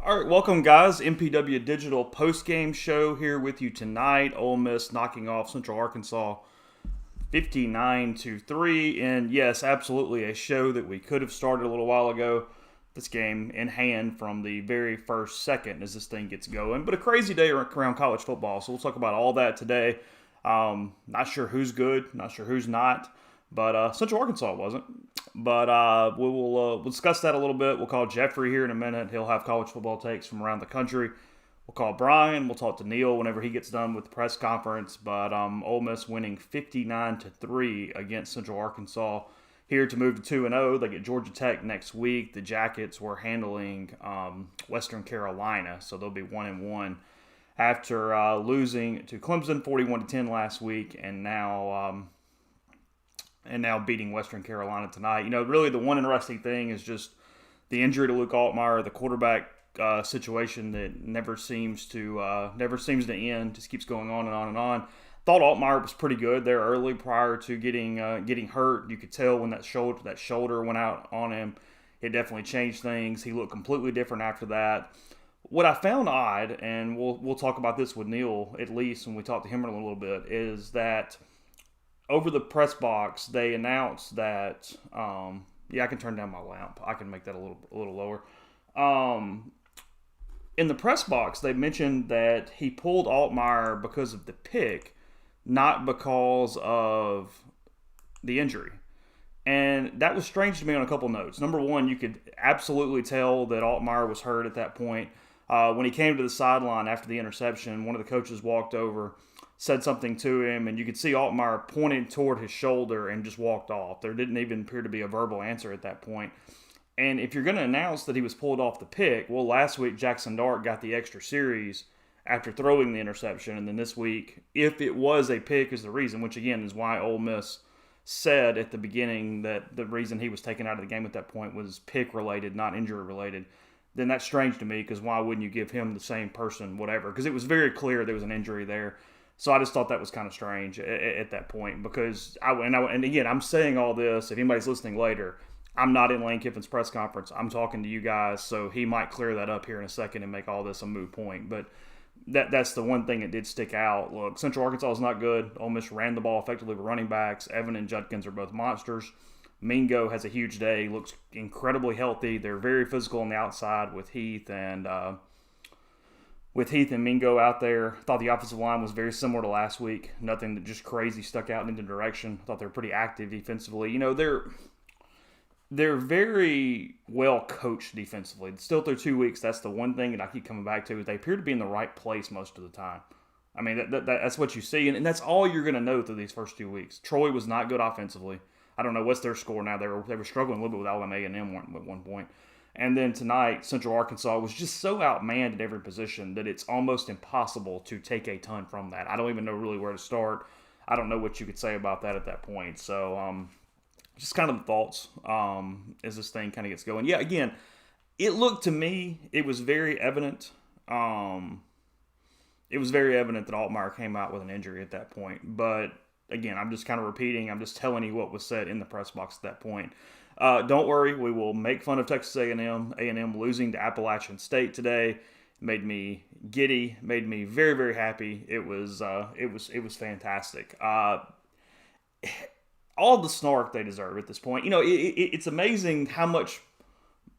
All right, welcome guys. MPW Digital Postgame Show here with you tonight. Ole Miss knocking off Central Arkansas 59-3. And yes, absolutely a show that we could have started a little while ago. This game in hand from the very first second as this thing gets going. But a crazy day around college football. So we'll talk about all that today. Not sure who's good, not sure who's not. But Central Arkansas wasn't. But we'll discuss that a little bit. We'll call Jeffrey here in a minute. He'll have college football takes from around the country. We'll call Brian. We'll talk to Neil whenever he gets done with the press conference. But Ole Miss winning 59-3 against Central Arkansas here to move to 2-0. They get Georgia Tech next week. The Jackets were handling Western Carolina, so they'll be 1-1 after losing to Clemson 41-10 last week, and now beating Western Carolina tonight. You know, really the one interesting thing is just the injury to Luke Altmaier, the quarterback situation that never seems to end. Just keeps going on and on and on. Thought Altmaier was pretty good there early prior to getting hurt. You could tell when that shoulder went out on him. It definitely changed things. He looked completely different after that. What I found odd, and we'll talk about this with Neil at least when we talk to him in a little bit, is that over the press box, they announced that, I can turn down my lamp. I can make that a little lower. In the press box, they mentioned that he pulled Altmaier because of the pick, not because of the injury. And that was strange to me on a couple notes. Number one, you could absolutely tell that Altmaier was hurt at that point. When he came to the sideline after the interception, one of the coaches walked over, said something to him, and you could see Altmaier pointed toward his shoulder and just walked off. There didn't even appear to be a verbal answer at that point. And if you're going to announce that he was pulled off the pick, well, last week Jackson Dart got the extra series after throwing the interception, and then this week, if it was a pick is the reason, which again is why Ole Miss said at the beginning that the reason he was taken out of the game at that point was pick-related, not injury-related, then that's strange to me because why wouldn't you give him the same person, whatever? Because it was very clear there was an injury there. So I just thought that was kind of strange at that point because and again, I'm saying all this. If anybody's listening later, I'm not in Lane Kiffin's press conference. I'm talking to you guys, so he might clear that up here in a second and make all this a moot point. But that's the one thing that did stick out. Look, Central Arkansas is not good. Ole Miss ran the ball effectively with running backs. Evan and Judkins are both monsters. Mingo has a huge day. Looks incredibly healthy. They're very physical on the outside with Heath and Mingo out there. Thought the offensive line was very similar to last week. Nothing that just crazy stuck out in either direction. Thought they were pretty active defensively. You know, they're very well coached defensively. Still through 2 weeks, that's the one thing that I keep coming back to is they appear to be in the right place most of the time. I mean, that's what you see, and that's all you're going to know through these first 2 weeks. Troy was not good offensively. I don't know what's their score now. They were struggling a little bit with Alabama A&M at one point. And then tonight, Central Arkansas was just so outmanned at every position that it's almost impossible to take a ton from that. I don't even know really where to start. I don't know what you could say about that at that point. So just kind of the thoughts as this thing kind of gets going. Yeah, again, it looked to me, it was very evident. It was very evident that Altmaier came out with an injury at that point. But again, I'm just kind of repeating. I'm just telling you what was said in the press box at that point. Don't worry, we will make fun of Texas A&M. A&M losing to Appalachian State today made me giddy, made me very, very happy. It was fantastic. All the snark they deserve at this point. You know, it's amazing how much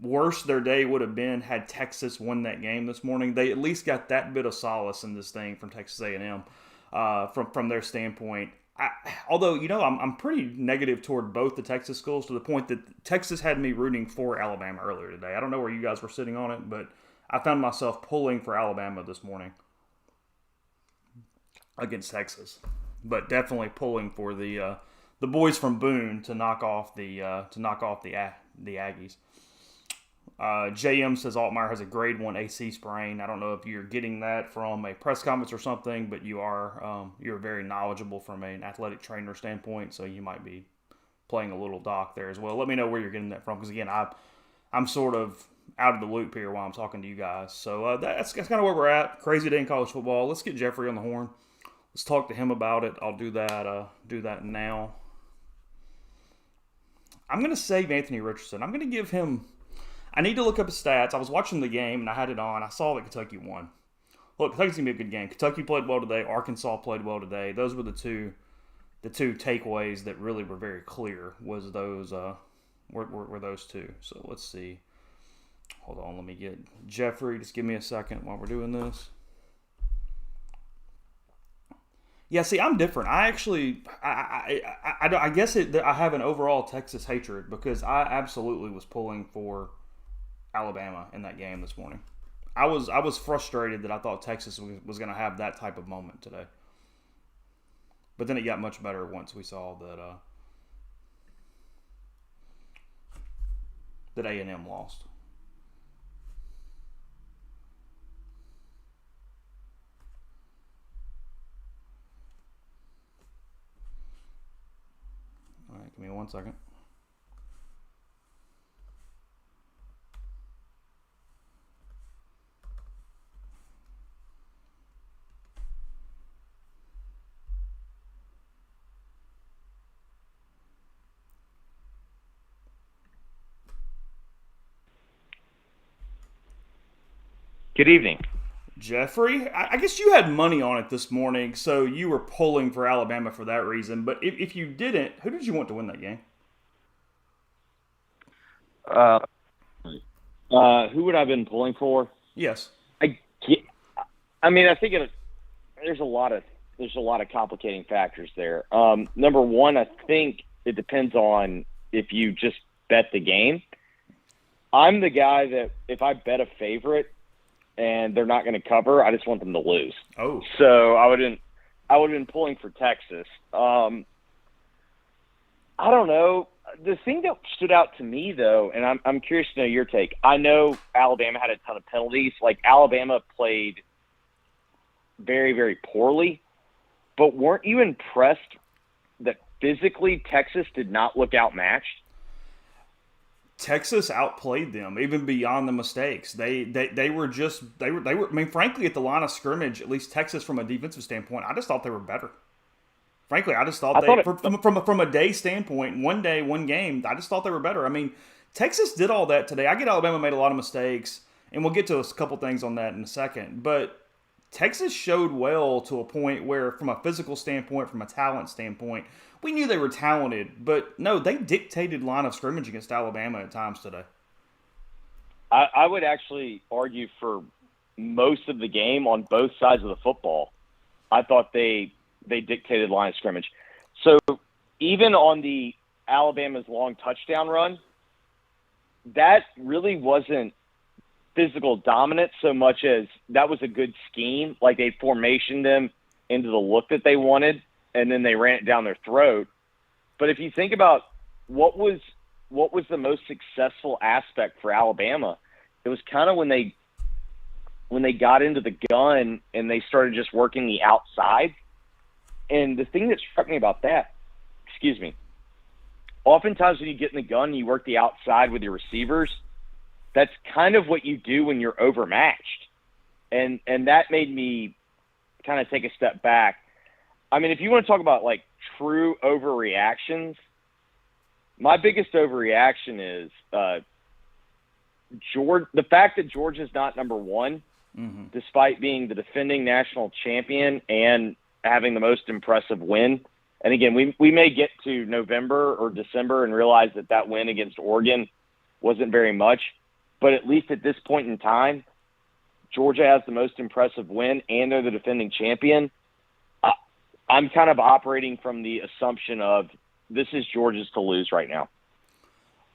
worse their day would have been had Texas won that game this morning. They at least got that bit of solace in this thing from Texas A&M from their standpoint. Although, you know, I'm pretty negative toward both the Texas schools to the point that Texas had me rooting for Alabama earlier today. I don't know where you guys were sitting on it, but I found myself pulling for Alabama this morning against Texas. But definitely pulling for the boys from Boone to knock off the Aggies. JM says Altmaier has a grade 1 AC sprain. I don't know if you're getting that from a press conference or something, but you're very knowledgeable from an athletic trainer standpoint, so you might be playing a little doc there as well. Let me know where you're getting that from, because again, I'm sort of out of the loop here while I'm talking to you guys. So that's kind of where we're at. Crazy day in college football. Let's get Jeffrey on the horn. Let's talk to him about it. I'll do that now. I'm going to save Anthony Richardson. I'm going to give him. I need to look up his stats. I was watching the game, and I had it on. I saw that Kentucky won. Look, Kentucky's going to be a good game. Kentucky played well today. Arkansas played well today. Those were the two takeaways that really were very clear was those were those two. So let's see. Hold on, let me get Jeffrey. Just give me a second while we're doing this. Yeah, see, I'm different. I actually, I guess I have an overall Texas hatred because I absolutely was pulling for Alabama in that game this morning. I was frustrated that I thought Texas was going to have that type of moment today. But then it got much better once we saw that A&M lost. All right, give me 1 second. Good evening. Jeffrey, I guess you had money on it this morning, so you were pulling for Alabama for that reason. But if you didn't, who did you want to win that game? Who would I have been pulling for? Yes. I think there's a lot of complicating factors there. Number one, I think it depends on if you just bet the game. I'm the guy that if I bet a favorite and they're not going to cover, I just want them to lose. Oh. So I would have been pulling for Texas. I don't know. The thing that stood out to me, though, and I'm curious to know your take. I know Alabama had a ton of penalties. Like, Alabama played very, very poorly. But weren't you impressed that physically Texas did not look outmatched? Texas outplayed them, even beyond the mistakes. They were. I mean, frankly, at the line of scrimmage, at least Texas from a defensive standpoint, I just thought they were better. Frankly, I just thought from a day standpoint, one day, one game, I just thought they were better. I mean, Texas did all that today. I get Alabama made a lot of mistakes, and we'll get to a couple things on that in a second. But Texas showed well to a point where, from a physical standpoint, from a talent standpoint, we knew they were talented. But, no, they dictated line of scrimmage against Alabama at times today. I would actually argue for most of the game on both sides of the football. I thought they dictated line of scrimmage. So even on the Alabama's long touchdown run, that really wasn't physical dominance so much as that was a good scheme. Like, they formationed them into the look that they wanted, and then they ran it down their throat. But if you think about what was the most successful aspect for Alabama, it was kind of when they got into the gun and they started just working the outside. And the thing that struck me about that, oftentimes when you get in the gun and you work the outside with your receivers, that's kind of what you do when you're overmatched. And that made me kind of take a step back. I mean, if you want to talk about, like, true overreactions, my biggest overreaction is the fact that Georgia's not number one, despite being the defending national champion and having the most impressive win. And again, we may get to November or December and realize that win against Oregon wasn't very much. But at least at this point in time, Georgia has the most impressive win and they're the defending champion. I'm kind of operating from the assumption of this is Georgia's to lose right now.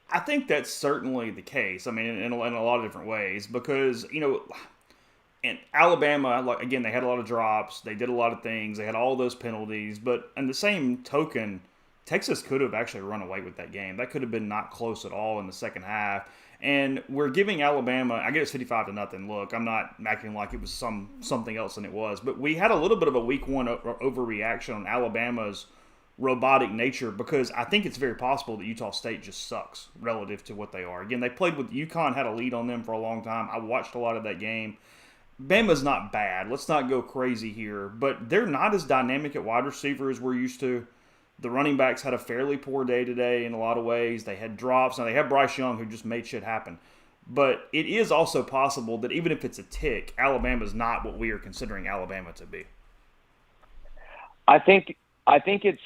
I think that's certainly the case. I mean, in a lot of different ways because, and Alabama, like, again, they had a lot of drops. They did a lot of things. They had all those penalties. But in the same token, Texas could have actually run away with that game. That could have been not close at all in the second half. And we're giving Alabama, I guess, 55-0. Look, I'm not acting like it was something else than it was. But we had a little bit of a week one overreaction on Alabama's robotic nature because I think it's very possible that Utah State just sucks relative to what they are. Again, they played with UConn, had a lead on them for a long time. I watched a lot of that game. Bama's not bad. Let's not go crazy here. But they're not as dynamic at wide receiver as we're used to. The running backs had a fairly poor day today in a lot of ways. They had drops. Now, they have Bryce Young, who just made shit happen. But it is also possible that even if it's a tick, Alabama's not what we are considering Alabama to be. I think it's,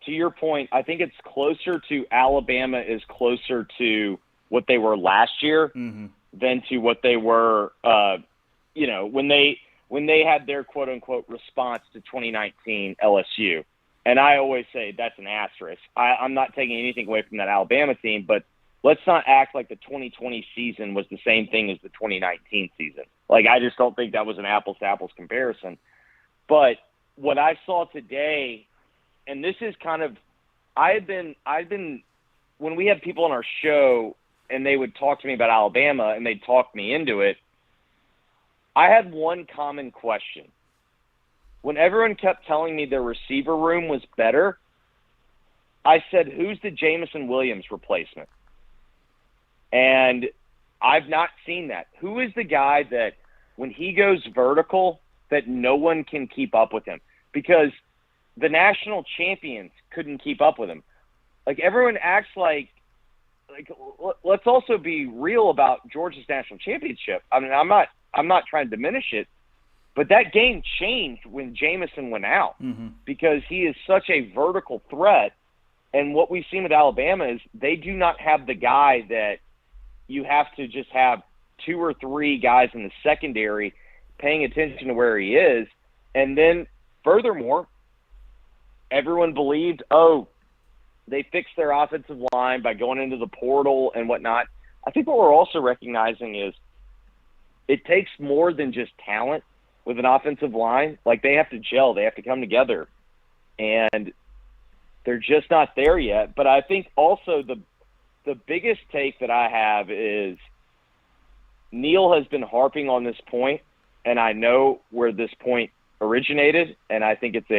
to your point, I think it's closer to Alabama is closer to what they were last year than to what they were, when they had their quote unquote response to 2019 LSU. And I always say that's an asterisk. I'm not taking anything away from that Alabama team, but let's not act like the 2020 season was the same thing as the 2019 season. Like, I just don't think that was an apples-to-apples comparison. But what I saw today, and this is kind of – I've been when we had people on our show and they would talk to me about Alabama and they'd talk me into it, I had one common question. When everyone kept telling me their receiver room was better, I said, who's the Jamison Williams replacement? And I've not seen that. Who is the guy that when he goes vertical that no one can keep up with him? Because the national champions couldn't keep up with him. Like, everyone acts like let's also be real about Georgia's national championship. I mean, I'm not trying to diminish it, but that game changed when Jamison went out because he is such a vertical threat. And what we've seen with Alabama is they do not have the guy that you have to just have 2 or 3 guys in the secondary paying attention to where he is. And then furthermore, everyone believed, they fixed their offensive line by going into the portal and whatnot. I think what we're also recognizing is it takes more than just talent with an offensive line. Like, they have to gel. They have to come together. And they're just not there yet. But I think also the biggest take that I have is Neil has been harping on this point, and I know where this point originated, and I think it's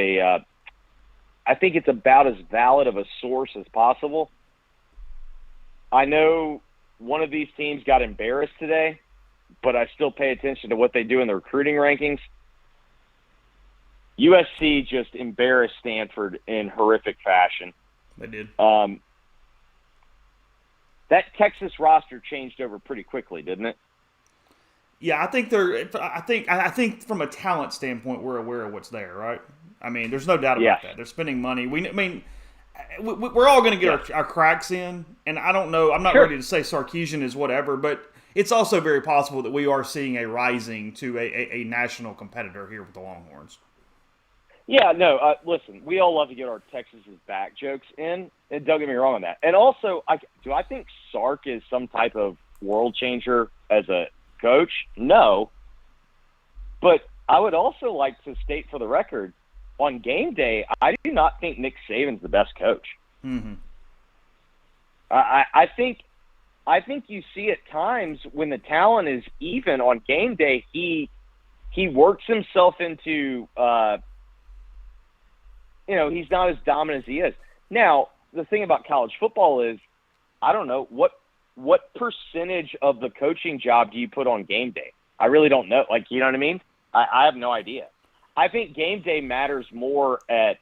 about as valid of a source as possible. I know one of these teams got embarrassed today, but I still pay attention to what they do in the recruiting rankings. USC just embarrassed Stanford in horrific fashion. They did. That Texas roster changed over pretty quickly, didn't it? Yeah, I think from a talent standpoint, we're aware of what's there, right? I mean, there's no doubt about that. They're spending money. We're all going to get our cracks in, and I don't know. I'm not ready to say Sarkisian is whatever, but it's also very possible that we are seeing a rising to a national competitor here with the Longhorns. Yeah, no, listen, we all love to get our Texas is back jokes in, and don't get me wrong on that. And also, do I think Sark is some type of world changer as a coach? No. But I would also like to state for the record, on game day, I do not think Nick Saban's the best coach. Mm-hmm. I think you see at times when the talent is even on game day, he works himself into he's not as dominant as he is. Now, the thing about college football is, I don't know, what percentage of the coaching job do you put on game day? I really don't know. Like, you know what I mean? I have no idea. I think game day matters more at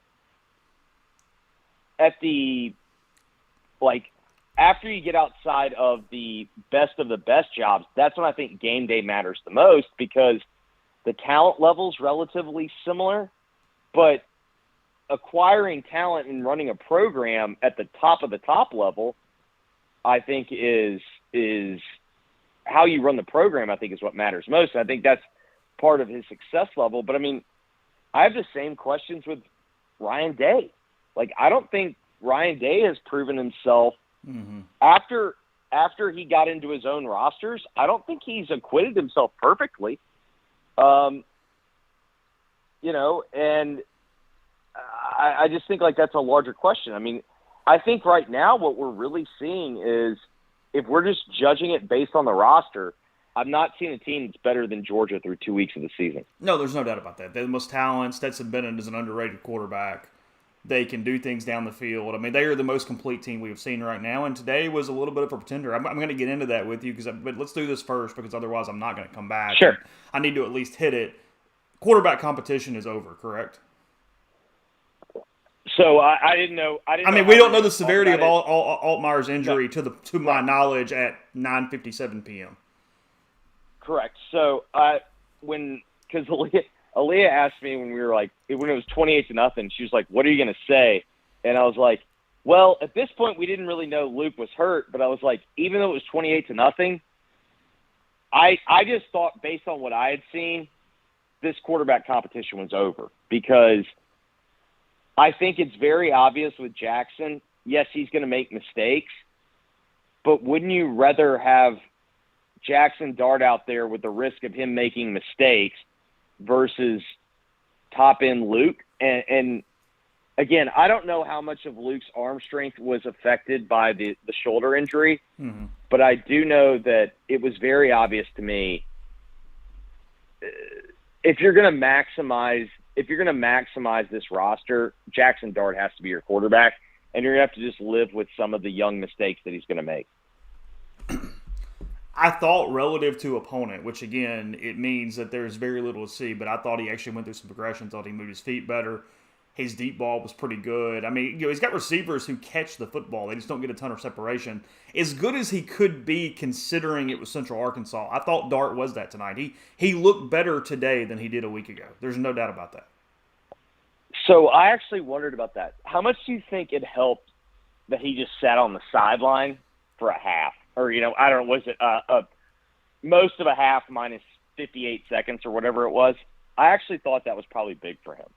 the, like, after you get outside of the best jobs, that's when I think game day matters the most, because the talent level's relatively similar, but acquiring talent and running a program at the top of the top level, I think is how you run the program, I think, is what matters most. And I think that's part of his success level. But, I mean, I have the same questions with Ryan Day. Like, I don't think Ryan Day has proven himself after he got into his own rosters. I don't think he's acquitted himself perfectly. And I just think, like, that's a larger question. I mean, I think right now what we're really seeing is, if we're just judging it based on the roster, I've not seen a team that's better than Georgia through 2 weeks of the season. No, there's no doubt about that. They're the most talented. Stetson Bennett is an underrated quarterback. They can do things down the field. I mean, they are the most complete team we've seen right now, and today was a little bit of a pretender. I'm going to get into that with you, but let's do this first, because otherwise I'm not going to come back. Sure. I need to at least hit it. Quarterback competition is over, correct? So I didn't know. I mean, we don't know the severity of Altmaier's No, injury to my knowledge at 9:57 p.m. correct. So because Aaliyah asked me when it was 28-0, she was like, "What are you going to say?" And I was like, "Well, at this point, we didn't really know Luke was hurt, but I was like, even though it was 28-0, I just thought based on what I had seen, this quarterback competition was over because I think it's very obvious with Jackson. Yes, he's going to make mistakes, but wouldn't you rather have Jackson Dart out there with the risk of him making mistakes versus top end Luke? And again, I don't know how much of Luke's arm strength was affected by the shoulder injury, but I do know that it was very obvious to me. If you're going to maximize this roster, Jackson Dart has to be your quarterback, and you're going to have to just live with some of the young mistakes that he's going to make. I thought relative to opponent, which again, it means that there's very little to see, but I thought he actually went through some progression, thought he moved his feet better. His deep ball was pretty good. I mean, he's got receivers who catch the football. They just don't get a ton of separation. As good as he could be considering it was Central Arkansas, I thought Dart was that tonight. He looked better today than he did a week ago. There's no doubt about that. So I actually wondered about that. How much do you think it helped that he just sat on the sideline for a half? Or, I don't know, was it most of a half minus 58 seconds or whatever it was? I actually thought that was probably big for him.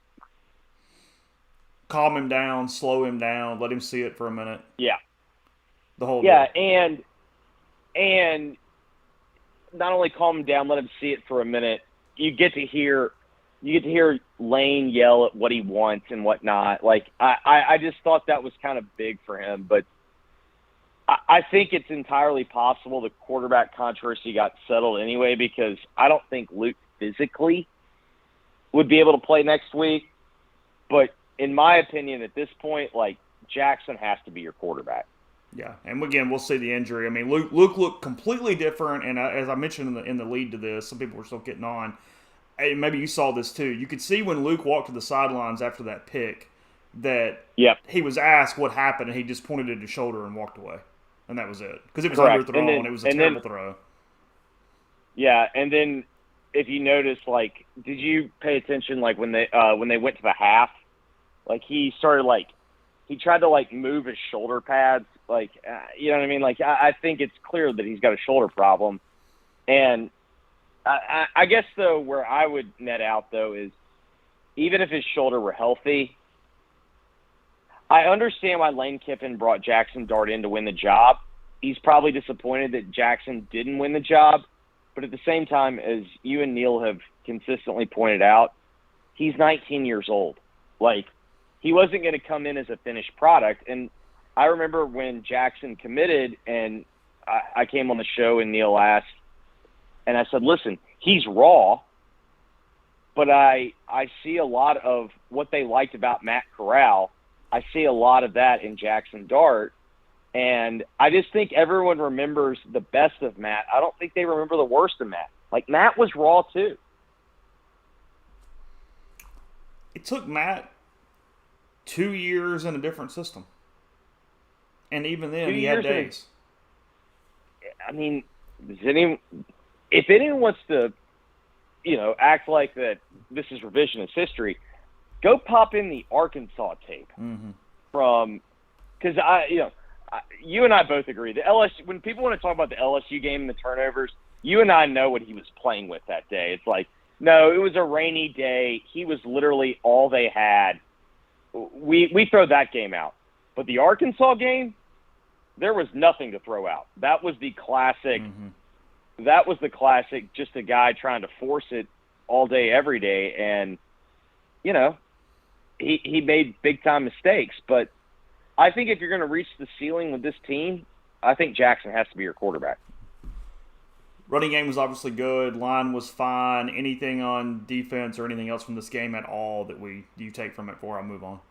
Calm him down, slow him down, let him see it for a minute. Yeah. The whole day. And not only calm him down, let him see it for a minute. You get to hear Lane yell at what he wants and whatnot. Like I just thought that was kind of big for him, but I think it's entirely possible the quarterback controversy got settled anyway because I don't think Luke physically would be able to play next week. But in my opinion, at this point, Jackson has to be your quarterback. Yeah, and again, we'll see the injury. I mean, Luke looked completely different, and as I mentioned in the lead to this, some people were still getting on. And maybe you saw this too. You could see when Luke walked to the sidelines after that pick that he was asked what happened, and he just pointed at his shoulder and walked away. And that was it. Because it was underthrown, and it was a terrible throw. Yeah, and then if you notice, did you pay attention, when they went to the half? He started, he tried to, move his shoulder pads. You know what I mean? I think it's clear that he's got a shoulder problem. And I guess, though, where I would net out, though, is even if his shoulder were healthy, I understand why Lane Kiffin brought Jackson Dart in to win the job. He's probably disappointed that Jackson didn't win the job. But at the same time, as you and Neil have consistently pointed out, he's 19 years old. He wasn't going to come in as a finished product. And I remember when Jackson committed and I came on the show and Neil asked, and I said, listen, he's raw, but I see a lot of what they liked about Matt Corral. I see a lot of that in Jackson Dart, and I just think everyone remembers the best of Matt. I don't think they remember the worst of Matt. Matt was raw too. It took Matt 2 years in a different system, and even then he had days. I mean, if anyone wants to, act like that this is revisionist history, go pop in the Arkansas tape from, because you and I both agree the LSU. When people want to talk about the LSU game and the turnovers, you and I know what he was playing with that day. It's no, it was a rainy day. He was literally all they had. We throw that game out, but the Arkansas game, there was nothing to throw out. That was the classic. That was the classic. Just a guy trying to force it all day, every day, and he made big time mistakes. But I think if you're going to reach the ceiling with this team, I think Jackson has to be your quarterback. Running game was obviously good. Line was fine. Anything on defense or anything else from this game at all that you take from it before I move on?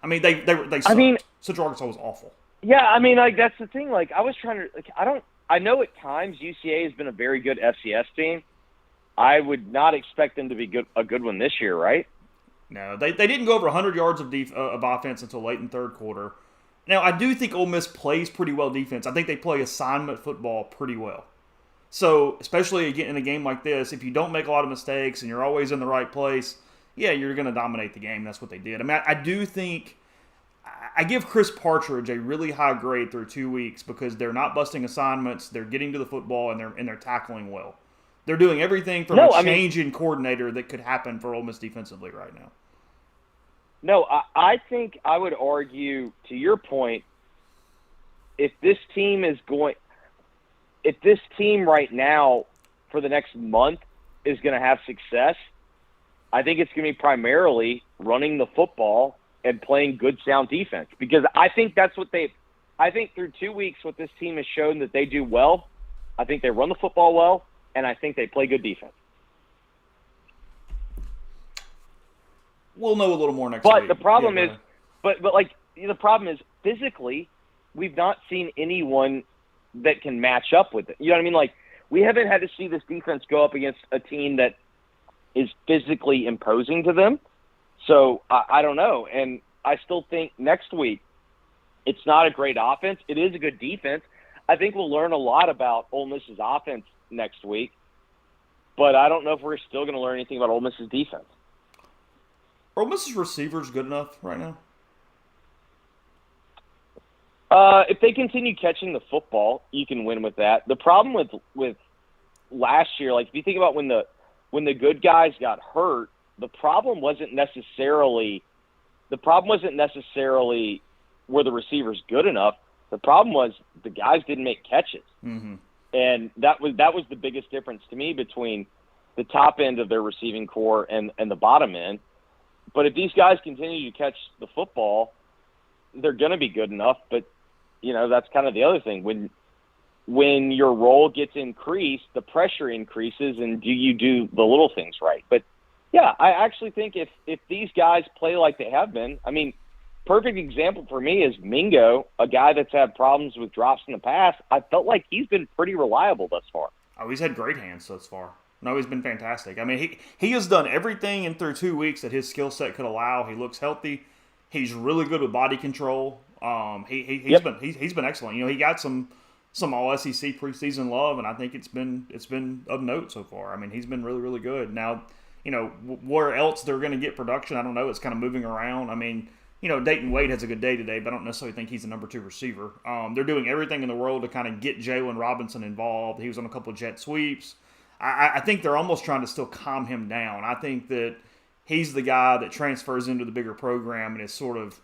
I mean, they sucked. I mean, Central Arkansas was awful. Yeah, I mean, that's the thing. I was trying to I know at times UCA has been a very good FCS team. I would not expect them to be a good one this year, right? No, they didn't go over 100 yards of offense until late in third quarter. Now, I do think Ole Miss plays pretty well defense. I think they play assignment football pretty well. So, especially in a game like this, if you don't make a lot of mistakes and you're always in the right place, yeah, you're going to dominate the game. That's what they did. I mean, I do think I give Chris Partridge a really high grade through 2 weeks because they're not busting assignments, they're getting to the football, and they're tackling well. They're doing everything from a change in coordinator that could happen for Ole Miss defensively right now. No, I think I would argue, to your point, if this team right now for the next month is going to have success, I think it's going to be primarily running the football and playing good, sound defense. Because I think that's what I think through 2 weeks what this team has shown that they do well. I think they run the football well, and I think they play good defense. We'll know a little more next week. But the problem is, the problem is physically, we've not seen anyone that can match up with it. You know what I mean? Like, we haven't had to see this defense go up against a team that is physically imposing to them. So I don't know. And I still think next week it's not a great offense. It is a good defense. I think we'll learn a lot about Ole Miss's offense next week. But I don't know if we're still going to learn anything about Ole Miss's defense. Are Ole Miss's receivers good enough right now? If they continue catching the football, you can win with that. The problem with last year, like if you think about when the good guys got hurt, the problem wasn't necessarily were the receivers good enough. The problem was the guys didn't make catches, and that was the biggest difference to me between the top end of their receiving core and the bottom end. But if these guys continue to catch the football, they're going to be good enough. But, you know, that's kind of the other thing. When your role gets increased, the pressure increases, and do you do the little things right? But, yeah, I actually think if these guys play like they have been, I mean, perfect example for me is Mingo, a guy that's had problems with drops in the past. I felt like he's been pretty reliable thus far. Oh, he's had great hands thus far. No, he's been fantastic. I mean, he has done everything in through 2 weeks that his skill set could allow. He looks healthy. He's really good with body control. He's been excellent. You know, he got some All SEC preseason love, and I think it's been of note so far. I mean, he's been really, really good. Now, you know, where else they're going to get production, I don't know. It's kind of moving around. I mean, you know, Dayton Wade has a good day today, but I don't necessarily think he's the number 2 receiver. They're doing everything in the world to kind of get Jalen Robinson involved. He was on a couple of jet sweeps. I think they're almost trying to still calm him down. I think that he's the guy that transfers into the bigger program and is sort of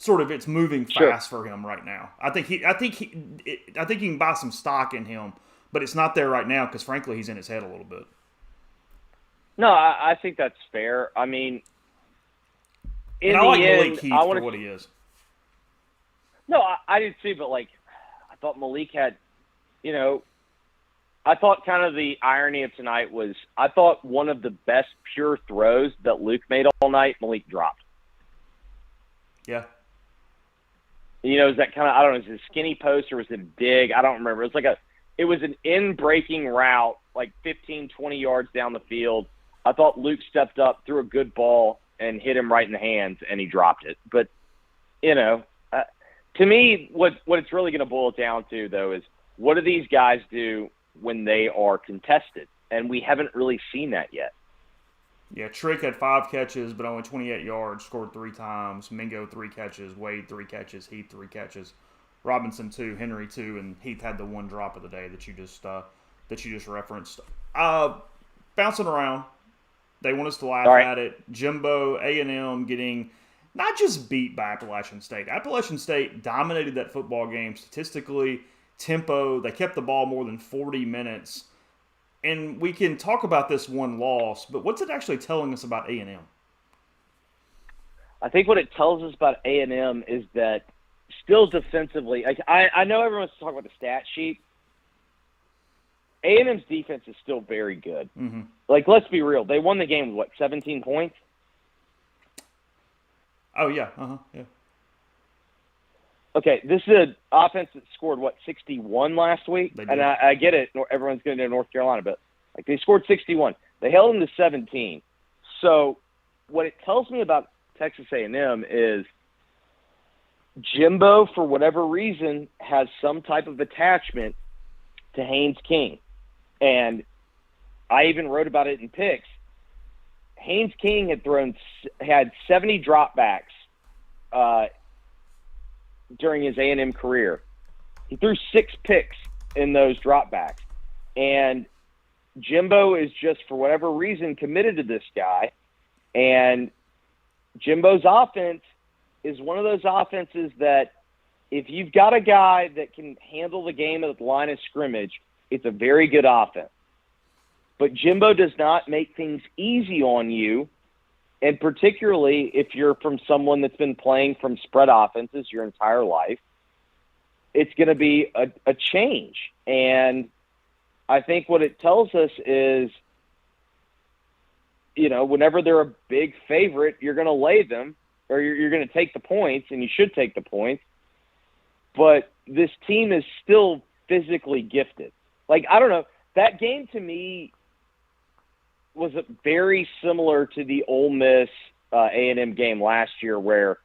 it's moving fast for him right now. I think you can buy some stock in him, but it's not there right now because frankly he's in his head a little bit. No, I think that's fair. I mean, I like Malik Heath for what he is. No, I did too, but like I thought Malik had, you know. I thought kind of the irony of tonight was I thought one of the best pure throws that Luke made all night, Malik dropped. Yeah. You know, is that kind of, I don't know, is it a skinny post or was it a dig? I don't remember. It was an in-breaking route, like 15, 20 yards down the field. I thought Luke stepped up, threw a good ball, and hit him right in the hands, and he dropped it. But, you know, to me, what it's really going to boil down to, though, is what do these guys do when they are contested? And we haven't really seen that yet. Yeah, Trick had 5 catches, but only 28 yards, scored 3 times. Mingo 3 catches, Wade 3 catches, Heath 3 catches, Robinson 2, Henry 2, and Heath had the 1 drop of the day that you just referenced. Bouncing around, they want us to laugh at it. Jimbo, A&M getting not just beat by Appalachian State. Appalachian State dominated that football game statistically. Tempo, they kept the ball more than 40 minutes. And we can talk about this one loss, but what's it actually telling us about A&M? I think what it tells us about A&M is that still defensively, like I know everyone's talking about the stat sheet. A&M's defense is still very good. Mm-hmm. Like, let's be real. They won the game with, 17 points? Oh, yeah. Yeah. Okay, this is an offense that scored, 61 last week? And I get it. Everyone's going to North Carolina, but like they scored 61. They held them to 17. So what it tells me about Texas A&M is Jimbo, for whatever reason, has some type of attachment to Haynes King. And I even wrote about it in picks. Haynes King had 70 dropbacks during his A&M career. He threw 6 picks in those dropbacks. And Jimbo is just, for whatever reason, committed to this guy. And Jimbo's offense is one of those offenses that if you've got a guy that can handle the game at the line of scrimmage, it's a very good offense. But Jimbo does not make things easy on you, and particularly if you're from someone that's been playing from spread offenses your entire life, it's going to be a change. And I think what it tells us is, whenever they're a big favorite, you're going to lay them, or you're going to take the points, and you should take the points. But this team is still physically gifted. Like, I don't know. That game to me was very similar to the Ole Miss A&M game last year, where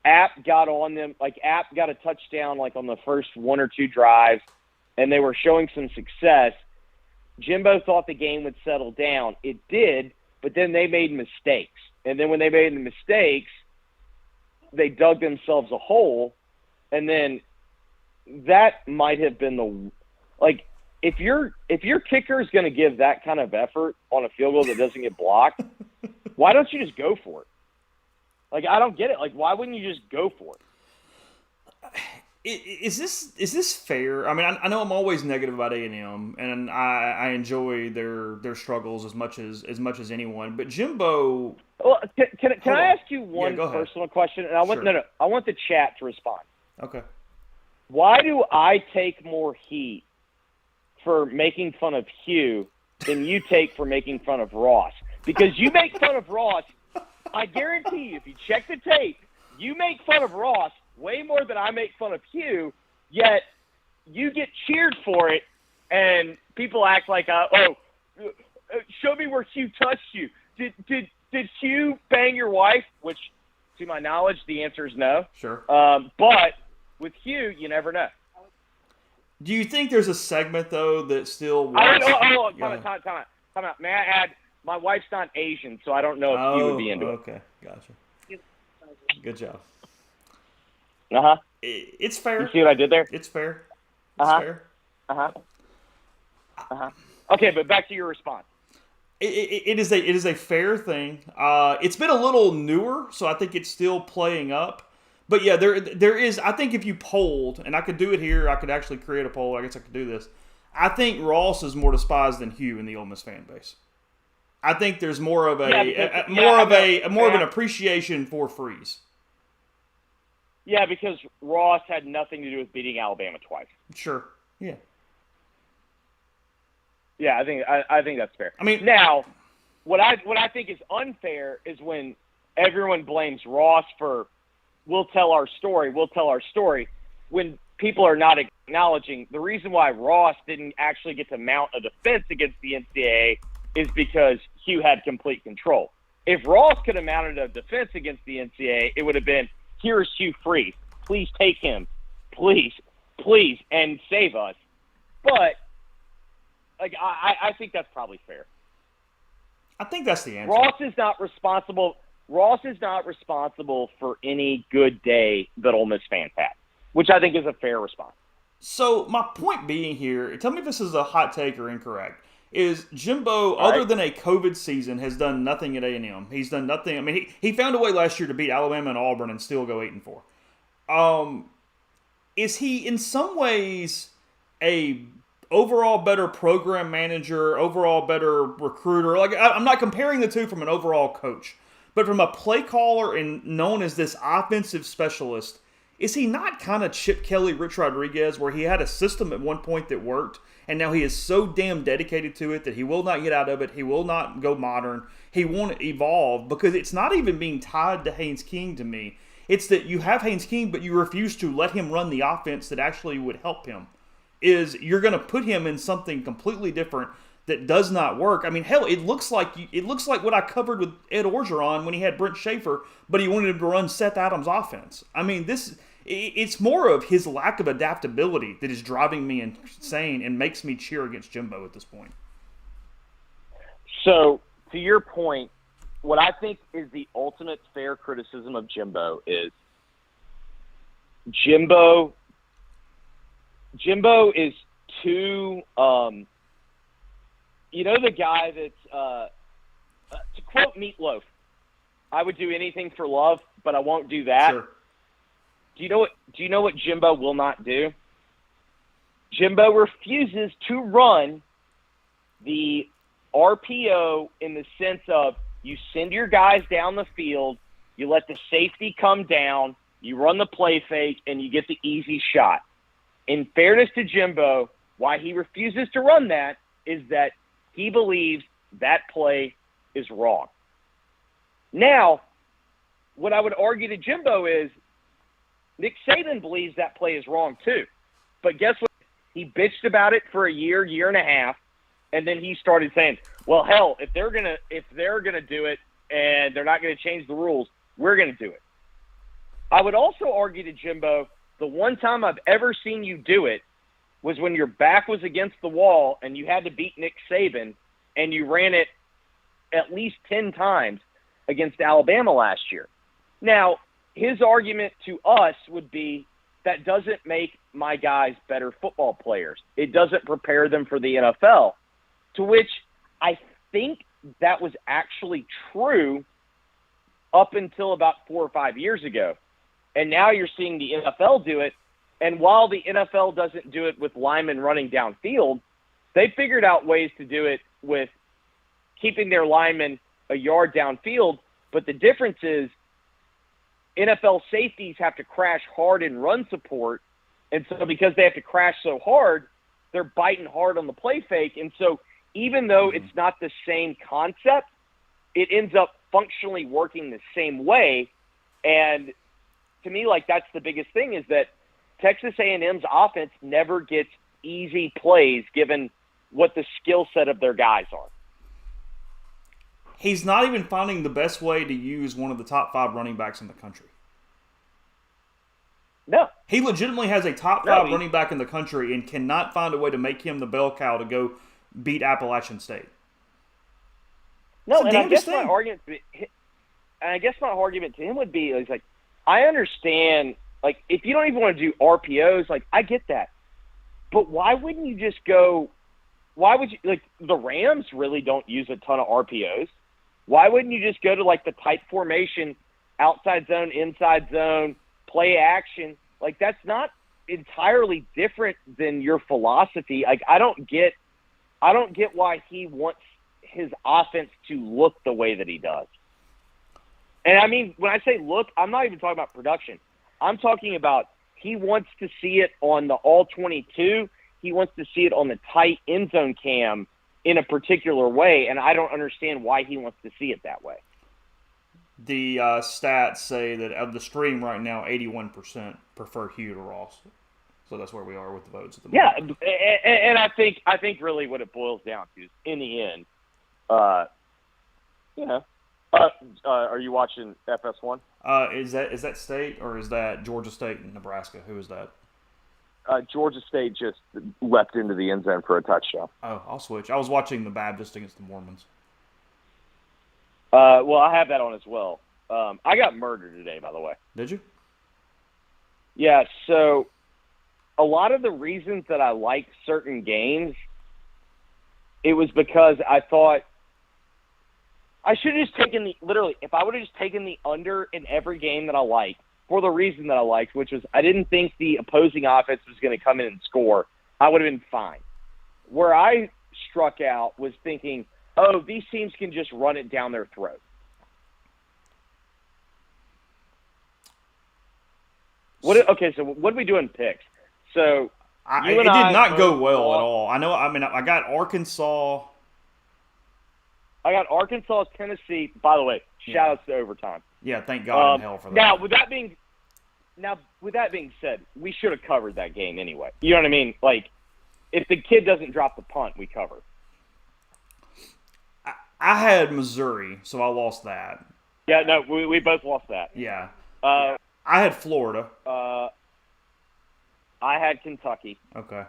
App got on them. Like, App got a touchdown like on the first 1 or 2 drives, and they were showing some success. Jimbo thought the game would settle down. It did, but then they made mistakes. And then when they made the mistakes, they dug themselves a hole. And then that might have been if your kicker is going to give that kind of effort on a field goal that doesn't get blocked, why don't you just go for it? Like, I don't get it. Like, why wouldn't you just go for it? Is this fair? I mean, I know I'm always negative about A&M, and I enjoy their struggles as much as anyone. But Jimbo, well, can I ask you one personal question? And I want Sure. I want the chat to respond. Okay. Why do I take more heat for making fun of Hugh than you take for making fun of Ross? Because you make fun of Ross. I guarantee you, if you check the tape, you make fun of Ross way more than I make fun of Hugh, yet you get cheered for it, and people act like, show me where Hugh touched you. Did Hugh bang your wife? Which, to my knowledge, the answer is no. Sure. But with Hugh, you never know. Do you think there's a segment, though, that still I don't know. Time out. May I add, my wife's not Asian, so I don't know if Hugh would be into it. Okay. Gotcha. Good job. Uh-huh. It's fair. You see what I did there? It's fair. Fair. Okay, but back to your response. It is a fair thing. It's been a little newer, so I think it's still playing up. But yeah, there is. I think if you polled, and I could do it here, I could actually create a poll. I guess I could do this. I think Ross is more despised than Hugh in the Ole Miss fan base. I think there's more of an appreciation for Freeze. Yeah, because Ross had nothing to do with beating Alabama twice. Sure. Yeah. Yeah, I think that's fair. I mean, now, what I think is unfair is when everyone blames Ross for we'll tell our story, when people are not acknowledging the reason why Ross didn't actually get to mount a defense against the NCAA is because Hugh had complete control. If Ross could have mounted a defense against the NCAA, it would have been, here's Hugh Freeze. Please take him. Please, and save us. But I think that's probably fair. I think that's the answer. Ross is not responsible for any good day that Ole Miss fans had, which I think is a fair response. So my point being here, tell me if this is a hot take or incorrect, is Jimbo, other than a COVID season, has done nothing at A&M. He's done nothing. I mean, he found a way last year to beat Alabama and Auburn and still go 8-4. Is he in some ways a overall better program manager, overall better recruiter? Like, I'm not comparing the two from an overall coach, but from a play caller and known as this offensive specialist, is he not kind of Chip Kelly, Rich Rodriguez, where he had a system at one point that worked, and now he is so damn dedicated to it that he will not get out of it, he will not go modern, he won't evolve, because it's not even being tied to Haynes King to me. It's that you have Haynes King, but you refuse to let him run the offense that actually would help him. You're going to put him in something completely different that does not work. I mean, hell, it looks like what I covered with Ed Orgeron when he had Brent Schaefer, but he wanted him to run Seth Adams' offense. I mean, it's more of his lack of adaptability that is driving me insane and makes me cheer against Jimbo at this point. So, to your point, what I think is the ultimate fair criticism of Jimbo is Jimbo is too the guy that's to quote Meatloaf, I would do anything for love, but I won't do that. Sure. Do you know what Jimbo will not do? Jimbo refuses to run the RPO in the sense of you send your guys down the field, you let the safety come down, you run the play fake, and you get the easy shot. In fairness to Jimbo, why he refuses to run that is that he believes that play is wrong. Now, what I would argue to Jimbo is Nick Saban believes that play is wrong too. But guess what? He bitched about it for a year and a half, and then he started saying, well, hell, if they're gonna do it and they're not gonna change the rules, we're gonna do it. I would also argue to Jimbo, the one time I've ever seen you do it was when your back was against the wall and you had to beat Nick Saban, and you ran it at least 10 times against Alabama last year. Now, his argument to us would be that doesn't make my guys better football players. It doesn't prepare them for the NFL, to which I think that was actually true up until about 4 or 5 years ago. And now you're seeing the NFL do it. And while the NFL doesn't do it with linemen running downfield, they figured out ways to do it with keeping their linemen a yard downfield. But the difference is NFL safeties have to crash hard in run support. And so because they have to crash so hard, they're biting hard on the play fake. And so even though it's not the same concept, it ends up functionally working the same way. And to me, like, that's the biggest thing, is that Texas A&M's offense never gets easy plays given what the skill set of their guys are. He's not even finding the best way to use one of the top 5 running backs in the country. No. He legitimately has a top 5 running back in the country and cannot find a way to make him the bell cow to go beat Appalachian State. No, and I guess my argument to him would be, is like, I understand, like, if you don't even want to do RPOs, like, I get that. But why wouldn't you just go – why would you – like, the Rams really don't use a ton of RPOs. Why wouldn't you just go to, like, the tight formation, outside zone, inside zone, play action? Like, that's not entirely different than your philosophy. Like, I don't get why he wants his offense to look the way that he does. And, I mean, when I say look, I'm not even talking about production. I'm talking about he wants to see it on the all-22. He wants to see it on the tight end zone cam in a particular way, and I don't understand why he wants to see it that way. The stats say that of the stream right now, 81% prefer Hugh to Ross. So that's where we are with the votes at the moment. Yeah, and I think really what it boils down to is, in the end, are you watching FS1? Is that State, or is that Georgia State and Nebraska? Who is that? Georgia State just leapt into the end zone for a touchdown. Oh, I'll switch. I was watching the Baptist against the Mormons. Well, I have that on as well. I got murdered today, by the way. Did you? Yeah, so a lot of the reasons that I like certain games, it was because I thought I should have just taken if I would have just taken the under in every game that I liked, for the reason that I liked, which was I didn't think the opposing offense was going to come in and score, I would have been fine. Where I struck out was thinking, oh, these teams can just run it down their throat. Okay, so what do we do in picks? So it did not go well at all. I know. I mean, I got Arkansas. Tennessee. By the way, shout outs to overtime. Yeah, thank God in hell for that. Now, with that being said, we should have covered that game anyway. You know what I mean? Like, if the kid doesn't drop the punt, we cover. I had Missouri, so I lost that. Yeah, no, we both lost that. Yeah. I had Florida. I had Kentucky. Okay.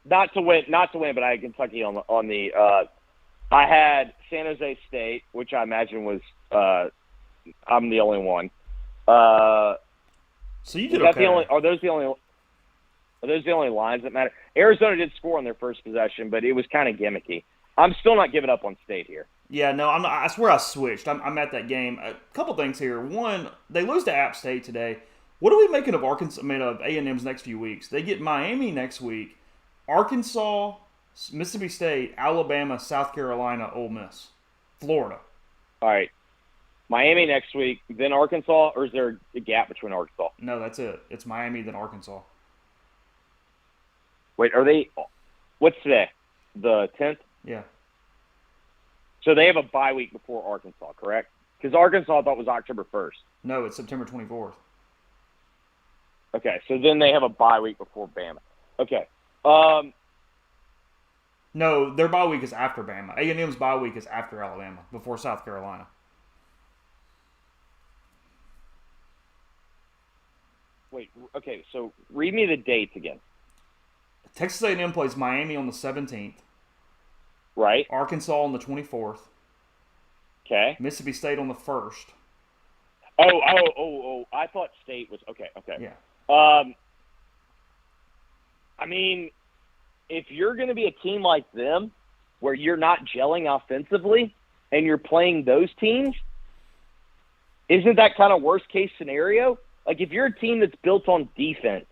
Not to win, but I had Kentucky on the. I had San Jose State, which I imagine was I'm the only one. So you did okay. Are those the only lines that matter? Arizona did score on their first possession, but it was kind of gimmicky. I'm still not giving up on State here. Yeah, no, I'm not, I swear I switched. I'm at that game. A couple things here. One, they lose to App State today. What are we making of Arkansas? I mean, of A&M's next few weeks? They get Miami next week, Arkansas, Mississippi State, Alabama, South Carolina, Ole Miss, Florida. All right, Miami next week, then Arkansas, or is there a gap between Arkansas? No, that's it. It's Miami, then Arkansas. Wait, are they? What's today? The 10th? Yeah. So they have a bye week before Arkansas, correct? Because Arkansas I thought was October 1st. No, it's September 24th. Okay, so then they have a bye week before Bama. Okay. No, their bye week is after Bama. A&M's bye week is after Alabama, before South Carolina. Wait, okay, so read me the dates again. Texas A&M plays Miami on the 17th. Right. Arkansas on the 24th. Okay. Mississippi State on the 1st. Oh! I thought State was okay. Yeah. I mean, if you're going to be a team like them, where you're not gelling offensively, and you're playing those teams, isn't that kind of worst case scenario? Like, if you're a team that's built on defense,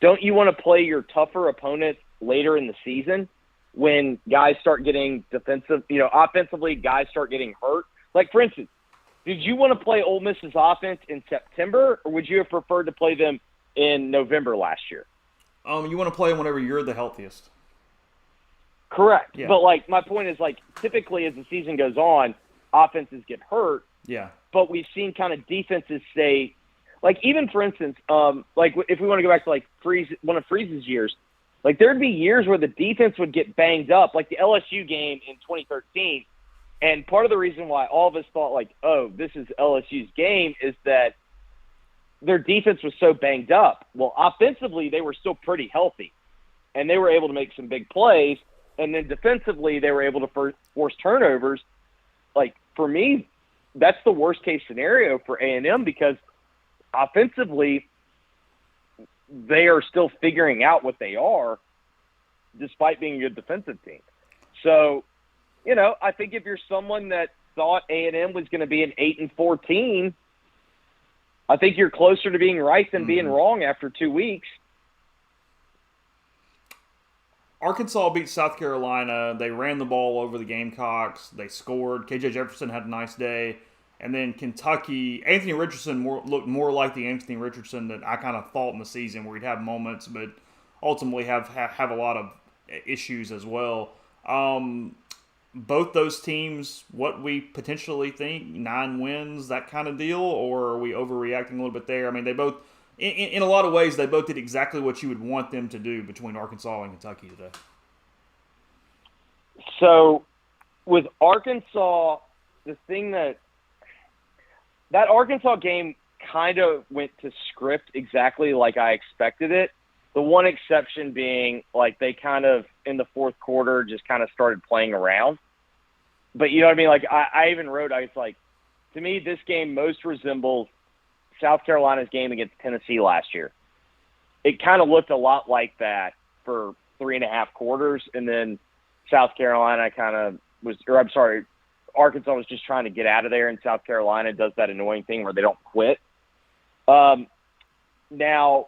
don't you want to play your tougher opponents later in the season when guys start getting offensively, guys start getting hurt? Like, for instance, did you want to play Ole Miss's offense in September, or would you have preferred to play them in November last year? You want to play them whenever you're the healthiest. Correct. Yeah. But, like, my point is, like, typically as the season goes on, offenses get hurt. Yeah. But we've seen kind of defenses stay – like, even, for instance, like, if we want to go back to, like, one of Freeze's years, like, there'd be years where the defense would get banged up, like the LSU game in 2013. And part of the reason why all of us thought, like, oh, this is LSU's game is that their defense was so banged up. Well, offensively, they were still pretty healthy, and they were able to make some big plays. And then defensively, they were able to force turnovers. Like, for me, that's the worst-case scenario for A&M because offensively, they are still figuring out what they are despite being a good defensive team. So, I think if you're someone that thought A&M was going to be an 8-4 team, I think you're closer to being right than being wrong after 2 weeks. Arkansas beat South Carolina. They ran the ball over the Gamecocks. They scored. KJ Jefferson had a nice day. And then Kentucky, Anthony Richardson looked more like the Anthony Richardson that I kind of thought in the season, where he'd have moments, but ultimately have a lot of issues as well. Both those teams, what we potentially think, 9 wins, that kind of deal, or are we overreacting a little bit there? I mean, they both, in a lot of ways, they both did exactly what you would want them to do between Arkansas and Kentucky today. So, with Arkansas, the thing that Arkansas game kind of went to script exactly like I expected it. The one exception being, like, they kind of, in the fourth quarter, just kind of started playing around. But you know what I mean? Like, I even wrote, I was like, to me, this game most resembles South Carolina's game against Tennessee last year. It kind of looked a lot like that for 3.5 quarters, and then South Carolina kind of was – or I'm sorry, Arkansas was just trying to get out of there, and South Carolina does that annoying thing where they don't quit. Now,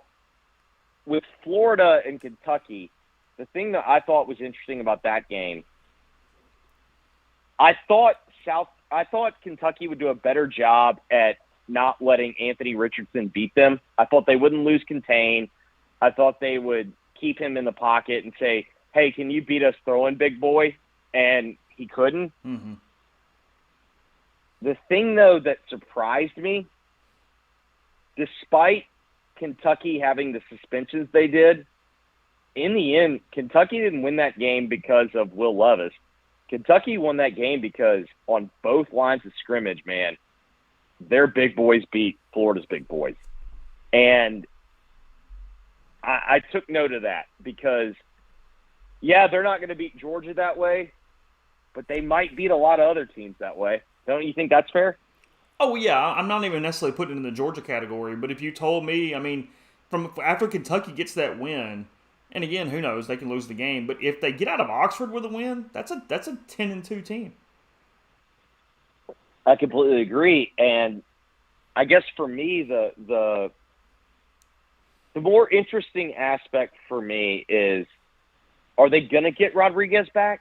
with Florida and Kentucky, the thing that I thought was interesting about that game, I thought Kentucky would do a better job at not letting Anthony Richardson beat them. I thought they wouldn't lose contain. I thought they would keep him in the pocket and say, hey, can you beat us throwing, big boy? And he couldn't. Mm-hmm. The thing, though, that surprised me, despite Kentucky having the suspensions they did, in the end, Kentucky didn't win that game because of Will Levis. Kentucky won that game because on both lines of scrimmage, man, their big boys beat Florida's big boys. And I took note of that because, yeah, they're not going to beat Georgia that way, but they might beat a lot of other teams that way. Don't you think that's fair? Oh, yeah. I'm not even necessarily putting it in the Georgia category, but if you told me, I mean, from after Kentucky gets that win, and again, who knows, they can lose the game, but if they get out of Oxford with a win, that's a 10-2 team. I completely agree, and I guess for me, the more interesting aspect for me is, are they going to get Rodriguez back?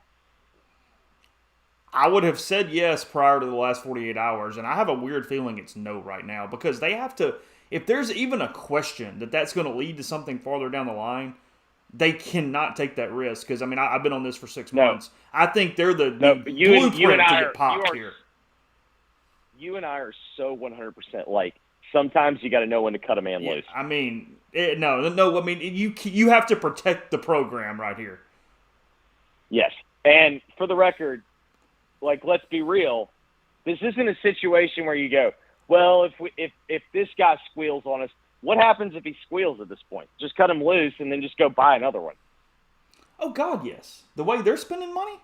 I would have said yes prior to the last 48 hours, and I have a weird feeling it's no right now because they have to, if there's even a question that that's going to lead to something farther down the line, they cannot take that risk because, I mean, I've been on this for 6 months. I think they're the blueprint to get popped here. You and I are so 100% like, sometimes you got to know when to cut a man loose. I mean, no. I mean, you have to protect the program right here. Yes, and for the record, like, let's be real, this isn't a situation where you go, well, if this guy squeals on us, what happens if he squeals at this point? Just cut him loose and then just go buy another one. Oh God, yes. The way they're spending money,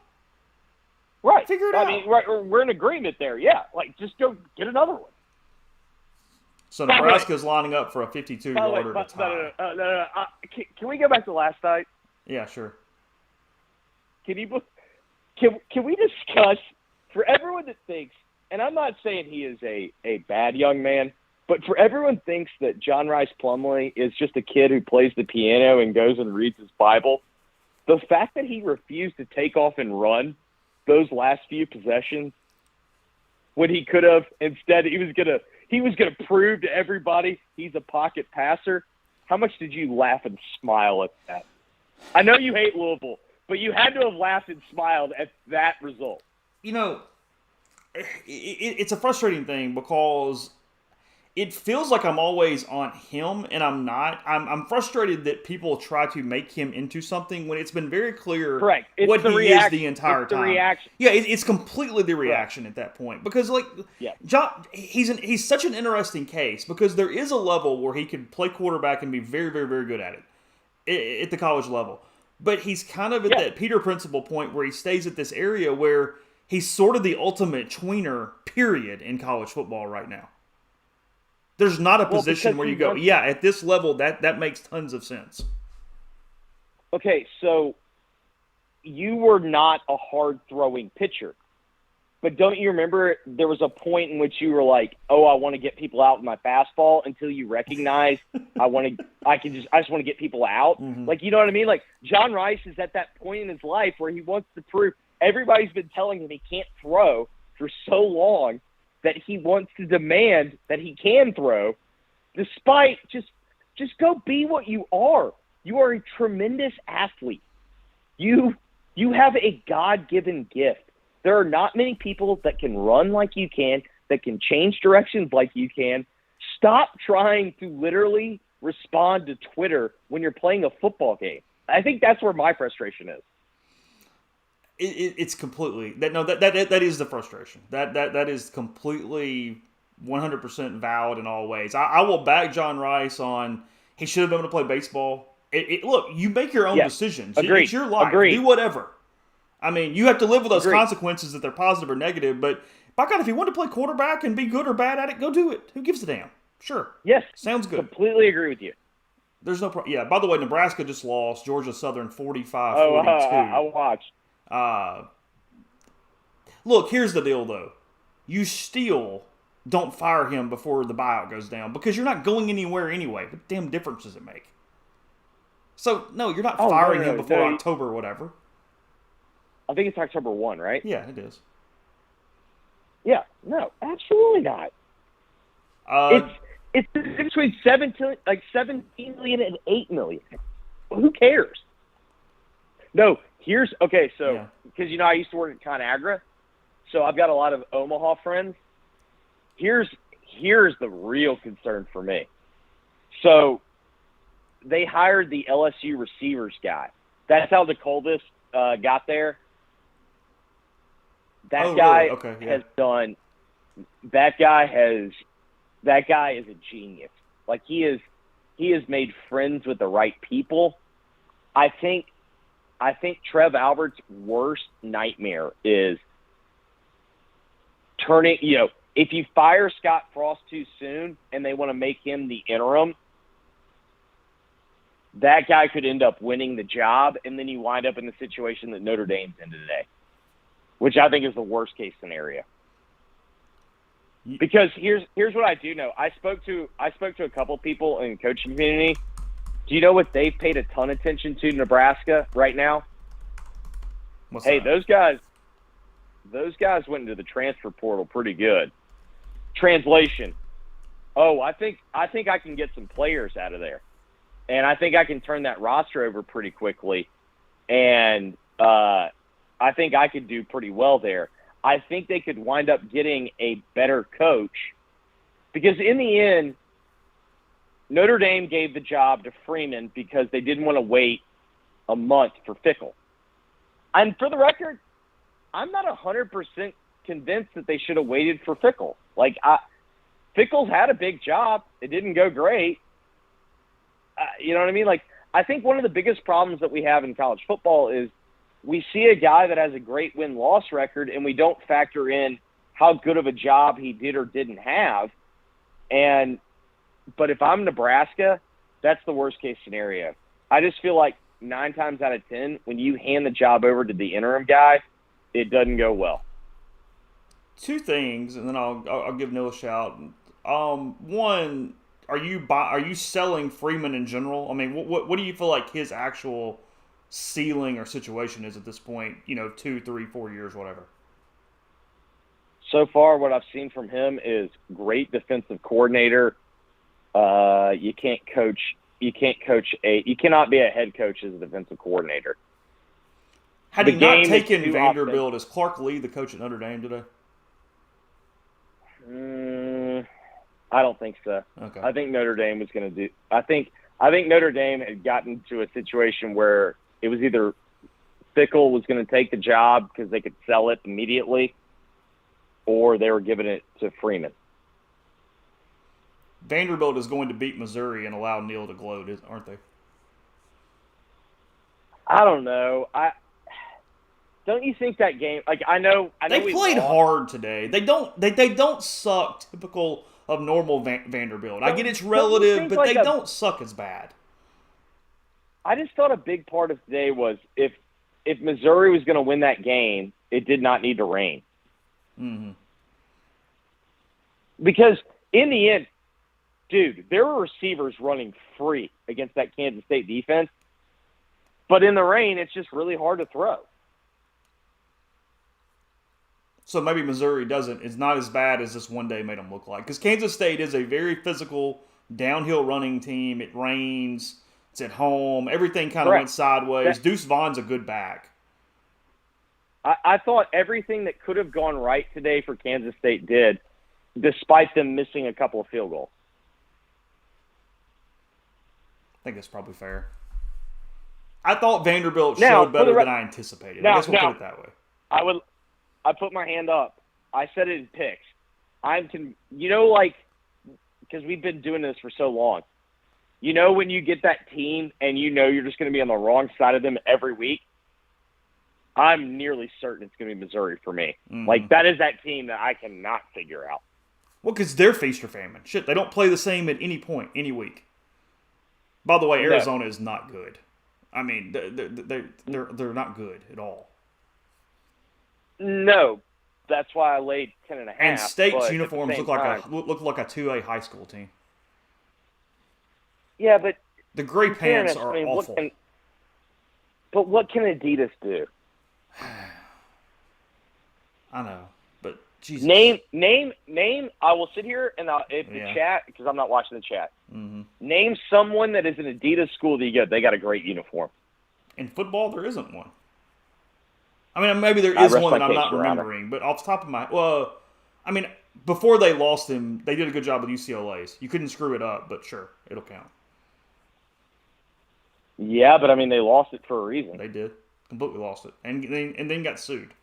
right? Figure it out. I mean, right, we're in agreement there. Yeah, like just go get another one. So Nebraska's lining up for a 52-yarder to tie. No. Can we go back to last night? Yeah, sure. Can we discuss, for everyone that thinks, and I'm not saying he is a bad young man, but for everyone thinks that John Rice Plumlee is just a kid who plays the piano and goes and reads his Bible, the fact that he refused to take off and run those last few possessions when he could have, instead he was gonna prove to everybody he's a pocket passer. How much did you laugh and smile at that? I know you hate Louisville, but you had to have laughed and smiled at that result. You know, it's a frustrating thing because it feels like I'm always on him, and I'm not. I'm frustrated that people try to make him into something when it's been very clear what he is the entire time. Reaction. Yeah, it's completely the reaction at that point because, like, John, he's such an interesting case because there is a level where he could play quarterback and be very, very, very good at it at the college level. But he's kind of at that Peter Principle point where he stays at this area where he's sort of the ultimate tweener, period, in college football right now. There's not a position where you go, at this level, that makes tons of sense. Okay, so you were not a hard-throwing pitcher. But don't you remember there was a point in which you were like, oh, I want to get people out with my fastball until you recognize I just want to get people out. Mm-hmm. Like, you know what I mean? Like, John Rice is at that point in his life where he wants to prove everybody's been telling him he can't throw for so long that he wants to demand that he can throw, despite just go be what you are. You are a tremendous athlete. You have a God-given gift. There are not many people that can run like you can, that can change directions like you can. Stop trying to literally respond to Twitter when you're playing a football game. I think that's where my frustration is. It's completely that is the frustration. That is completely 100% valid in all ways. I will back John Rice on he should have been able to play baseball. Look, you make your own decisions. Agreed. It's your life. Agreed. Do whatever. I mean, you have to live with those consequences that they're positive or negative. But by God, if you want to play quarterback and be good or bad at it, go do it. Who gives a damn? Sure. Yes. Sounds good. Completely agree with you. There's no problem. Yeah. By the way, Nebraska just lost Georgia Southern 45-42. I watched. Look, here's the deal, though. You still don't fire him before the buyout goes down because you're not going anywhere anyway. What damn difference does it make? So, no, you're not firing him before October or whatever. I think it's October 1, right? Yeah, it is. Yeah, no, absolutely not. It's between 17 million and 8 million. Who cares? No, because I used to work at ConAgra, so I've got a lot of Omaha friends. Here's the real concern for me. So they hired the LSU receivers guy. That's how DeColdis got there. That Oh, guy really? Okay, yeah. has done. That guy has. That guy is a genius. Like he is. He has made friends with the right people. I think Trev Albert's worst nightmare is turning, if you fire Scott Frost too soon and they want to make him the interim, that guy could end up winning the job, and then you wind up in the situation that Notre Dame's in today, which I think is the worst case scenario. Because here's what I do know. I spoke to a couple people in the coaching community. Do you know what they've paid a ton of attention to Nebraska right now? What's Hey, that? those guys went into the transfer portal pretty good. Translation. Oh, I think I can get some players out of there. And I think I can turn that roster over pretty quickly. And I think I could do pretty well there. I think they could wind up getting a better coach. Because in the end, Notre Dame gave the job to Freeman because they didn't want to wait a month for Fickle. And for the record, I'm not 100% convinced that they should have waited for Fickle. Fickle's had a big job. It didn't go great. You know what I mean? I think one of the biggest problems that we have in college football is we see a guy that has a great win-loss record, and we don't factor in how good of a job he did or didn't have. But if I'm Nebraska, that's the worst-case scenario. I just feel like 9 times out of 10, when you hand the job over to the interim guy, it doesn't go well. Two things, and then I'll give Neil a shout. One, are you selling Freeman in general? I mean, what do you feel like his actual ceiling or situation is at this point? 2, 3, 4 years, whatever. So far, what I've seen from him is great defensive coordinator. You cannot be a head coach as a defensive coordinator. Had he not taken Vanderbilt, is Clark Lee the coach at Notre Dame today? I don't think so. Okay. I think Notre Dame was going to do. I think Notre Dame had gotten to a situation where it was either Fickle was going to take the job because they could sell it immediately, or they were giving it to Freeman. Vanderbilt is going to beat Missouri and allow Neil to gloat, aren't they? I don't know. Don't you think that game? I know they played hard today. They don't suck typical of normal Vanderbilt. I get it's relative, but they don't suck as bad. I just thought a big part of today was if Missouri was going to win that game, it did not need to rain. Mm-hmm. Because in the end, dude, there were receivers running free against that Kansas State defense. But in the rain, it's just really hard to throw. So maybe Missouri is not as bad as this one day made them look like. Because Kansas State is a very physical, downhill running team. It rains. It's at home. Everything kind of went sideways. Deuce Vaughn's a good back. I thought everything that could have gone right today for Kansas State did, despite them missing a couple of field goals. I think that's probably fair. I thought Vanderbilt showed better than I anticipated. I guess we'll put it that way. I put my hand up. I said it in picks. because we've been doing this for so long. When you get that team and you're just going to be on the wrong side of them every week, I'm nearly certain it's going to be Missouri for me. Mm-hmm. That is that team that I cannot figure out. Well, because they're feast or famine. Shit, they don't play the same at any point, any week. By the way, Arizona is not good. I mean, they're not good at all. No, that's why I laid 10.5. And State's uniforms look like a 2A high school team. Yeah, but the gray pants are awful. But what can Adidas do? I know, but Jesus. Name. I will sit here and the chat, because I'm not watching the chat. Mm-hmm. Name someone that is an Adidas school that they got a great uniform. In football, there isn't one. I mean, maybe there is one that I'm not remembering, but off the top of my before they lost him, they did a good job with UCLA's. You couldn't screw it up, but sure, it'll count. Yeah, but they lost it for a reason. They did. Completely lost it. And then got sued.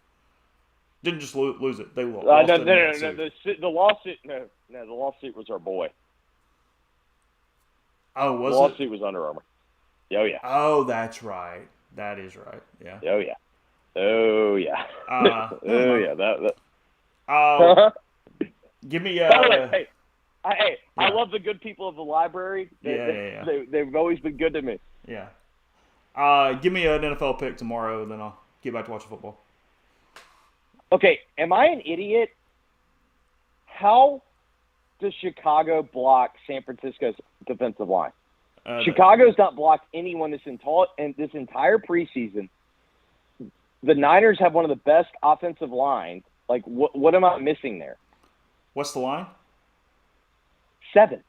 Didn't just lose it; they lost No, it. no, in no, that no. suit. The lawsuit. No, the lawsuit was our boy. Oh, The was it? lawsuit was Under Armour. Oh yeah. Oh, that's right. That is right. Yeah. Oh yeah. Oh yeah. Never Oh mind. yeah. That. Uh, give me By the way, hey, I yeah. love the good people of the library. Yeah. They've always been good to me. Yeah. Give me an NFL pick tomorrow, and then I'll get back to watching football. Okay, am I an idiot? How does Chicago block San Francisco's defensive line? Chicago's not blocked anyone this entire preseason. The Niners have one of the best offensive lines. Like, what am I missing there? What's the line? 7.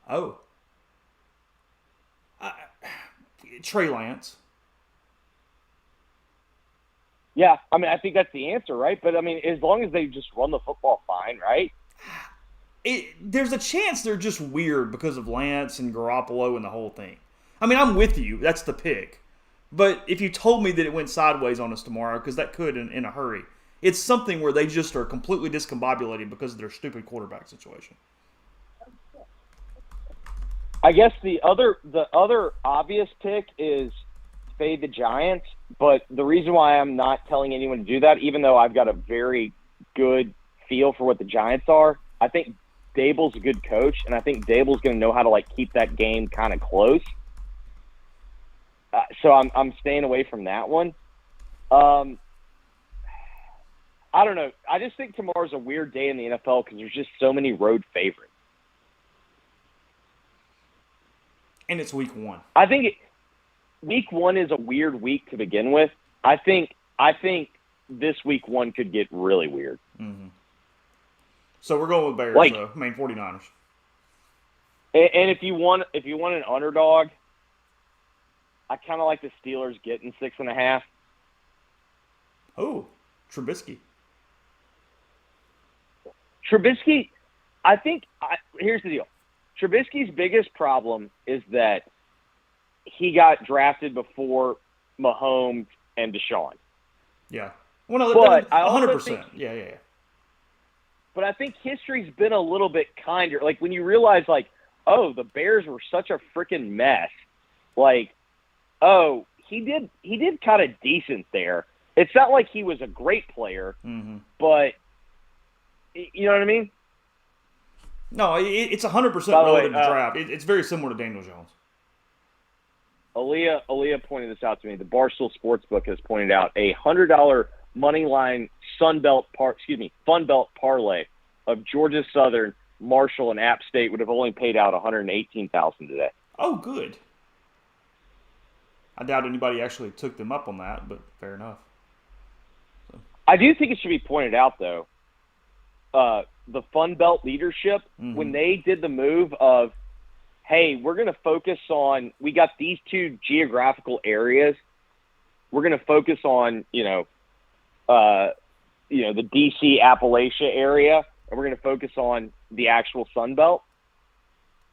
Oh. Trey Lance. Yeah, I mean, I think that's the answer, right? But, I mean, as long as they just run the football fine, right? There's a chance they're just weird because of Lance and Garoppolo and the whole thing. I mean, I'm with you. That's the pick. But if you told me that it went sideways on us tomorrow, because that could in a hurry, it's something where they just are completely discombobulated because of their stupid quarterback situation. I guess the other obvious pick is fade the Giants, but the reason why I'm not telling anyone to do that, even though I've got a very good feel for what the Giants are, I think Dable's a good coach, and I think Dable's going to know how to keep that game kind of close. So I'm staying away from that one. I don't know. I just think tomorrow's a weird day in the NFL because there's just so many road favorites. And it's week 1. I think week 1 is a weird week to begin with. I think this week 1 could get really weird. Mm-hmm. So we're going with Bears, though. I mean, 49ers. And if you want an underdog, I kind of like the Steelers getting 6.5. Oh, Trubisky. Trubisky, here's the deal. Trubisky's biggest problem is that he got drafted before Mahomes and Deshaun. Yeah. Well, no, but 100%. Yeah. But I think history's been a little bit kinder. Like, when you realize, the Bears were such a freaking mess. He did kind of decent there. It's not like he was a great player, but you know what I mean? No, it's 100% relative to draft. It's very similar to Daniel Jones. Aaliyah pointed this out to me. The Barstool Sportsbook has pointed out a $100 money line Fun Belt parlay of Georgia Southern, Marshall, and App State would have only paid out $118,000 today. Oh, good. I doubt anybody actually took them up on that, but fair enough. So. I do think it should be pointed out, though, the Fun Belt leadership, when they did the move of, hey, we're going to focus on – we got these 2 geographical areas. We're going to focus on, the D.C. Appalachia area, and we're going to focus on the actual Sun Belt.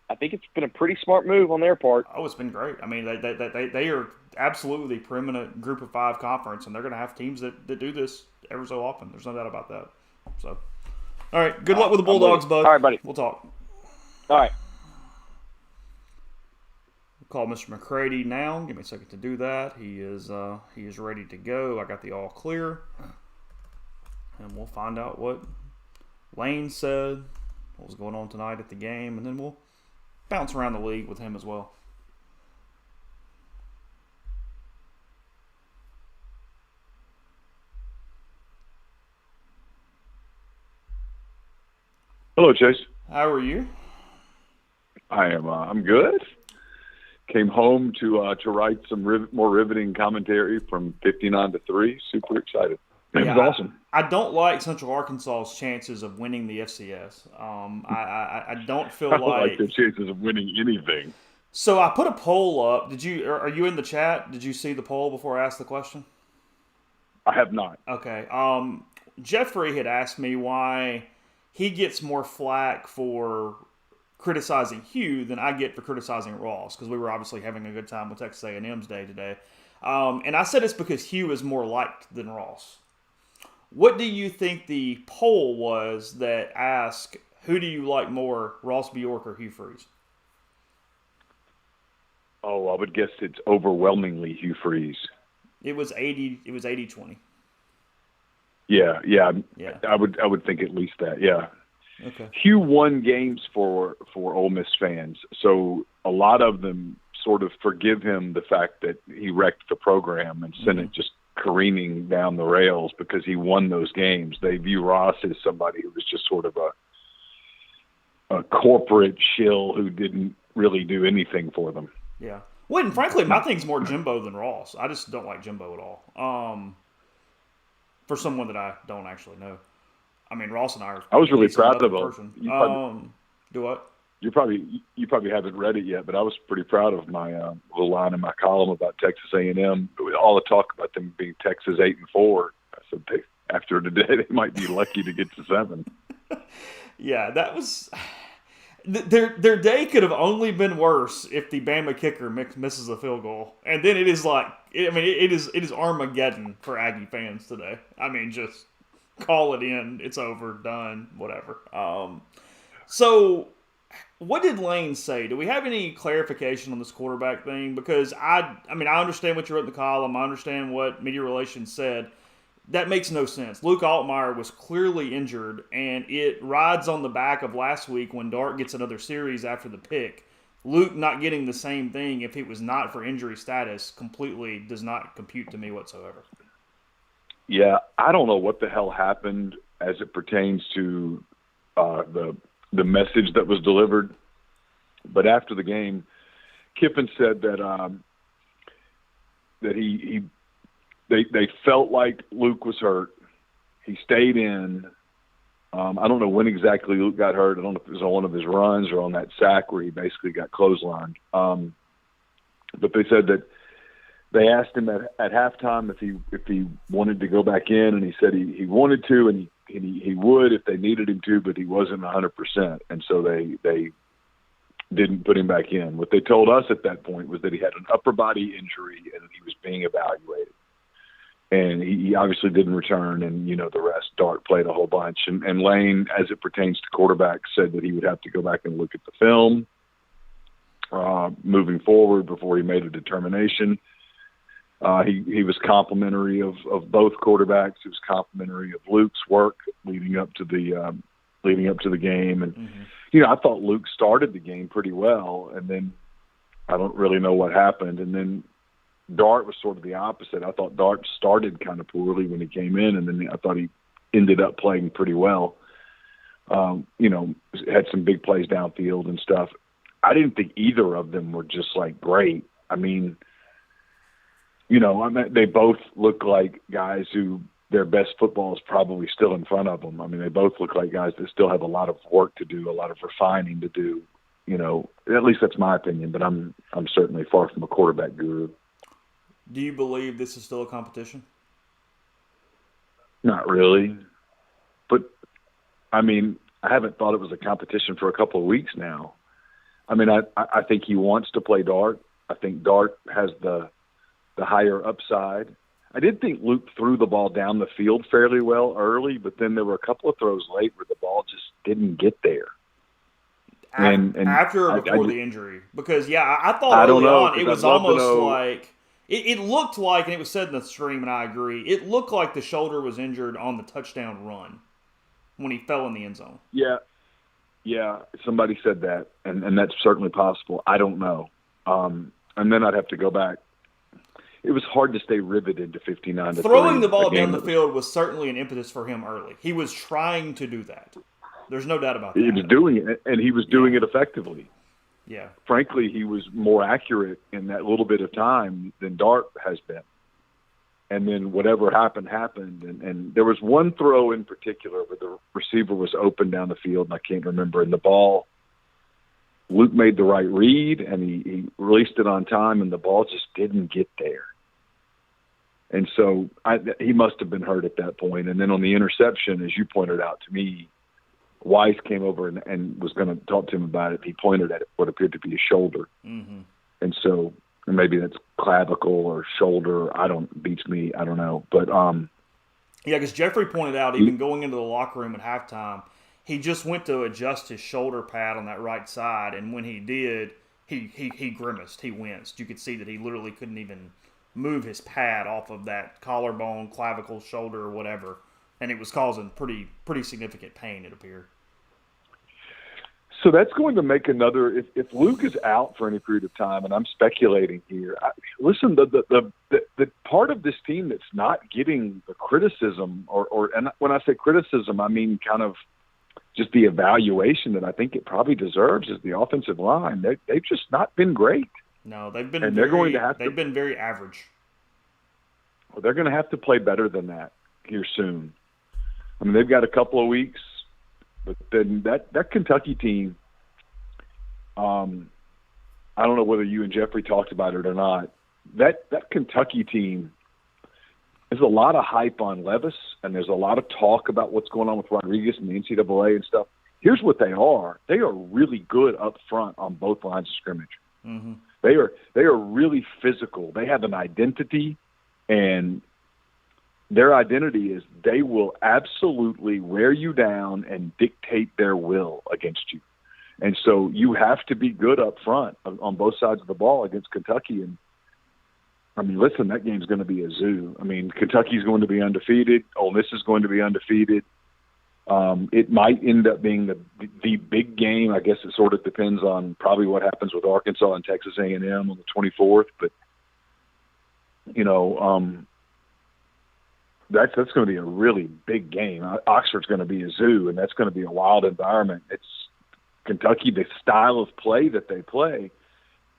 I think it's been a pretty smart move on their part. Oh, it's been great. I mean, they are absolutely the preeminent Group of 5 conference, and they're going to have teams that do this ever so often. There's no doubt about that. So, all right. Good luck with the Bulldogs, bud. All right, buddy. We'll talk. All right. Call Mr. McCready now. Give me a second to do that. He is ready to go. I got the all clear, and we'll find out what Lane said, what was going on tonight at the game, and then we'll bounce around the league with him as well. Hello, Chase. How are you? I'm good. Came home to write some more riveting commentary from 59-3. Super excited. It was awesome. I don't like Central Arkansas's chances of winning the FCS. I don't feel I don't like the chances of winning anything. So I put a poll up. Are you in the chat? Did you see the poll before I asked the question? I have not. Okay. Jeffrey had asked me why he gets more flack for criticizing Hugh than I get for criticizing Ross, because we were obviously having a good time with Texas A&M's day today. And I said it's because Hugh is more liked than Ross. What do you think the poll was that asked, who do you like more, Ross Bjork or Hugh Freeze? Oh, I would guess it's overwhelmingly Hugh Freeze. It was 80-20. Yeah. Yeah. I would think at least that. Yeah. Okay. Hugh won games for Ole Miss fans, so a lot of them sort of forgive him the fact that he wrecked the program and sent it just careening down the rails because he won those games. They view Ross as somebody who was just sort of a corporate shill who didn't really do anything for them. Yeah. Well, and frankly, my thing's more Jimbo than Ross. I just don't like Jimbo at all. For someone that I don't actually know. I mean, Ross and I are. I was really proud of him. Do what? You probably haven't read it yet, but I was pretty proud of my little line in my column about Texas A&M. All the talk about them being Texas 8-4. I said after today they might be lucky to get to 7. Yeah, that was their day could have only been worse if the Bama kicker misses a field goal, and then it is like it is Armageddon for Aggie fans today. I mean, just call it in. It's over, done, whatever. So, what did Lane say? Do we have any clarification on this quarterback thing? Because I understand what you wrote in the column. I understand what media relations said. That makes no sense. Luke Altmaier was clearly injured, and it rides on the back of last week when Dart gets another series after the pick. Luke not getting the same thing if it was not for injury status completely does not compute to me whatsoever. Yeah, I don't know what the hell happened as it pertains to the message that was delivered, but after the game, Kiffin said that they felt like Luke was hurt. He stayed in. I don't know when exactly Luke got hurt. I don't know if it was on one of his runs or on that sack where he basically got clotheslined. But they said that they asked him at halftime if he wanted to go back in, and he said he wanted to, and he would if they needed him to, but he wasn't 100%, and so they didn't put him back in. What they told us at that point was that he had an upper body injury and he was being evaluated. And he obviously didn't return, and, the rest. Dart played a whole bunch. And Lane, as it pertains to quarterbacks, said that he would have to go back and look at the film moving forward before he made a determination. He was complimentary of both quarterbacks. He was complimentary of Luke's work leading up to the game. And, I thought Luke started the game pretty well, and then I don't really know what happened. And then Dart was sort of the opposite. I thought Dart started kind of poorly when he came in, and then I thought he ended up playing pretty well. Had some big plays downfield and stuff. I didn't think either of them were just like great. I mean, they both look like guys who their best football is probably still in front of them. I mean, they both look like guys that still have a lot of work to do, a lot of refining to do. At least that's my opinion, but I'm certainly far from a quarterback guru. Do you believe this is still a competition? Not really. But, I mean, I haven't thought it was a competition for a couple of weeks now. I mean, I think he wants to play Dart. I think Dart has the higher upside. I did think Luke threw the ball down the field fairly well early, but then there were a couple of throws late where the ball just didn't get there. After or before the injury? Because, I thought early on it was almost like – it looked like, and it was said in the stream, and I agree, it looked like the shoulder was injured on the touchdown run when he fell in the end zone. Yeah, somebody said that, and that's certainly possible. I don't know. And then I'd have to go back. It was hard to stay riveted to 59-3. Throwing the ball down the field was certainly an impetus for him early. He was trying to do that. There's no doubt about that. He was doing it, and he was doing it effectively. Yeah. Frankly, he was more accurate in that little bit of time than Dart has been. And then whatever happened. And there was one throw in particular where the receiver was open down the field, and I can't remember. And the ball, Luke made the right read, and he released it on time, and the ball just didn't get there. And so he must have been hurt at that point. And then on the interception, as you pointed out to me, Weiss came over and was going to talk to him about it. He pointed at what appeared to be a shoulder. Mm-hmm. And so maybe that's clavicle or shoulder. Beats me. I don't know. But Yeah, because Jeffrey pointed out, even going into the locker room at halftime, he just went to adjust his shoulder pad on that right side, and when he did, he grimaced, he winced. You could see that he literally couldn't even move his pad off of that collarbone, clavicle, shoulder, or whatever, and it was causing pretty significant pain, it appeared. So that's going to make another. If Luke is out for any period of time, and I'm speculating here, listen, the part of this team that's not getting the criticism, and when I say criticism, I mean kind of just the evaluation that I think it probably deserves, is the offensive line. They've just not been great. No, they've been. And they're going to have. They've been very average. Well, they're going to have to play better than that here soon. I mean, they've got a couple of weeks. But then that Kentucky team, I don't know whether you and Jeffrey talked about it or not. That Kentucky team, there's a lot of hype on Levis, and there's a lot of talk about what's going on with Rodriguez and the NCAA and stuff. Here's what they are. They are really good up front on both lines of scrimmage. Mm-hmm. They are really physical. They have an identity, and their identity is they will absolutely wear you down and dictate their will against you. And so you have to be good up front on both sides of the ball against Kentucky. And, I mean, listen, that game's going to be a zoo. I mean, Kentucky's going to be undefeated. Ole Miss is going to be undefeated. It might end up being the big game. I guess it sort of depends on probably what happens with Arkansas and Texas A&M on the 24th. But, that's going to be a really big game. Oxford's going to be a zoo, and that's going to be a wild environment. It's Kentucky. The style of play that they play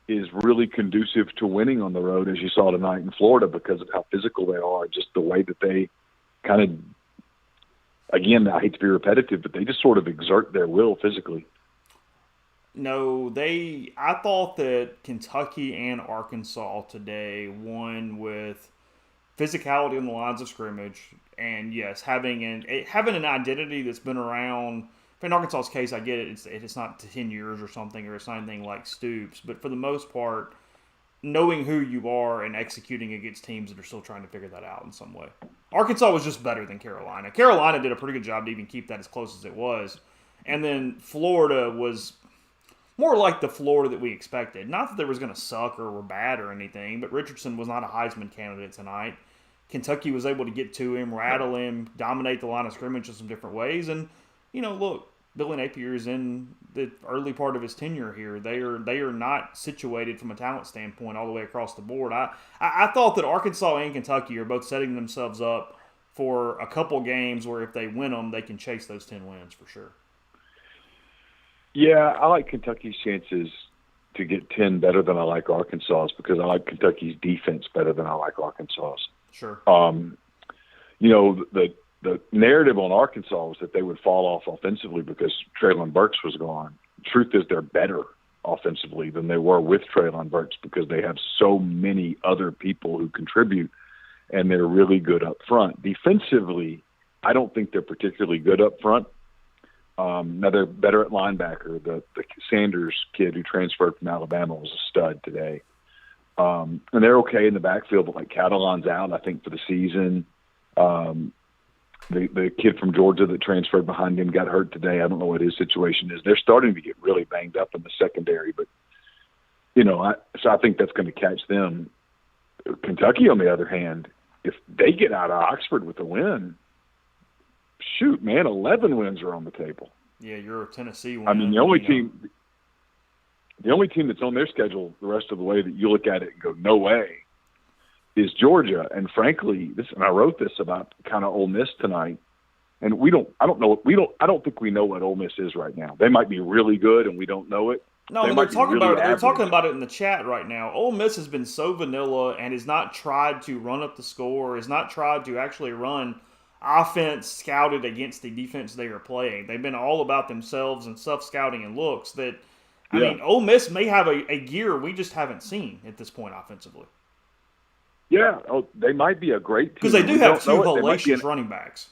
is really conducive to winning on the road, as you saw tonight in Florida, because of how physical they are, just the way that they kind of, again, I hate to be repetitive, but they just sort of exert their will physically. No, I thought that Kentucky and Arkansas today won with physicality on the lines of scrimmage, and yes, having an identity that's been around. In Arkansas's case, I get it. It's not 10 years or something, or it's not anything like Stoops, but for the most part, knowing who you are and executing against teams that are still trying to figure that out in some way. Arkansas was just better than Carolina. Carolina did a pretty good job to even keep that as close as it was, and then Florida was more like the Florida that we expected. Not that they was going to suck or were bad or anything, but Richardson was not a Heisman candidate tonight. Kentucky was able to get to him, rattle him, dominate the line of scrimmage in some different ways. And, look, Billy Napier is in the early part of his tenure here. They are not situated from a talent standpoint all the way across the board. I thought that Arkansas and Kentucky are both setting themselves up for a couple games where if they win them, they can chase those 10 wins for sure. Yeah, I like Kentucky's chances to get 10 better than I like Arkansas's, because I like Kentucky's defense better than I like Arkansas's. Sure. The narrative on Arkansas was that they would fall off offensively because Traylon Burks was gone. Truth is, they're better offensively than they were with Traylon Burks because they have so many other people who contribute, and they're really good up front. Defensively, I don't think they're particularly good up front. Now they're better at linebacker. The Sanders kid who transferred from Alabama was a stud today. And they're okay in the backfield, but like Catalan's out, I think, for the season. The kid from Georgia that transferred behind him got hurt today. I don't know what his situation is. They're starting to get really banged up in the secondary, but so I think that's going to catch them. Kentucky, on the other hand, if they get out of Oxford with a win, shoot, man, 11 wins are on the table. Yeah, you're a Tennessee win. I mean, the only team that's on their schedule the rest of the way that you look at it and go, no way, is Georgia. And frankly, I wrote this about kind of Ole Miss tonight, and I don't think we know what Ole Miss is right now. They might be really good and we don't know it. No, they're talking about it. They're talking about it in the chat right now. Ole Miss has been so vanilla and has not tried to run up the score, has not tried to actually run offense scouted against the defense they are playing. They've been all about themselves and stuff scouting and looks that, I mean, Ole Miss may have a gear we just haven't seen at this point offensively. Yeah, they might be a great team. Because they do have two hellacious running backs.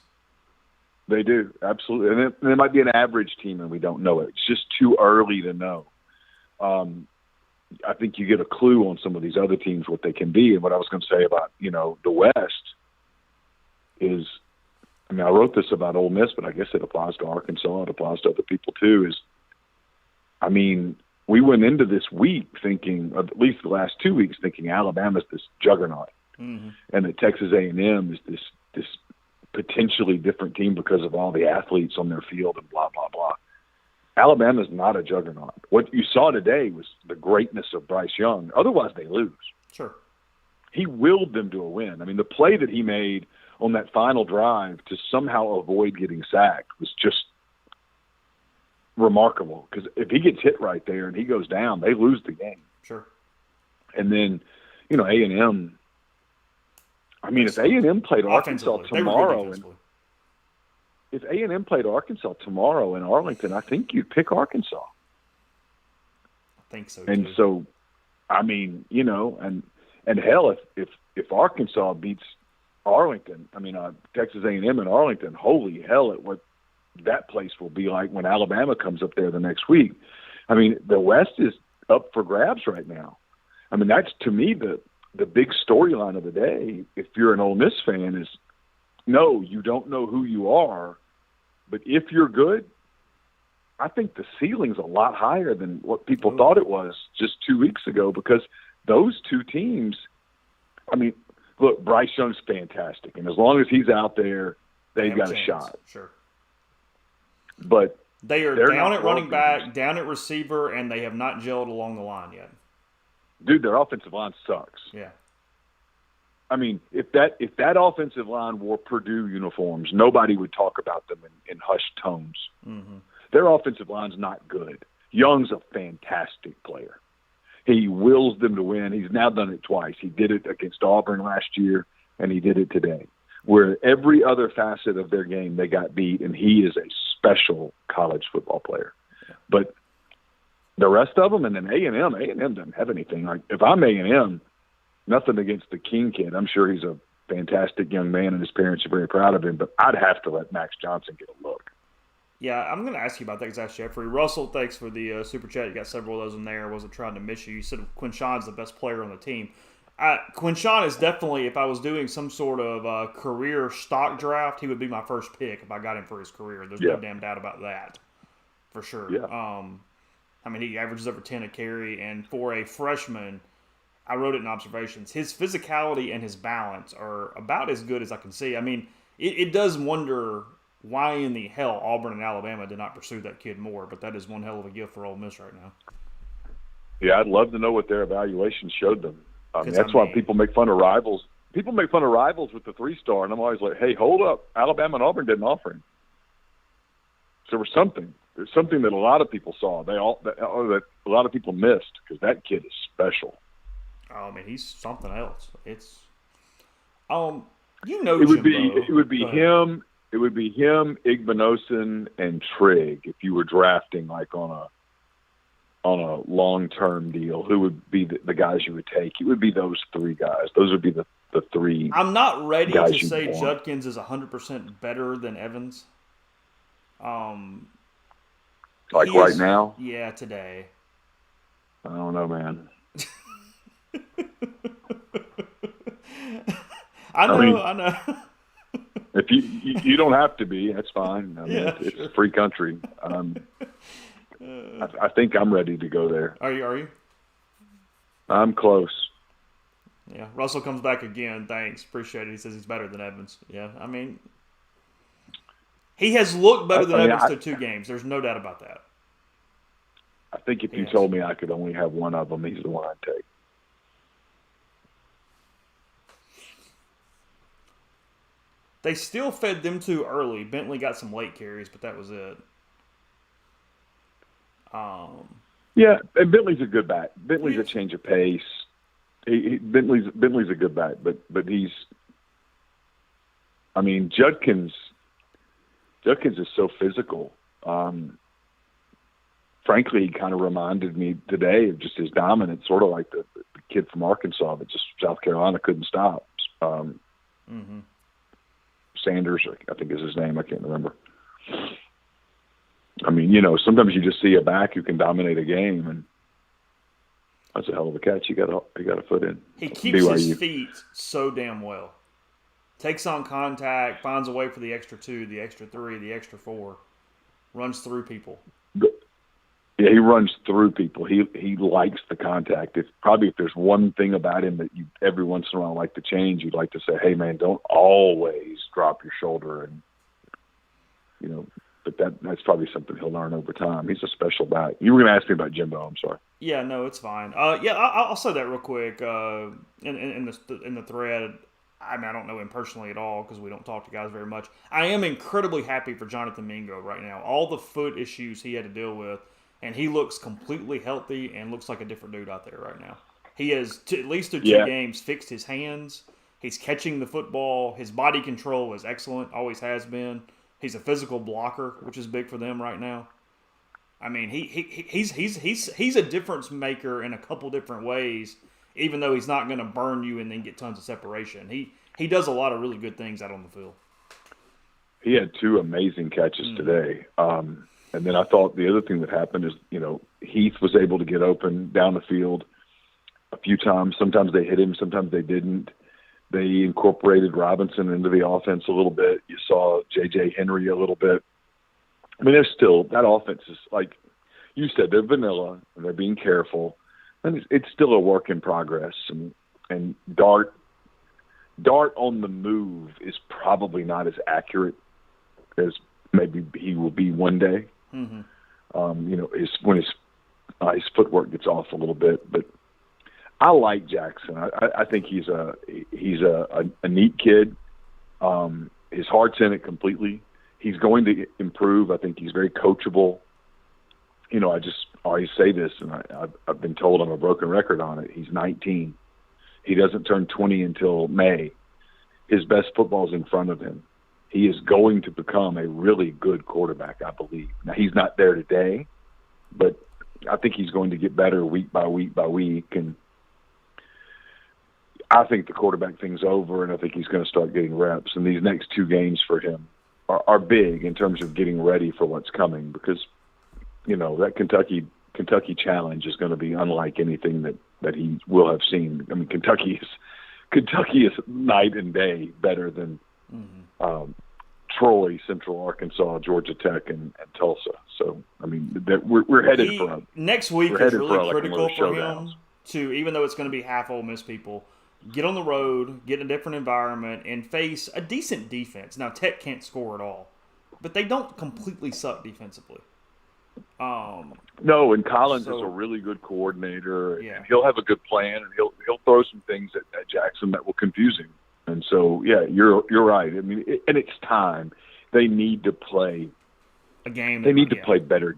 They do, absolutely. And they might be an average team and we don't know it. It's just too early to know. I think you get a clue on some of these other teams what they can be. And what I was going to say about, the West is I mean, I wrote this about Ole Miss, but I guess it applies to Arkansas. It applies to other people too. I mean, we went into this week thinking, at least the last 2 weeks, thinking Alabama's this juggernaut, and that Texas A&M is this potentially different team because of all the athletes on their field and blah, blah, blah. Alabama's not a juggernaut. What you saw today was the greatness of Bryce Young. Otherwise, they lose. Sure. He willed them to a win. I mean, the play that he made on that final drive to somehow avoid getting sacked was just remarkable, because if he gets hit right there and he goes down, they lose the game. Sure. And then, A&M, I mean, if A&M played Arkansas tomorrow, if A&M played Arkansas tomorrow in Arlington, I think you'd pick Arkansas. I think so, and too. So, I mean, and hell, if Arkansas beats Arlington, Texas A&M in Arlington, holy hell, at what that place will be like when Alabama comes up there the next week. I mean, the West is up for grabs right now. I mean, that's, to me, the big storyline of the day, if you're an Ole Miss fan, is no, you don't know who you are, but if you're good, I think the ceiling's a lot higher than what people thought it was just 2 weeks ago, because those two teams, I mean, look, Bryce Young's fantastic, and as long as he's out there, they've got a shot. Sure. But they are down at running back, down at receiver, and they have not gelled along the line yet. Dude, their offensive line sucks. Yeah. I mean, if that offensive line wore Purdue uniforms, nobody would talk about them in hushed tones. Mm-hmm. Their offensive line's not good. Young's a fantastic player. He wills them to win. He's now done it twice. He did it against Auburn last year, and he did it today, where every other facet of their game they got beat, and he is a special college football player. Yeah. But the rest of them, and then A&M doesn't have anything. Like, if I'm A&M, nothing against the King kid. I'm sure he's a fantastic young man, and his parents are very proud of him, but I'd have to let Max Johnson get a look. Yeah, I'm going to ask you about that, because that's Jeffrey. Russell, thanks for the super chat. You got several of those in there. I wasn't trying to miss you. You said Quinshawn's the best player on the team. Quinshawn is definitely, if I was doing some sort of career stock draft, he would be my first pick if I got him for his career. There's no damn doubt about that, for sure. Yeah. I mean, he averages over 10 a carry, and for a freshman, I wrote it in observations, his physicality and his balance are about as good as I can see. I mean, it does wonder why in the hell Auburn and Alabama did not pursue that kid more, but that is one hell of a gift for Ole Miss right now. Yeah, I'd love to know what their evaluation showed them. That's why people make fun of rivals. People make fun of rivals with the 3-star, and I'm always like, hey, hold up. Alabama and Auburn didn't offer him. So there was something. There's something that a lot of people saw. That a lot of people missed, because that kid is special. Oh, man, he's something else. It's it would be him. It would be him, Igbinosun, and Trigg if you were drafting like on a long-term deal. Who would be the guys you would take? It would be those three guys. Those would be the three. I'm not ready to say Judkins is 100% better than Evans. Right now? Yeah, today. I don't know, man. I know. If you don't have to be, that's fine. It's a free country. I think I'm ready to go there. Are you? I'm close. Yeah, Russell comes back again. Thanks, appreciate it. He says he's better than Evans. Yeah, I mean, he has looked better than Evans through 2 games. There's no doubt about that. I think if you told me I could only have one of them, he's the one I'd take. They still fed them too early. Bentley got some late carries, but that was it. Yeah, and Bentley's a good back. Bentley's a change of pace. Bentley's a good back, but he's. I mean, Judkins is so physical. Frankly, he kind of reminded me today of just his dominance, sort of like the kid from Arkansas that just South Carolina couldn't stop. Sanders, I think is his name. I can't remember. I mean, sometimes you just see a back who can dominate a game, and that's a hell of a catch. You got a foot in. He keeps his feet so damn well. takes on contact, finds a way for the extra 2, the extra 3, the extra 4, runs through people. Yeah, he runs through people. He likes the contact. If there's one thing about him that you every once in a while like to change, you'd like to say, hey man, don't always drop your shoulder, and but that's probably something he'll learn over time. He's a special back. You were going to ask me about Jimbo. I'm sorry. Yeah, no, it's fine. I'll say that real quick. In the thread, I mean, I don't know him personally at all because we don't talk to guys very much. I am incredibly happy for Jonathan Mingo right now. All the foot issues he had to deal with, and he looks completely healthy and looks like a different dude out there right now. He has, at least through 2 games, fixed his hands. He's catching the football. His body control is excellent, always has been. He's a physical blocker, which is big for them right now. I mean, he's a difference maker in a couple different ways, even though he's not going to burn you and then get tons of separation. He does a lot of really good things out on the field. He had 2 amazing catches today. And then I thought the other thing that happened is, Heath was able to get open down the field a few times. Sometimes they hit him, sometimes they didn't. They incorporated Robinson into the offense a little bit. You saw J.J. Henry a little bit. I mean, that offense is like you said, they're vanilla and they're being careful, and it's still a work in progress. And Dart on the move is probably not as accurate as maybe he will be one day. Mm-hmm. When his footwork gets off a little bit, but I like Jackson. I think he's a neat kid. His heart's in it completely. He's going to improve. I think he's very coachable. I just always say this, and I've been told I'm a broken record on it. He's 19. He doesn't turn 20 until May. His best football is in front of him. He is going to become a really good quarterback, I believe. Now, he's not there today, but I think he's going to get better week by week by week. And I think the quarterback thing's over, and I think he's going to start getting reps. And these next 2 games for him are big in terms of getting ready for what's coming, because, that Kentucky challenge is going to be unlike anything that he will have seen. I mean, Kentucky is night and day better than Troy, Central Arkansas, Georgia Tech, and Tulsa. So, I mean, we're headed for next week is really critical for him to, even though it's going to be half Ole Miss people, get on the road, get in a different environment, and face a decent defense. Now, Tech can't score at all, but they don't completely suck defensively. No, and Collins is a really good coordinator, and he'll have a good plan, and he'll throw some things at Jackson that will confuse him. And so, yeah, you're right. I mean, and it's time. They need to play a game. They need to play better.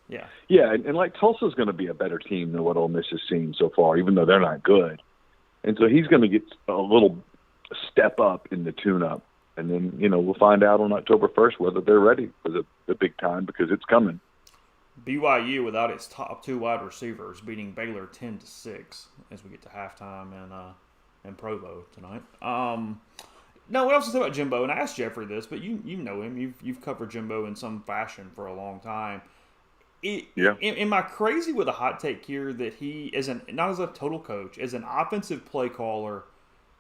Yeah, and like Tulsa's going to be a better team than what Ole Miss has seen so far, even though they're not good. And so he's going to get a little step up in the tune-up. And then, we'll find out on October 1st whether they're ready for the big time, because it's coming. BYU without its top 2 wide receivers beating Baylor 10-6 as we get to halftime in Provo tonight. No, what else to say about Jimbo? And I asked Jeffrey this, but you know him. You've covered Jimbo in some fashion for a long time. Am I crazy with a hot take here that he not as a total coach, as an offensive play caller,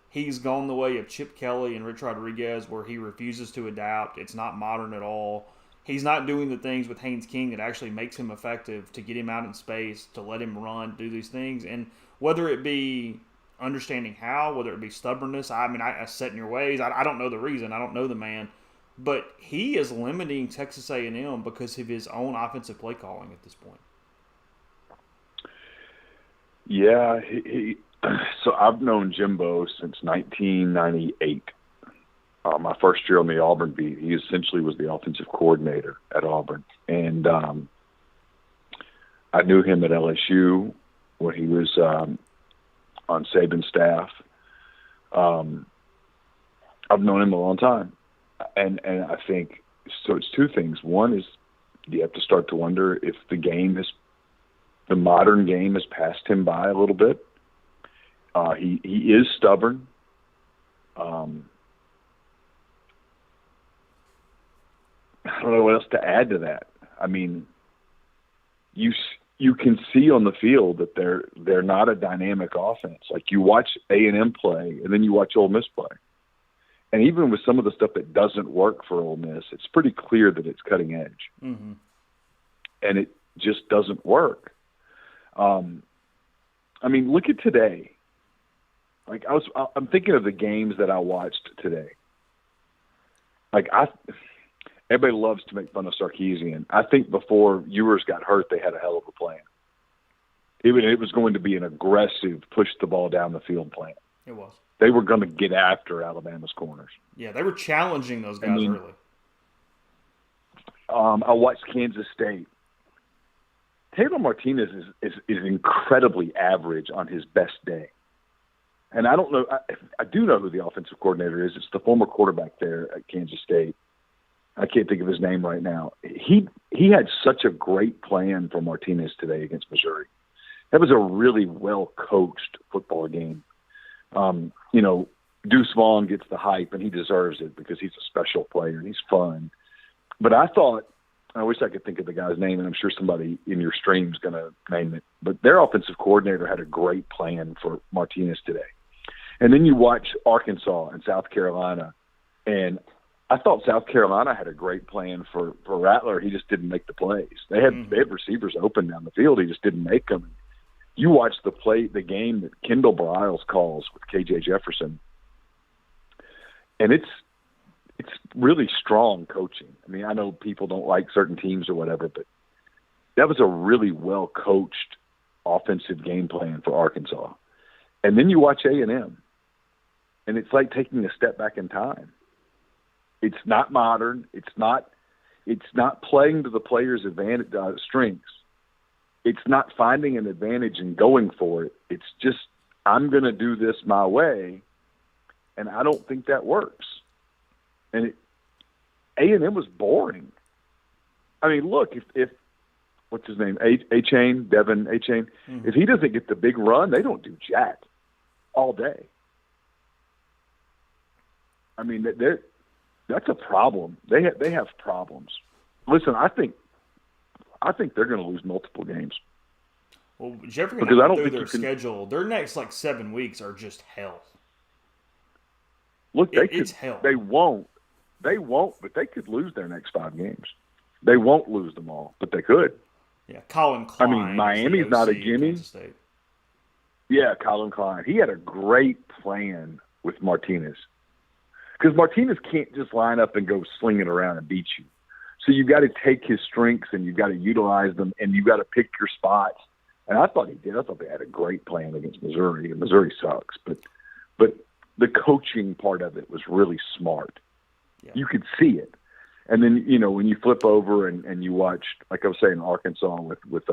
he's gone the way of Chip Kelly and Rich Rodriguez, where he refuses to adapt? It's not modern at all. He's not doing the things with Haynes King that actually makes him effective, to get him out in space, to let him run, do these things. And whether it be understanding how, whether it be stubbornness, I set in your ways. I don't know the reason. I don't know the man. But he is limiting Texas A&M because of his own offensive play calling at this point. Yeah, so I've known Jimbo since 1998. My first year on the Auburn beat, he essentially was the offensive coordinator at Auburn. And I knew him at LSU when he was on Saban's staff. I've known him a long time. And I think, so it's 2 things. One is you have to start to wonder if the modern game has passed him by a little bit. He is stubborn. I don't know what else to add to that. I mean, you can see on the field that they're not a dynamic offense. Like, you watch A&M play, and then you watch Ole Miss play, And even with some of the stuff that doesn't work for Ole Miss, it's pretty clear that it's cutting edge. Mm-hmm. And it just doesn't work. I mean, look at today. Like I'm thinking of the games that I watched today. Like everybody loves to make fun of Sarkisian. I think before Ewers got hurt, they had a hell of a plan. It was going to be an aggressive, push the ball down the field plan. It was. They were going to get after Alabama's corners. Yeah, they were challenging those guys early. I watched Kansas State. Taylor Martinez is incredibly average on his best day. And I don't know – I do know who the offensive coordinator is. It's the former quarterback there at Kansas State. I can't think of his name right now. He had such a great plan for Martinez today against Missouri. That was a really well-coached football game. Deuce Vaughn gets the hype, and he deserves it because he's a special player and he's fun. But I thought – I wish I could think of the guy's name, and I'm sure somebody in your stream is going to name it. But their offensive coordinator had a great plan for Martinez today. And then you watch Arkansas and South Carolina, and I thought South Carolina had a great plan for Rattler. He just didn't make the plays. They had receivers open down the field. He just didn't make them. You watch the game that Kendall Briles calls with KJ Jefferson, and it's really strong coaching. I mean, I know people don't like certain teams or whatever, but that was a really well-coached offensive game plan for Arkansas. And then you watch A&M, and it's like taking a step back in time. It's not modern. It's not playing to the players' advantage strengths. It's not finding an advantage and going for it. It's just, I'm going to do this my way, and I don't think that works. And A&M was boring. I mean, look, if what's his name, Devin A-Chain, if he doesn't get the big run, they don't do jack all day. I mean, that's a problem. They have problems. Listen, I think they're going to lose multiple games. Well, Jeffrey, because I don't through think their schedule, their next 7 weeks are just hell. Look, it's hell. They won't, but they could lose their next 5 games. They won't lose them all, but they could. Yeah, Colin Klein. I mean, Miami's not a gimme. Yeah, Colin Klein. He had a great plan with Martinez. Because Martinez can't just line up and go slinging around and beat you. So you've got to take his strengths and you've got to utilize them and you've got to pick your spots. And I thought he did. I thought they had a great plan against Missouri. And Missouri sucks. But the coaching part of it was really smart. Yeah. You could see it. And then, when you flip over and you watch, like I was saying, Arkansas with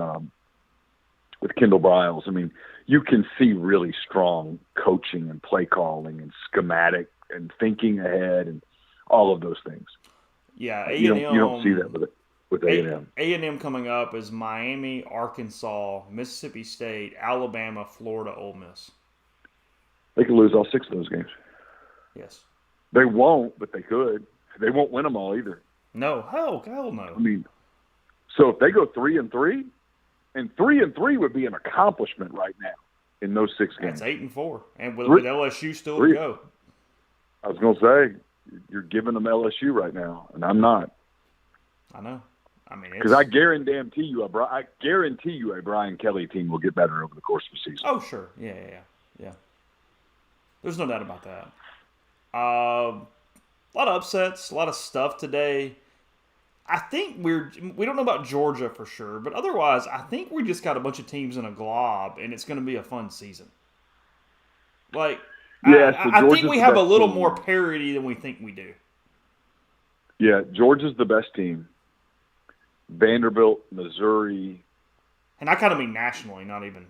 Kendall Briles, I mean, you can see really strong coaching and play calling and schematic and thinking ahead and all of those things. Yeah, you don't see that with A&M. A&M coming up is Miami, Arkansas, Mississippi State, Alabama, Florida, Ole Miss. They could lose all 6 of those games. Yes. They won't, but they could. They won't win them all either. No, hell no. I mean, so if they go 3-3, and 3-3 would be an accomplishment right now in those 6 games. That's 8-4, and with LSU still to go. I was going to say, you're giving them LSU right now, and I'm not. I know. I mean, because I guarantee you a Brian Kelly team will get better over the course of the season. Oh, sure. Yeah. There's no doubt about that. A lot of upsets, a lot of stuff today. I think we don't know about Georgia for sure, but otherwise, I think we just got a bunch of teams in a glob, and it's going to be a fun season. Like, yeah, I think we have a little more parity than we think we do. Yeah, Georgia's the best team. Vanderbilt, Missouri. And I kind of mean nationally, not even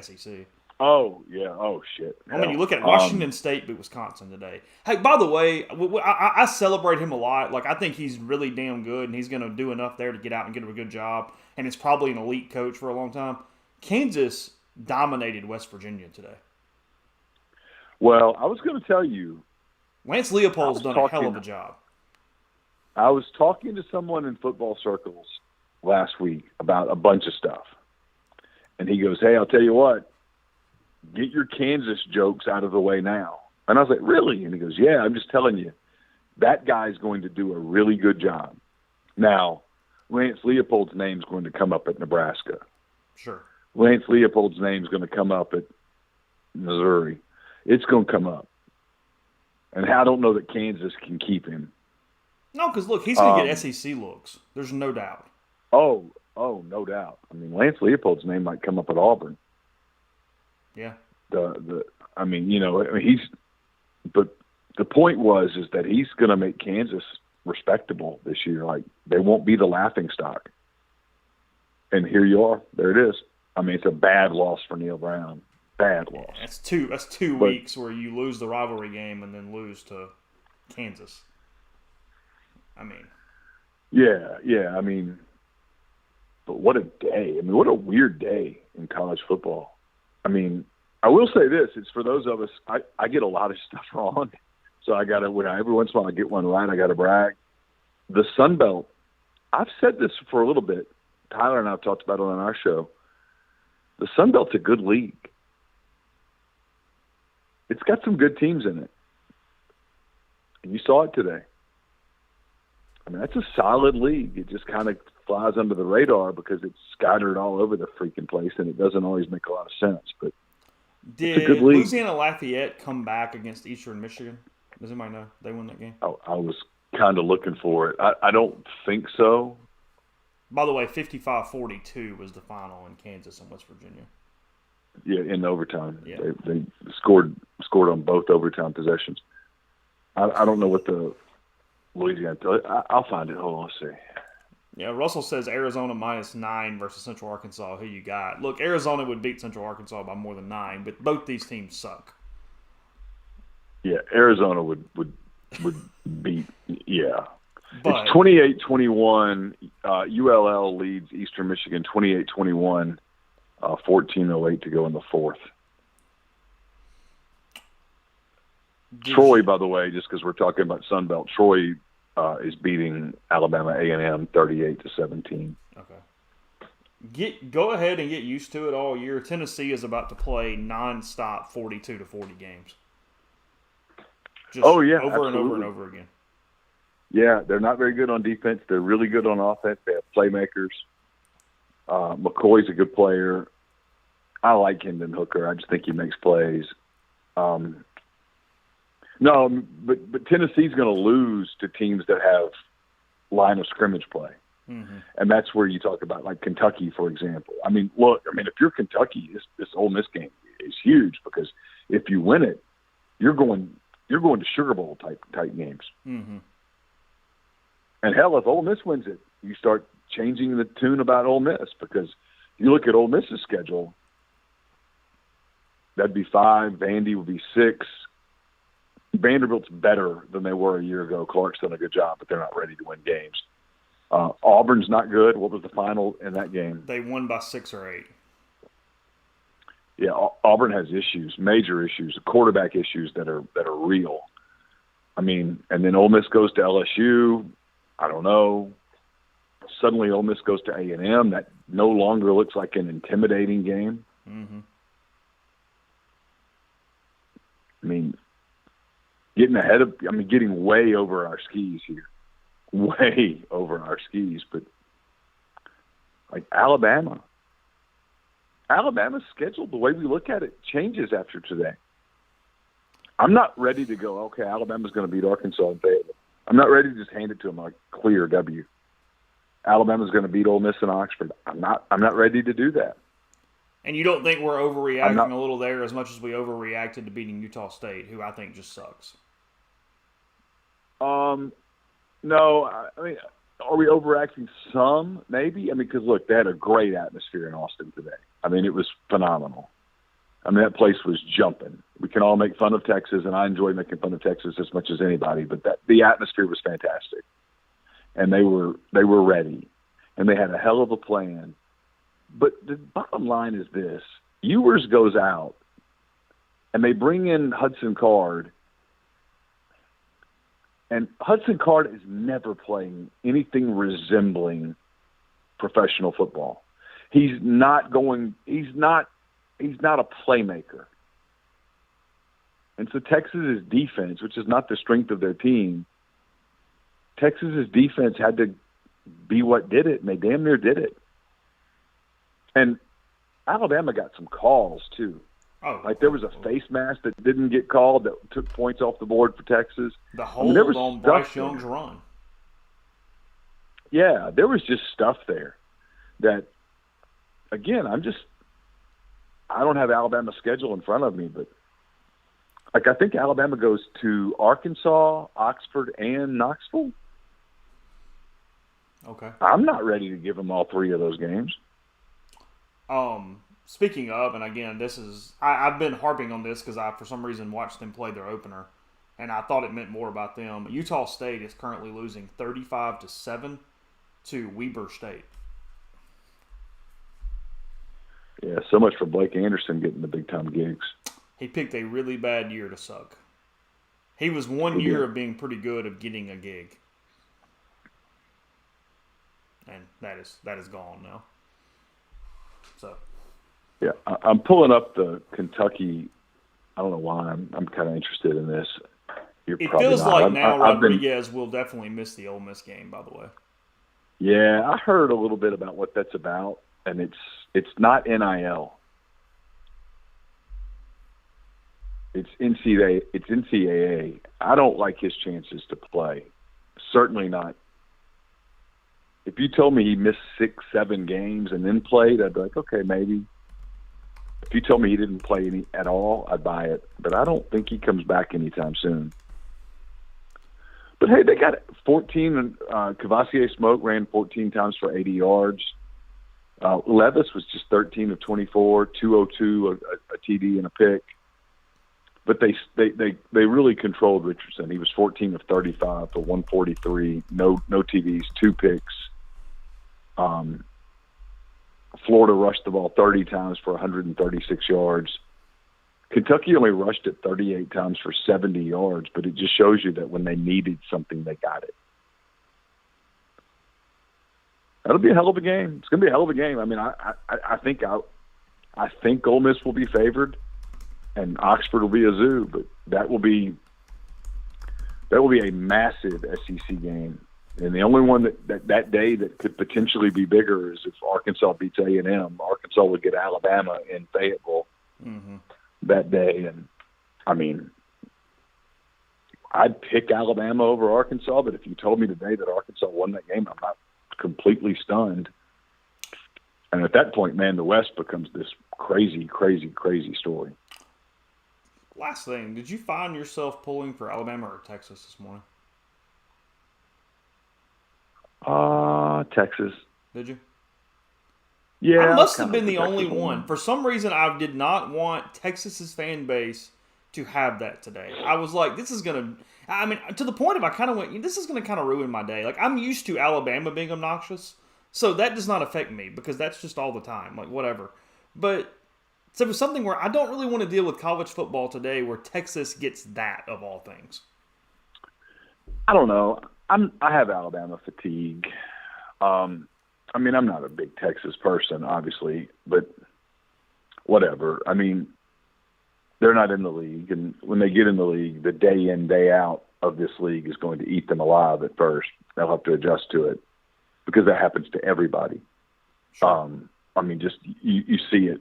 SEC. Oh, yeah. Oh, shit. I mean, you look at Washington State beat Wisconsin today. Hey, by the way, I celebrate him a lot. Like, I think he's really damn good, and he's going to do enough there to get out and get a good job. And it's probably an elite coach for a long time. Kansas dominated West Virginia today. Well, I was going to tell you. Lance Leopold's done a hell of a job. I was talking to someone in football circles last week about a bunch of stuff. And he goes, hey, I'll tell you what. Get your Kansas jokes out of the way now. And I was like, really? And he goes, yeah, I'm just telling you, that guy's going to do a really good job. Now, Lance Leopold's name's going to come up at Nebraska. Sure. Lance Leopold's name's going to come up at Missouri. It's going to come up. And I don't know that Kansas can keep him. No, because, look, he's going to get SEC looks. There's no doubt. Oh, no doubt. I mean, Lance Leopold's name might come up at Auburn. Yeah. But the point is that he's going to make Kansas respectable this year. Like, they won't be the laughing stock. And here you are. There it is. I mean, it's a bad loss for Neil Brown. Bad loss. That's two weeks where you lose the rivalry game and then lose to Kansas. I mean. Yeah. I mean, but what a day. I mean, what a weird day in college football. I mean, I will say this. It's for those of us, I get a lot of stuff wrong. So I got to, every once in a while I get one right, I got to brag. The Sun Belt, I've said this for a little bit. Tyler and I have talked about it on our show. The Sun Belt's a good league. It's got some good teams in it. And you saw it today. I mean, that's a solid league. It just kind of flies under the radar because it's scattered all over the freaking place, and it doesn't always make a lot of sense. But it's a good league. Louisiana Lafayette come back against Eastern Michigan? Does anybody know they won that game? I was kind of looking for it. I don't think so. By the way, 55-42 was the final in Kansas and West Virginia. Yeah, in overtime. Yeah. They scored on both overtime possessions. I don't know what the Louisiana – I'll find it. Hold on, let's see. Yeah, Russell says Arizona -9 versus Central Arkansas. Who you got? Look, Arizona would beat Central Arkansas by more than 9, but both these teams suck. Yeah, Arizona would beat – yeah. But, it's 28-21. ULL leads Eastern Michigan 28-21, 14:08 to go in the fourth. Troy, by the way, just because we're talking about Sun Belt, Troy is beating Alabama A&M 38-17. Okay. Go ahead and get used to it all year. Tennessee is about to play nonstop 42-40 games. Just over absolutely. and over and over again. Yeah, they're not very good on defense. They're really good on offense. They have playmakers. McCoy's a good player. I like Hendon Hooker. I just think he makes plays. No, but Tennessee's going to lose to teams that have line of scrimmage play. Mm-hmm. And that's where you talk about, like, Kentucky, for example. I mean, look, if you're Kentucky, this Ole Miss game is huge because if you win it, you're going to Sugar Bowl type games. Mm-hmm. And hell, if Ole Miss wins it, you start changing the tune about Ole Miss because you look at Ole Miss's schedule, that'd be 5. Vandy would be 6. Vanderbilt's better than they were a year ago. Clark's done a good job, but they're not ready to win games. Auburn's not good. What was the final in that game? They won by 6 or 8. Yeah, Auburn has issues, major issues, quarterback issues that are real. I mean, and then Ole Miss goes to LSU. I don't know. Suddenly Ole Miss goes to A&M. That no longer looks like an intimidating game. Mm-hmm. I mean, getting way over our skis here. Way over our skis. But, like, Alabama's schedule, the way we look at it, changes after today. I'm not ready to go, okay, Alabama's going to beat Arkansas and Fayetteville. I'm not ready to just hand it to them like clear W. Alabama's going to beat Ole Miss and Oxford. I'm not ready to do that. And you don't think we're overreacting a little there as much as we overreacted to beating Utah State, who I think just sucks? No. I mean, are we overreacting some? Maybe. I mean, because, look, they had a great atmosphere in Austin today. I mean, it was phenomenal. I mean, that place was jumping. We can all make fun of Texas, and I enjoy making fun of Texas as much as anybody, but the atmosphere was fantastic. And they were ready, and they had a hell of a plan. But the bottom line is this. Ewers goes out, and they bring in Hudson Card, and Hudson Card is never playing anything resembling professional football. He's not a playmaker. And so Texas's defense, which is not the strength of their team, Texas's defense had to be what did it, and they damn near did it. And Alabama got some calls, too. Oh, like there was a face mask that didn't get called that took points off the board for Texas. The hold on Bryce Young's run. Yeah, there was just stuff there that, again, I don't have Alabama's schedule in front of me, but I think Alabama goes to Arkansas, Oxford, and Knoxville. Okay. I'm not ready to give them all three of those games. Speaking of, and again, I've been harping on this because I, for some reason, watched them play their opener, and I thought it meant more about them. Utah State is currently losing 35-7 to Weber State. Yeah, so much for Blake Anderson getting the big-time gigs. He picked a really bad year to suck. He was 1 year of being pretty good of getting a gig. And that is gone now. So, yeah, I'm pulling up the Kentucky. I don't know why I'm kind of interested in this. It feels not. Like now Rodriguez will definitely miss the Ole Miss game, by the way. Yeah, I heard a little bit about what that's about, and it's not NIL. It's NCAA. It's NCAA. I don't like his chances to play. Certainly not. If you told me he missed 6-7 games and then played, I'd be like, okay, maybe. If you told me he didn't play any at all, I'd buy it. But I don't think he comes back anytime soon. But, hey, they got 14. Cavassier Smoke ran 14 times for 80 yards. Levis was just 13 of 24, 202, a TD and a pick. But they really controlled Richardson. He was 14 of 35 for 143, no TDs, 2 picks. Florida rushed the ball 30 times for 136 yards. Kentucky only rushed it 38 times for 70 yards, but it just shows you that when they needed something, they got it. That'll be a hell of a game. It's going to be a hell of a game. I mean, I think Ole Miss will be favored, and Oxford will be a zoo, but that will be a massive SEC game. And the only one that day that could potentially be bigger is if Arkansas beats A&M. Arkansas would get Alabama in Fayetteville that day. And, I mean, I'd pick Alabama over Arkansas, but if you told me today that Arkansas won that game, I'm not completely stunned. And at that point, man, the West becomes this crazy, crazy, crazy story. Last thing, did you find yourself pulling for Alabama or Texas this morning? Texas. Did you? Yeah. I must have been the only one. For some reason, I did not want Texas's fan base to have that today. I was like, this is going to, I mean, to the point of I kind of went, this is going to kind of ruin my day. Like, I'm used to Alabama being obnoxious, so that does not affect me because that's just all the time, like, whatever. But so it was something where I don't really want to deal with college football today where Texas gets that, of all things. I don't know. I have Alabama fatigue. I mean, I'm not a big Texas person, obviously, but whatever. I mean, they're not in the league, and when they get in the league, the day in, day out of this league is going to eat them alive at first. They'll have to adjust to it because that happens to everybody. Sure. I mean, just you see it.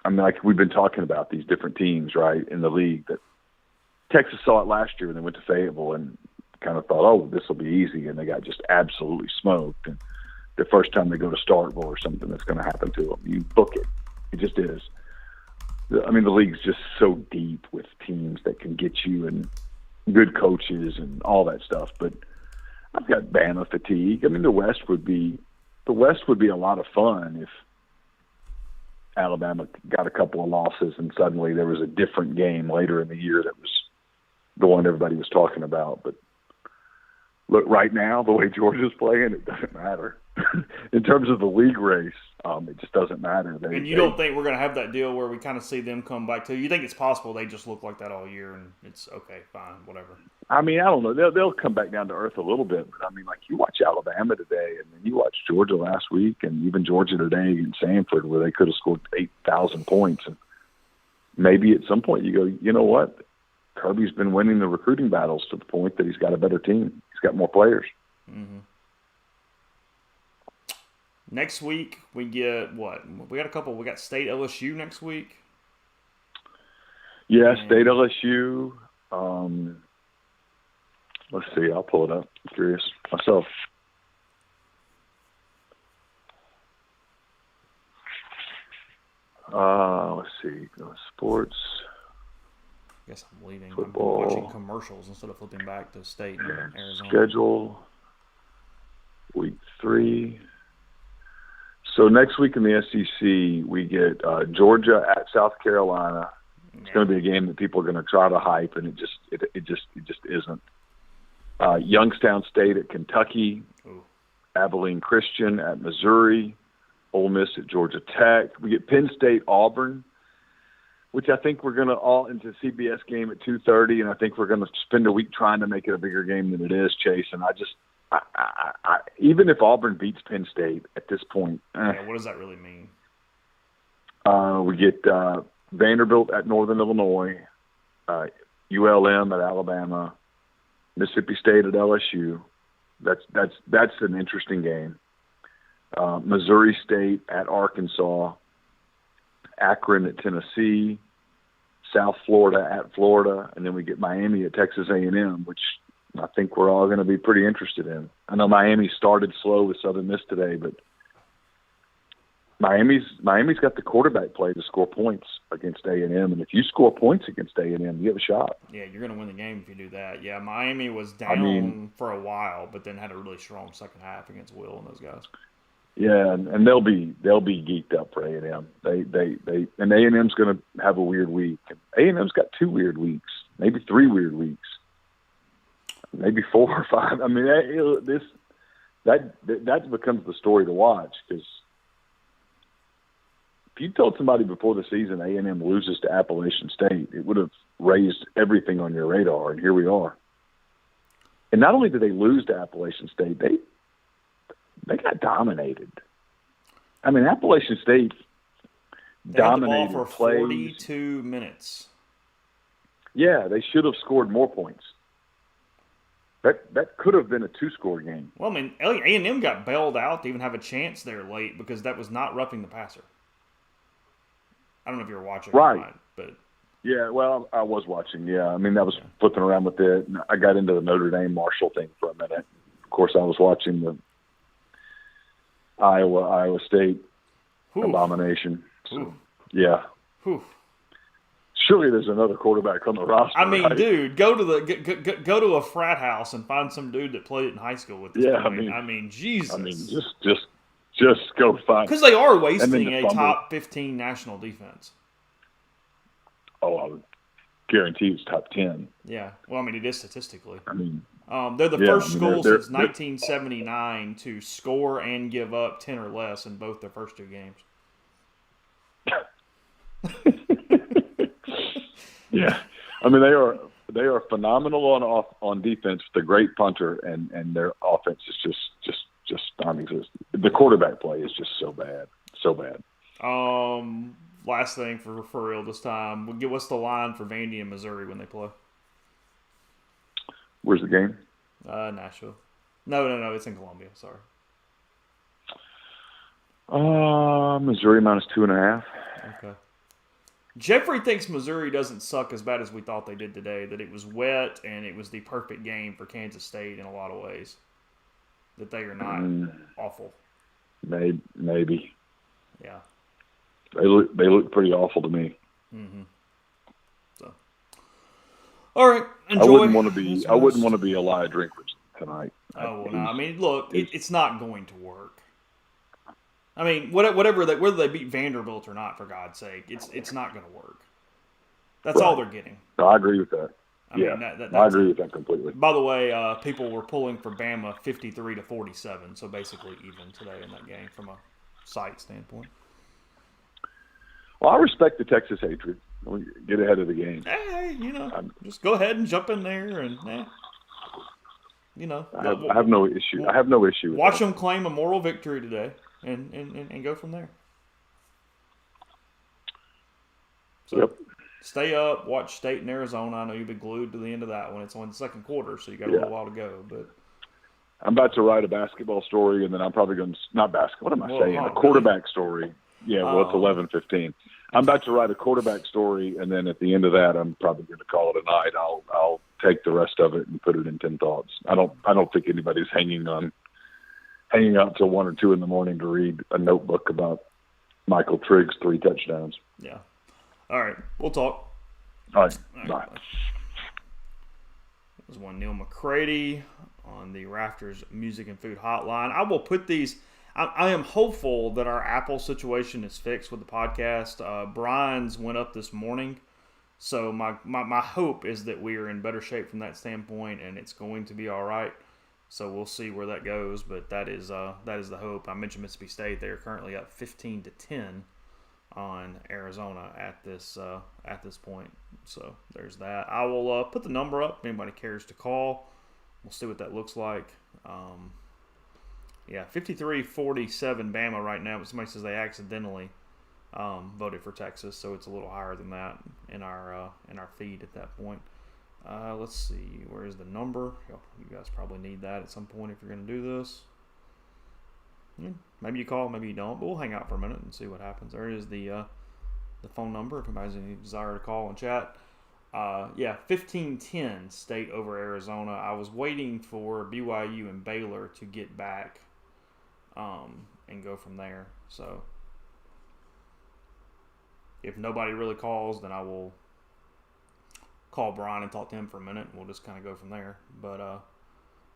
I mean, like we've been talking about these different teams, right, in the league. That Texas saw it last year when they went to Fayetteville and kind of thought, oh, this will be easy, and they got just absolutely smoked. And the first time they go to Starkville or something, that's going to happen to them. You book it. It just is. I mean, the league's just so deep with teams that can get you and good coaches and all that stuff. But I've got Bama fatigue. I mean, the West would be a lot of fun if Alabama got a couple of losses and suddenly there was a different game later in the year that was the one everybody was talking about. But look, right now, the way Georgia's playing, it doesn't matter. In terms of the league race, it just doesn't matter. And you don't think we're going to have that deal where we kind of see them come back to? You think it's possible they just look like that all year and it's okay, fine, whatever? I mean, I don't know. They'll come back down to earth a little bit. But, I mean, like you watch Alabama today and then you watch Georgia last week and even Georgia today in Sanford where they could have scored 8,000 points. And maybe at some point you go, you know what? Kirby's been winning the recruiting battles to the point that he's got a better team. He's got more players. Mm-hmm. Next week, we get what? We got a couple. We got State LSU next week. Yeah, State LSU. Let's see. I'll pull it up. I'm curious myself. Let's see. Sports. I guess I'm leaving. Football. I'm watching commercials instead of flipping back to State and Arizona. Schedule. Week 3. So next week in the SEC, we get Georgia at South Carolina. It's going to be a game that people are going to try to hype, and it just isn't. Youngstown State at Kentucky. Ooh. Abilene Christian at Missouri. Ole Miss at Georgia Tech. We get Penn State Auburn, which I think we're going to all into a CBS game at 2:30, and I think we're going to spend a week trying to make it a bigger game than it is, Chase. And I even if Auburn beats Penn State at this point, what does that really mean? We get Vanderbilt at Northern Illinois, ULM at Alabama, Mississippi State at LSU. That's an interesting game. Missouri State at Arkansas, Akron at Tennessee, South Florida at Florida, and then we get Miami at Texas A&M, which I think we're all going to be pretty interested in. I know Miami started slow with Southern Miss today, but Miami's got the quarterback play to score points against A&M, and if you score points against A&M, you have a shot. Yeah, you're going to win the game if you do that. Yeah, Miami was down for a while, but then had a really strong second half against Will and those guys. Yeah, and they'll be geeked up for A&M. They and A&M's going to have a weird week. A&M's got 2 weird weeks, maybe 3 weird weeks, maybe 4 or 5. I mean, that becomes the story to watch, because if you told somebody before the season A&M loses to Appalachian State, it would have raised everything on your radar, and here we are. And not only did they lose to Appalachian State, they got dominated. I mean, Appalachian State dominated had the ball for plays. 42 minutes. Yeah, they should have scored more points. That could have been a 2-score game. Well, I mean, A&M got bailed out to even have a chance there late because that was not roughing the passer. I don't know if you were watching right. or not, but yeah, well, I was watching. Yeah, I mean, I was flipping around with it. And I got into the Notre Dame Marshall thing for a minute. Of course, I was watching the Iowa State abomination. So, yeah. Whew. Surely there's another quarterback on the roster. I mean, right? dude, go to a frat house and find some dude that played it in high school with this. Yeah, I mean, Jesus. I mean, just go find. Because they are wasting a fumble. top 15 national defense. Oh, I would guarantee it's top 10. Yeah. Well, I mean, it is statistically. I mean, they're the first school they're, since 1979 to score and give up 10 or less in both their first 2 games. Yeah, I mean they are phenomenal on defense with a great punter, and their offense is just non-existent. The quarterback play is just so bad. Last thing for real this time, what's the line for Vandy and Missouri when they play? Where's the game? Nashville. No, it's in Columbia. Sorry. Missouri -2.5. Okay. Jeffrey thinks Missouri doesn't suck as bad as we thought they did today, that it was wet and it was the perfect game for Kansas State in a lot of ways. That they are not awful. Maybe. Yeah. They look pretty awful to me. Mm-hmm. So, all right, enjoy. I wouldn't want to be Eli Drinkers tonight. Oh, well, no. I mean, look, it's not going to work. I mean, whether they beat Vanderbilt or not, for God's sake, it's not going to work. That's all they're getting. No, I agree with that. I mean, I agree with that completely. By the way, people were pulling for Bama 53-47, so basically even today in that game from a site standpoint. Well, I respect the Texas hatred. Get ahead of the game. Hey, just go ahead and jump in there and, I have no issue. I have no issue with watch that. them claim a moral victory today and go from there. So, yep. stay up, watch State and Arizona. I know you've been glued to the end of that one. It's only the second quarter, so you got a little while to go. But I'm about to write a basketball story, and then I'm probably going to – not basketball. What am I saying? A quarterback story. Yeah, well, it's 11:15. I'm about to write a quarterback story, and then at the end of that, I'm probably going to call it a night. I'll take the rest of it and put it in 10 thoughts. I don't think anybody's hanging out till 1 or 2 in the morning to read a notebook about Michael Trigg's 3 touchdowns. Yeah. All right. We'll talk. All right. Bye. That was one Neil McCready on the Rafters Music and Food Hotline. I will put these. I am hopeful that our Apple situation is fixed with the podcast. Brian's went up this morning, so my hope is that we are in better shape from that standpoint, and it's going to be all right. So we'll see where that goes, but that is the hope. I mentioned Mississippi State; they are currently up 15-10 on Arizona at this point. So there's that. I will put the number up if anybody cares to call. We'll see what that looks like. Yeah, 53-47 Bama right now, but somebody says they accidentally voted for Texas, so it's a little higher than that in our feed at that point. Let's see, where is the number? You guys probably need that at some point if you're going to do this. Maybe you call, maybe you don't, but we'll hang out for a minute and see what happens. There is the phone number if anybody's any desire to call and chat. 15-10 State over Arizona. I was waiting for BYU and Baylor to get back and go from there. So if nobody really calls, then I will call Brian and talk to him for a minute, and we'll just kind of go from there. But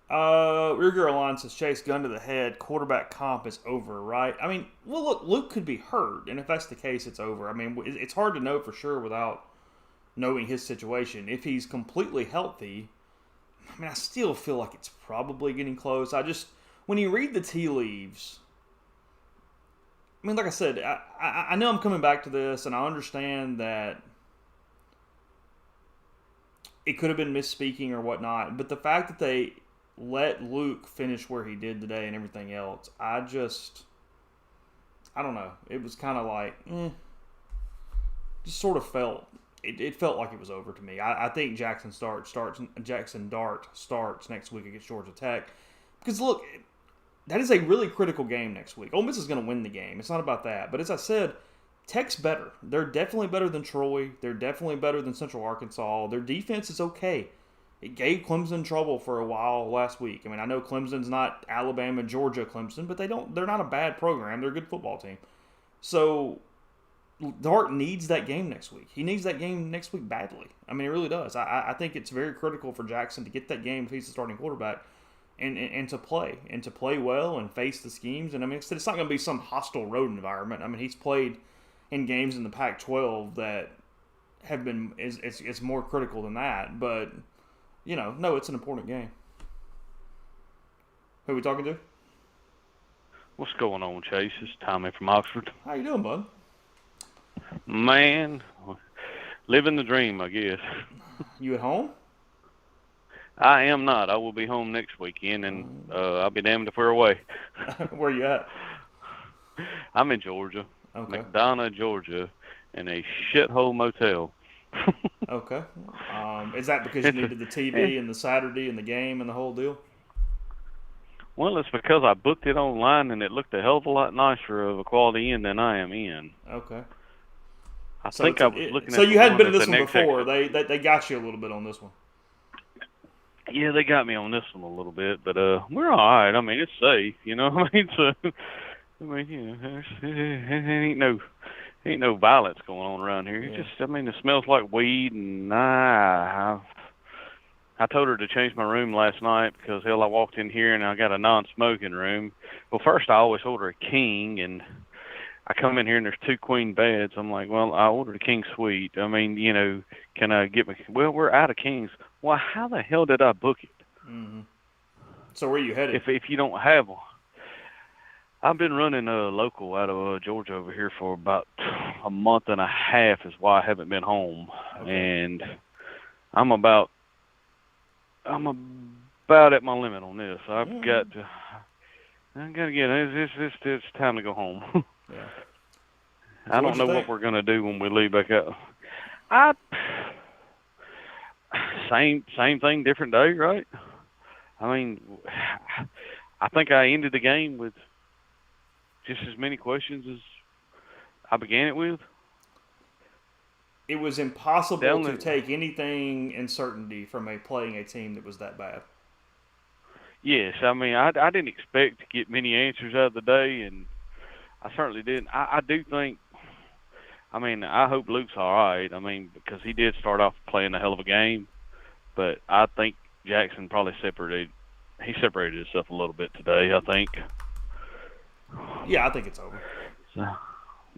Rear Gear Alliance says Chase, gun to the head, quarterback comp is over, right? I mean, well, look, Luke could be hurt, and if that's the case, it's over. I mean, it's hard to know for sure without knowing his situation. If he's completely healthy, I mean, I still feel like it's probably getting close. When you read the tea leaves, I mean, like I said, I know I'm coming back to this, and I understand that it could have been misspeaking or whatnot, but the fact that they let Luke finish where he did today and everything else, I don't know. It was kind of like, just sort of felt, it felt like it was over to me. I think Jackson Dart starts next week against Georgia Tech. Because, look, that is a really critical game next week. Ole Miss is going to win the game. It's not about that. But as I said, Tech's better. They're definitely better than Troy. They're definitely better than Central Arkansas. Their defense is okay. It gave Clemson trouble for a while last week. I mean, I know Clemson's not Alabama, Georgia, Clemson, but they're not a bad program. They're a good football team. So Dart needs that game next week. He needs that game next week badly. I mean, it really does. I think it's very critical for Jackson to get that game if he's the starting quarterback and to play well and face the schemes. And I mean, it's not going to be some hostile road environment. I mean, he's played in games in the Pac-12 that have been it's more critical than that. But no, it's an important game. Who are we talking to? What's going on, Chase? It's Tommy from Oxford. How you doing, bud? Man, living the dream, I guess. You at home? I am not. I will be home next weekend, and I'll be damned if we're away. Where you at? I'm in Georgia, Okay. McDonough, Georgia, in a shithole motel. Okay. Is that because you needed the TV and the Saturday and the game and the whole deal? Well, it's because I booked it online, and it looked a hell of a lot nicer of a quality inn than I am in. Okay. I think I was looking at. So you hadn't been to this one before. Section. They got you a little bit on this one. Yeah, they got me on this one a little bit, but we're all right. I mean, it's safe, you know. I mean, ain't no violence going on around here. Yeah. It smells like weed, and I told her to change my room last night because I walked in here and I got a non-smoking room. Well, first I always order a king, and I come in here and there's 2 queen beds. I'm like, well, I ordered a king suite. I mean, can I get me? Well, we're out of kings. Well, how the hell did I book it? Mm-hmm. So where are you headed? If you don't have one. I've been running a local out of Georgia over here for about a month and a half is why I haven't been home. Okay. And I'm about at my limit on this. I've got to get it's time to go home. Yeah. I don't know what we're going to do when we leave back out. I same thing, different day, right? I mean, I think I ended the game with just as many questions as I began it with. It was impossible to take anything in certainty from playing a team that was that bad. Yes, I mean, I didn't expect to get many answers out of the day, and I certainly didn't. I do think, I mean, I hope Luke's all right. I mean, because he did start off playing a hell of a game, but I think Jackson probably separated himself a little bit today, I think. Yeah, I think it's over. So,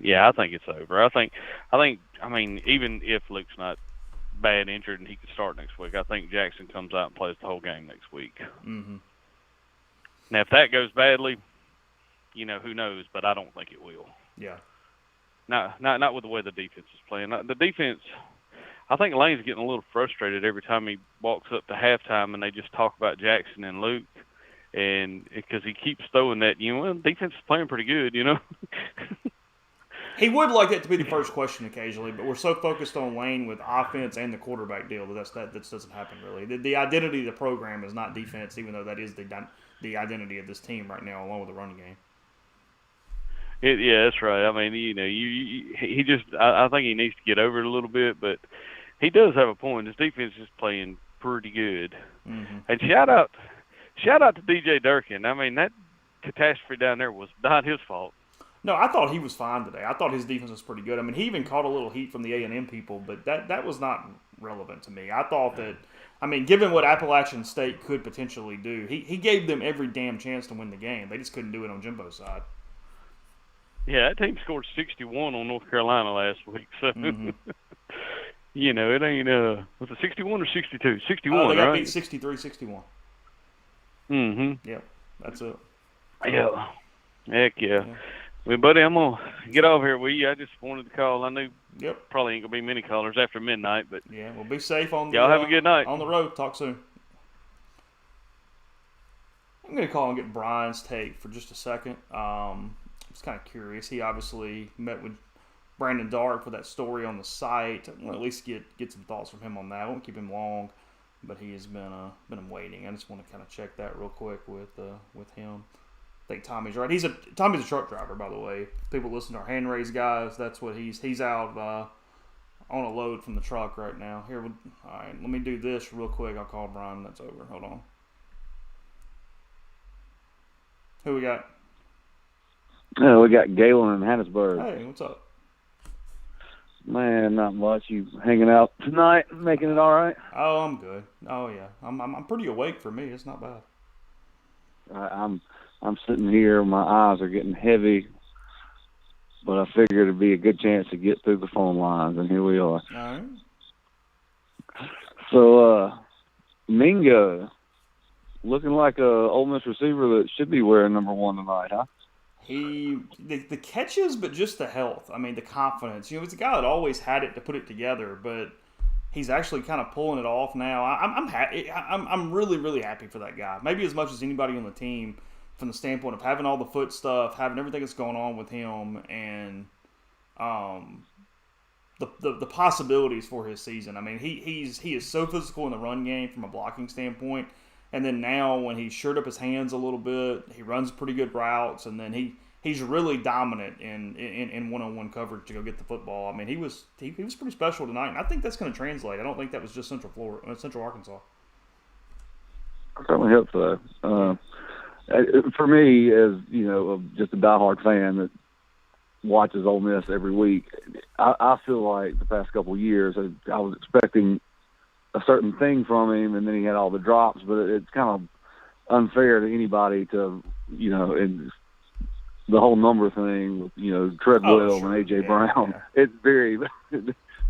yeah, I think it's over. I think, I mean, even if Luke's not bad injured and he could start next week, I think Jackson comes out and plays the whole game next week. Mm-hmm. Now, if that goes badly, you know, who knows, but I don't think it will. Yeah. Not with the way the defense is playing. The defense, I think Lane's getting a little frustrated every time he walks up to halftime and they just talk about Jackson and Luke, and because he keeps throwing that, you know, well, defense is playing pretty good, you know. He would like that to be the first question occasionally, but we're so focused on Lane with offense and the quarterback deal that doesn't happen really. The identity of the program is not defense, even though that is the identity of this team right now, along with the running game. Yeah, that's right. I mean, you know, he just I think he needs to get over it a little bit, but he does have a point. His defense is playing pretty good. Mm-hmm. And shout out to DJ Durkin. I mean, that catastrophe down there was not his fault. No, I thought he was fine today. I thought his defense was pretty good. I mean, he even caught a little heat from the A&M people, but that was not relevant to me. I thought that, I mean, given what Appalachian State could potentially do, he gave them every damn chance to win the game. They just couldn't do it on Jimbo's side. Yeah, that team scored 61 on North Carolina last week. So, you know, it ain't, was it 61 or 62? 61, they got right? beat 63-61. Mm-hmm. Yep, that's it. Yeah. Heck yeah. Well, buddy, I'm going to get off here with you. I just wanted to call. I knew probably ain't going to be many callers after midnight, but yeah, well, be safe on the y'all have a good night. On the road. Talk soon. I'm going to call and get Brian's take for just a second. I'm just kind of curious. He obviously met with Brandon Dark for that story on the site. I'll at least get some thoughts from him on that. I won't keep him long, but he has been waiting. I just want to kind of check that real quick with him. I think Tommy's right. Tommy's a truck driver, by the way. People listen to our hand raise guys. That's what he's out on a load from the truck right now. All right, let me do this real quick. I'll call Brian. That's over. Hold on. Who we got? We got Galen in Hannesburg. Hey, what's up? Man, not much. You hanging out tonight, making it all right? Oh, I'm good. Oh yeah, I'm pretty awake for me. It's not bad. I'm sitting here. My eyes are getting heavy, but I figured it'd be a good chance to get through the phone lines, and here we are. All right. So, Mingo, looking like a Ole Miss receiver that should be wearing number 1 tonight, huh? The catches, but just the health. I mean, the confidence. You know, he's a guy that always had it to put it together, but he's actually kind of pulling it off now. I'm happy. I'm really, really happy for that guy. Maybe as much as anybody on the team, from the standpoint of having all the foot stuff, having everything that's going on with him, and the possibilities for his season. I mean, he is so physical in the run game from a blocking standpoint. And then now when he's shored up his hands a little bit, he runs pretty good routes, and then he's really dominant in one-on-one coverage to go get the football. I mean, he was pretty special tonight, and I think that's going to translate. I don't think that was just Central Arkansas. I certainly hope so. For me, as you know, just a diehard fan that watches Ole Miss every week, I feel like the past couple of years I was expecting a certain thing from him, and then he had all the drops. But it's kind of unfair to anybody to, you know, and the whole number thing with, you know, Treadwell and A.J. Brown. Yeah. It's very,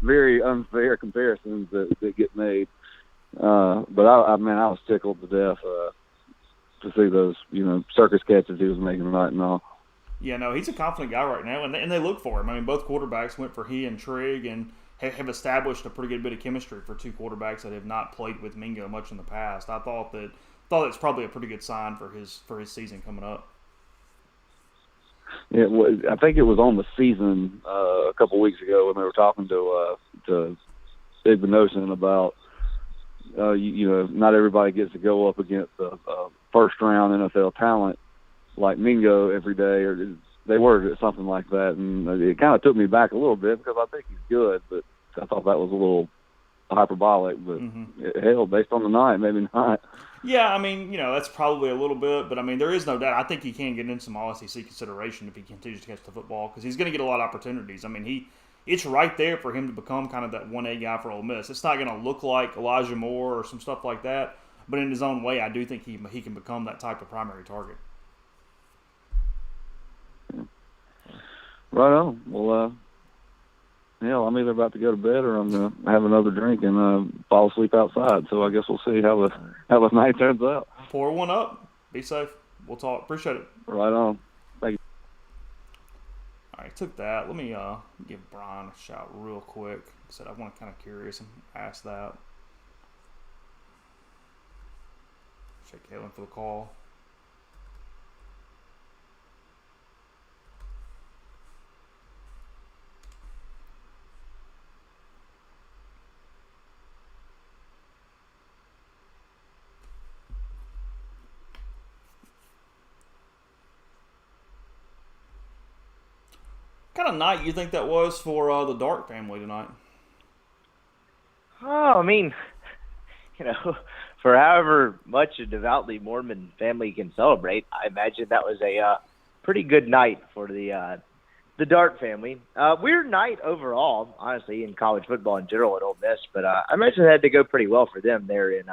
very unfair comparisons that get made. But I was tickled to death to see those, you know, circus catches he was making tonight and all. Yeah, no, he's a confident guy right now, and they look for him. I mean, both quarterbacks went for he and Trigg, and have established a pretty good bit of chemistry for two quarterbacks that have not played with Mingo much in the past. I thought it's probably a pretty good sign for his season coming up. I think it was on the season a couple weeks ago when they were talking to big notion about not everybody gets to go up against a first-round NFL talent like Mingo every day, or they worded it something like that, and it kind of took me back a little bit because I think he's good, but I thought that was a little hyperbolic, but hell, based on the night, maybe not. Yeah, I mean, that's probably a little bit, but I mean, there is no doubt. I think he can get in some All-SEC consideration if he continues to catch the football because he's going to get a lot of opportunities. I mean, it's right there for him to become kind of that 1A guy for Ole Miss. It's not going to look like Elijah Moore or some stuff like that, but in his own way, I do think he can become that type of primary target. Right on. Well, I'm either about to go to bed or I'm going to have another drink and fall asleep outside. So I guess we'll see how the night turns out. Pour one up. Be safe. We'll talk. Appreciate it. Right on. Thank you. All right, took that. Let me give Brian a shout real quick. I said I want to kind of curious and ask that. Check Kalen for the call. What kind of night you think that was for the Dark family tonight? Oh, I mean, for however much a devoutly Mormon family can celebrate, I imagine that was a pretty good night for the Dart family. Weird night overall, honestly, in college football in general at Ole Miss, but I imagine it had to go pretty well for them there in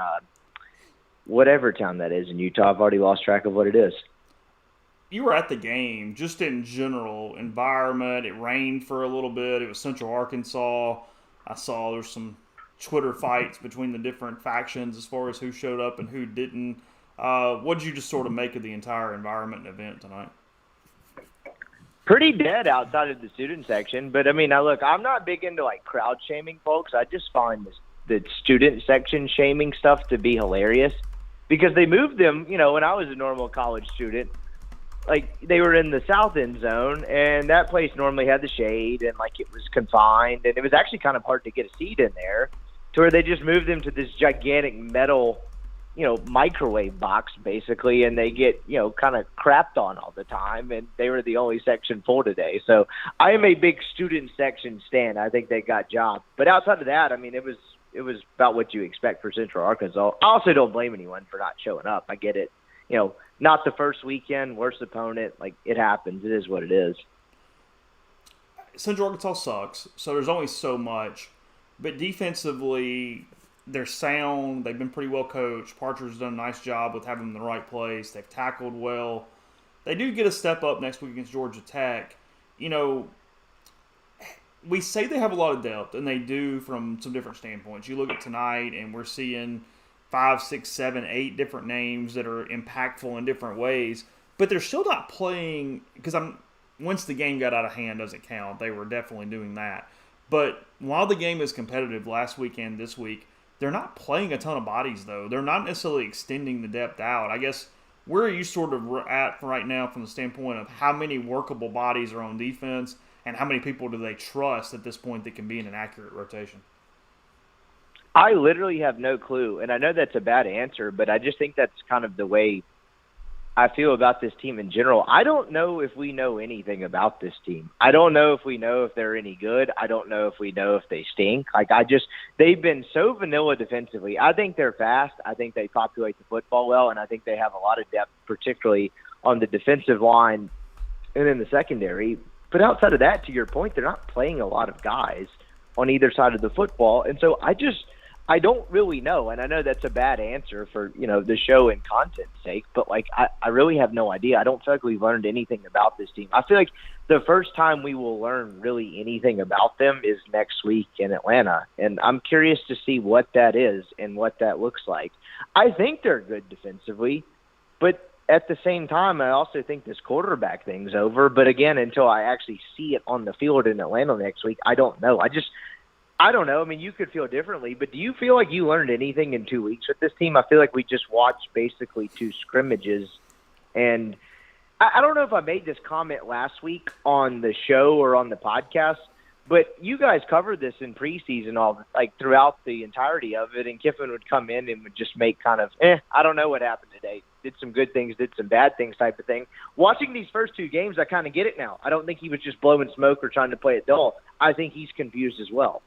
whatever town that is in Utah. I've already lost track of what it is. You were at the game, just in general, environment. It rained for a little bit. It was Central Arkansas. I saw there's some Twitter fights between the different factions as far as who showed up and who didn't. What did you just sort of make of the entire environment and event tonight? Pretty dead outside of the student section. But, I mean, now look, I'm not big into, crowd shaming folks. I just find the student section shaming stuff to be hilarious because they moved them, when I was a normal college student, they were in the south end zone, and that place normally had the shade, and, it was confined, and it was actually kind of hard to get a seat in there, to where they just moved them to this gigantic metal, microwave box, basically, and they get, kind of crapped on all the time, and they were the only section full today. So I am a big student section stan. I think they got jobbed. But outside of that, I mean, it was about what you expect for Central Arkansas. I also don't blame anyone for not showing up. I get it. Not the first weekend, worst opponent. It happens. It is what it is. Central Arkansas sucks, so there's only so much. But defensively, they're sound. They've been pretty well coached. Parcher's done a nice job with having them in the right place. They've tackled well. They do get a step up next week against Georgia Tech. We say they have a lot of depth, and they do from some different standpoints. You look at tonight, and we're seeing 5, 6, 7, 8 different names that are impactful in different ways, but they're still not playing because once the game got out of hand doesn't count. They were definitely doing that. But while the game is competitive last week and this week, they're not playing a ton of bodies, though. They're not necessarily extending the depth out. I guess where are you sort of at right now from the standpoint of how many workable bodies are on defense and how many people do they trust at this point that can be in an accurate rotation? I literally have no clue, and I know that's a bad answer, but I just think that's kind of the way I feel about this team in general. I don't know if we know anything about this team. I don't know if we know if they're any good. I don't know if we know if they stink. They've been so vanilla defensively. I think they're fast. I think they populate the football well, and I think they have a lot of depth, particularly on the defensive line and in the secondary. But outside of that, to your point, they're not playing a lot of guys on either side of the football, and so I don't really know, and I know that's a bad answer for, the show and content's sake, but, I really have no idea. I don't feel like we've learned anything about this team. I feel like the first time we will learn really anything about them is next week in Atlanta, and I'm curious to see what that is and what that looks like. I think they're good defensively, but at the same time, I also think this quarterback thing's over, but again, until I actually see it on the field in Atlanta next week, I don't know. I don't know. I mean, you could feel differently, but do you feel like you learned anything in 2 weeks with this team? I feel like we just watched basically 2 scrimmages. And I don't know if I made this comment last week on the show or on the podcast, But you guys covered this in preseason, throughout the entirety of it, and Kiffin would come in and would just make kind of, I don't know what happened today. Did some good things, did some bad things type of thing. Watching these first two games, I kind of get it now. I don't think he was just blowing smoke or trying to play it dull. I think he's confused as well.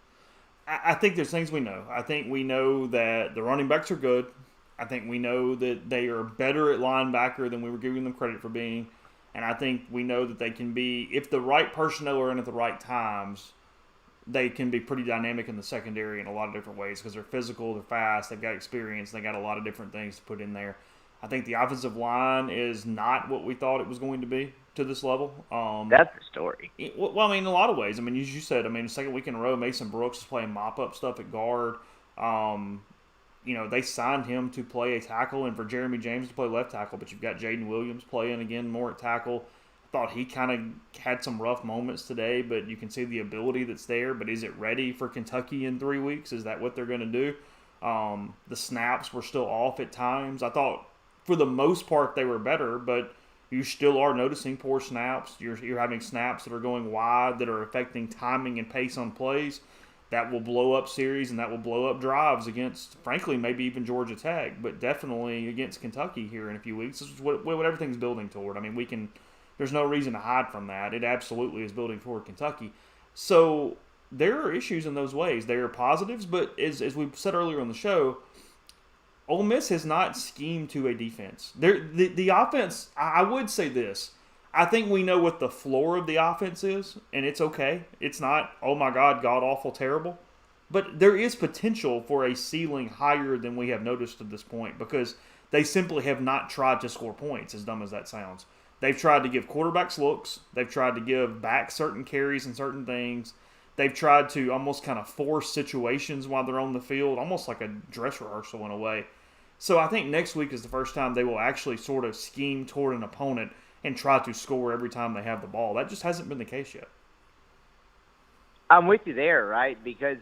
I think there's things we know. I think we know that the running backs are good. I think we know that they are better at linebacker than we were giving them credit for being. And I think we know that they can be, if the right personnel are in at the right times, they can be pretty dynamic in the secondary in a lot of different ways because they're physical, they're fast, they've got experience, they got a lot of different things to put in there. I think the offensive line is not what we thought it was going to be to this level. That's the story. Well, I mean, in a lot of ways. I mean, as you said, the second week in a row, Mason Brooks is playing mop-up stuff at guard. They signed him to play a tackle and for Jeremy James to play left tackle, but you've got Jaden Williams playing again more at tackle. I thought he kind of had some rough moments today, but you can see the ability that's there. But is it ready for Kentucky in 3 weeks? Is that what they're going to do? The snaps were still off at times. I thought for the most part they were better, but you still are noticing poor snaps. You're having snaps that are going wide that are affecting timing and pace on plays. That will blow up series and that will blow up drives against, frankly, maybe even Georgia Tech, but definitely against Kentucky here in a few weeks. This is what everything's building toward. I mean, there's no reason to hide from that. It absolutely is building toward Kentucky. So there are issues in those ways. There are positives, but as we said earlier on the show, Ole Miss has not schemed to a defense. The offense, I would say this. I think we know what the floor of the offense is, and it's okay. It's not, oh my God, god-awful terrible. But there is potential for a ceiling higher than we have noticed at this point because they simply have not tried to score points, as dumb as that sounds. They've tried to give quarterbacks looks. They've tried to give back certain carries and certain things. They've tried to almost kind of force situations while they're on the field, almost like a dress rehearsal in a way. So I think next week is the first time they will actually sort of scheme toward an opponent and try to score every time they have the ball. That just hasn't been the case yet. I'm with you there, right? Because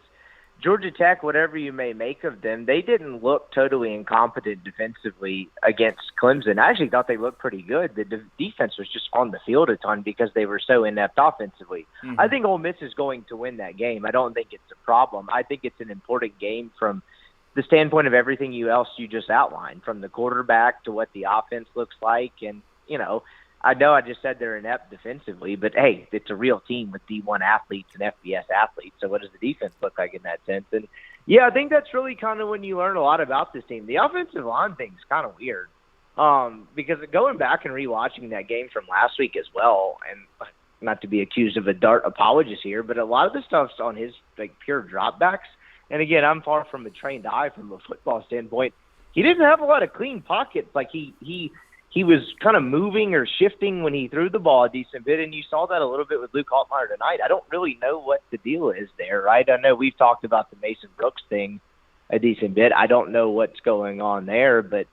Georgia Tech, whatever you may make of them, they didn't look totally incompetent defensively against Clemson. I actually thought they looked pretty good. The defense was just on the field a ton because they were so inept offensively. Mm-hmm. I think Ole Miss is going to win that game. I don't think it's a problem. I think it's an important game from the standpoint of everything else you just outlined, from the quarterback to what the offense looks like. And, I know I just said they're inept defensively, but, hey, it's a real team with D1 athletes and FBS athletes. So what does the defense look like in that sense? And, yeah, I think that's really kind of when you learn a lot about this team. The offensive line thing's kind of weird because going back and rewatching that game from last week as well, and not to be accused of a Dart apologist here, but a lot of the stuff's on his pure dropbacks. And, again, I'm far from a trained eye from a football standpoint. He didn't have a lot of clean pockets. He was kind of moving or shifting when he threw the ball a decent bit, and you saw that a little bit with Luke Altmaier tonight. I don't really know what the deal is there, right? I know we've talked about the Mason Brooks thing a decent bit. I don't know what's going on there, but,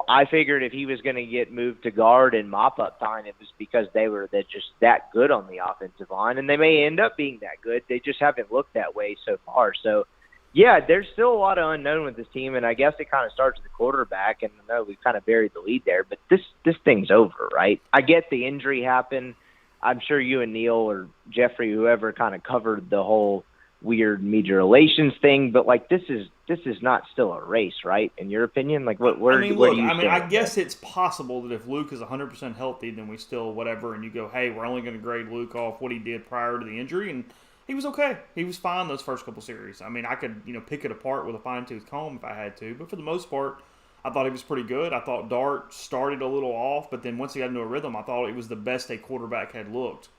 I figured if he was going to get moved to guard and mop-up time, it was because they were just that good on the offensive line, and they may end up being that good. They just haven't looked that way so far. So, yeah, there's still a lot of unknown with this team, and I guess it kind of starts with the quarterback, and I know we've kind of buried the lead there, but this thing's over, right? I get the injury happened. I'm sure you and Neil or Jeffrey, whoever, kind of covered the whole weird media relations thing, but this is not still a race, right? In your opinion, where do you stand? I guess it's possible that if Luke is 100% healthy, then we still whatever, and you go, hey, we're only going to grade Luke off what he did prior to the injury, and he was okay. He was fine those first couple series. I could, pick it apart with a fine-tooth comb if I had to. But for the most part, I thought he was pretty good. I thought Dart started a little off, but then once he got into a rhythm, I thought it was the best a quarterback had looked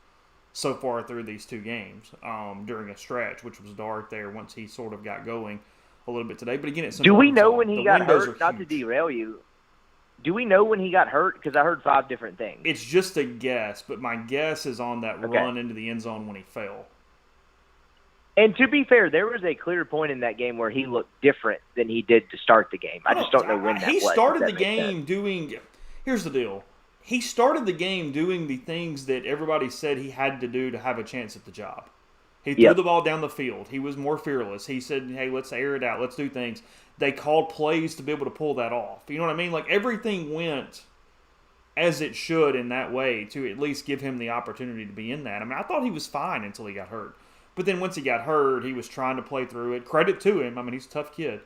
so far through these two games during a stretch, which was Dart there once he sort of got going a little bit today. But again, it's do we know when he got hurt? Not to derail you. Do we know when he got hurt? Because I heard 5 different things. It's just a guess, but my guess is on that run into the end zone when he fell. And to be fair, there was a clear point in that game where he looked different than he did to start the game. I just don't know when that was. He started the game doing – here's the deal. He started the game doing the things that everybody said he had to do to have a chance at the job. He threw the ball down the field. He was more fearless. He said, hey, let's air it out. Let's do things. They called plays to be able to pull that off. You know what I mean? Everything went as it should in that way to at least give him the opportunity to be in that. I thought he was fine until he got hurt. But then once he got hurt, he was trying to play through it. Credit to him. I mean, he's a tough kid.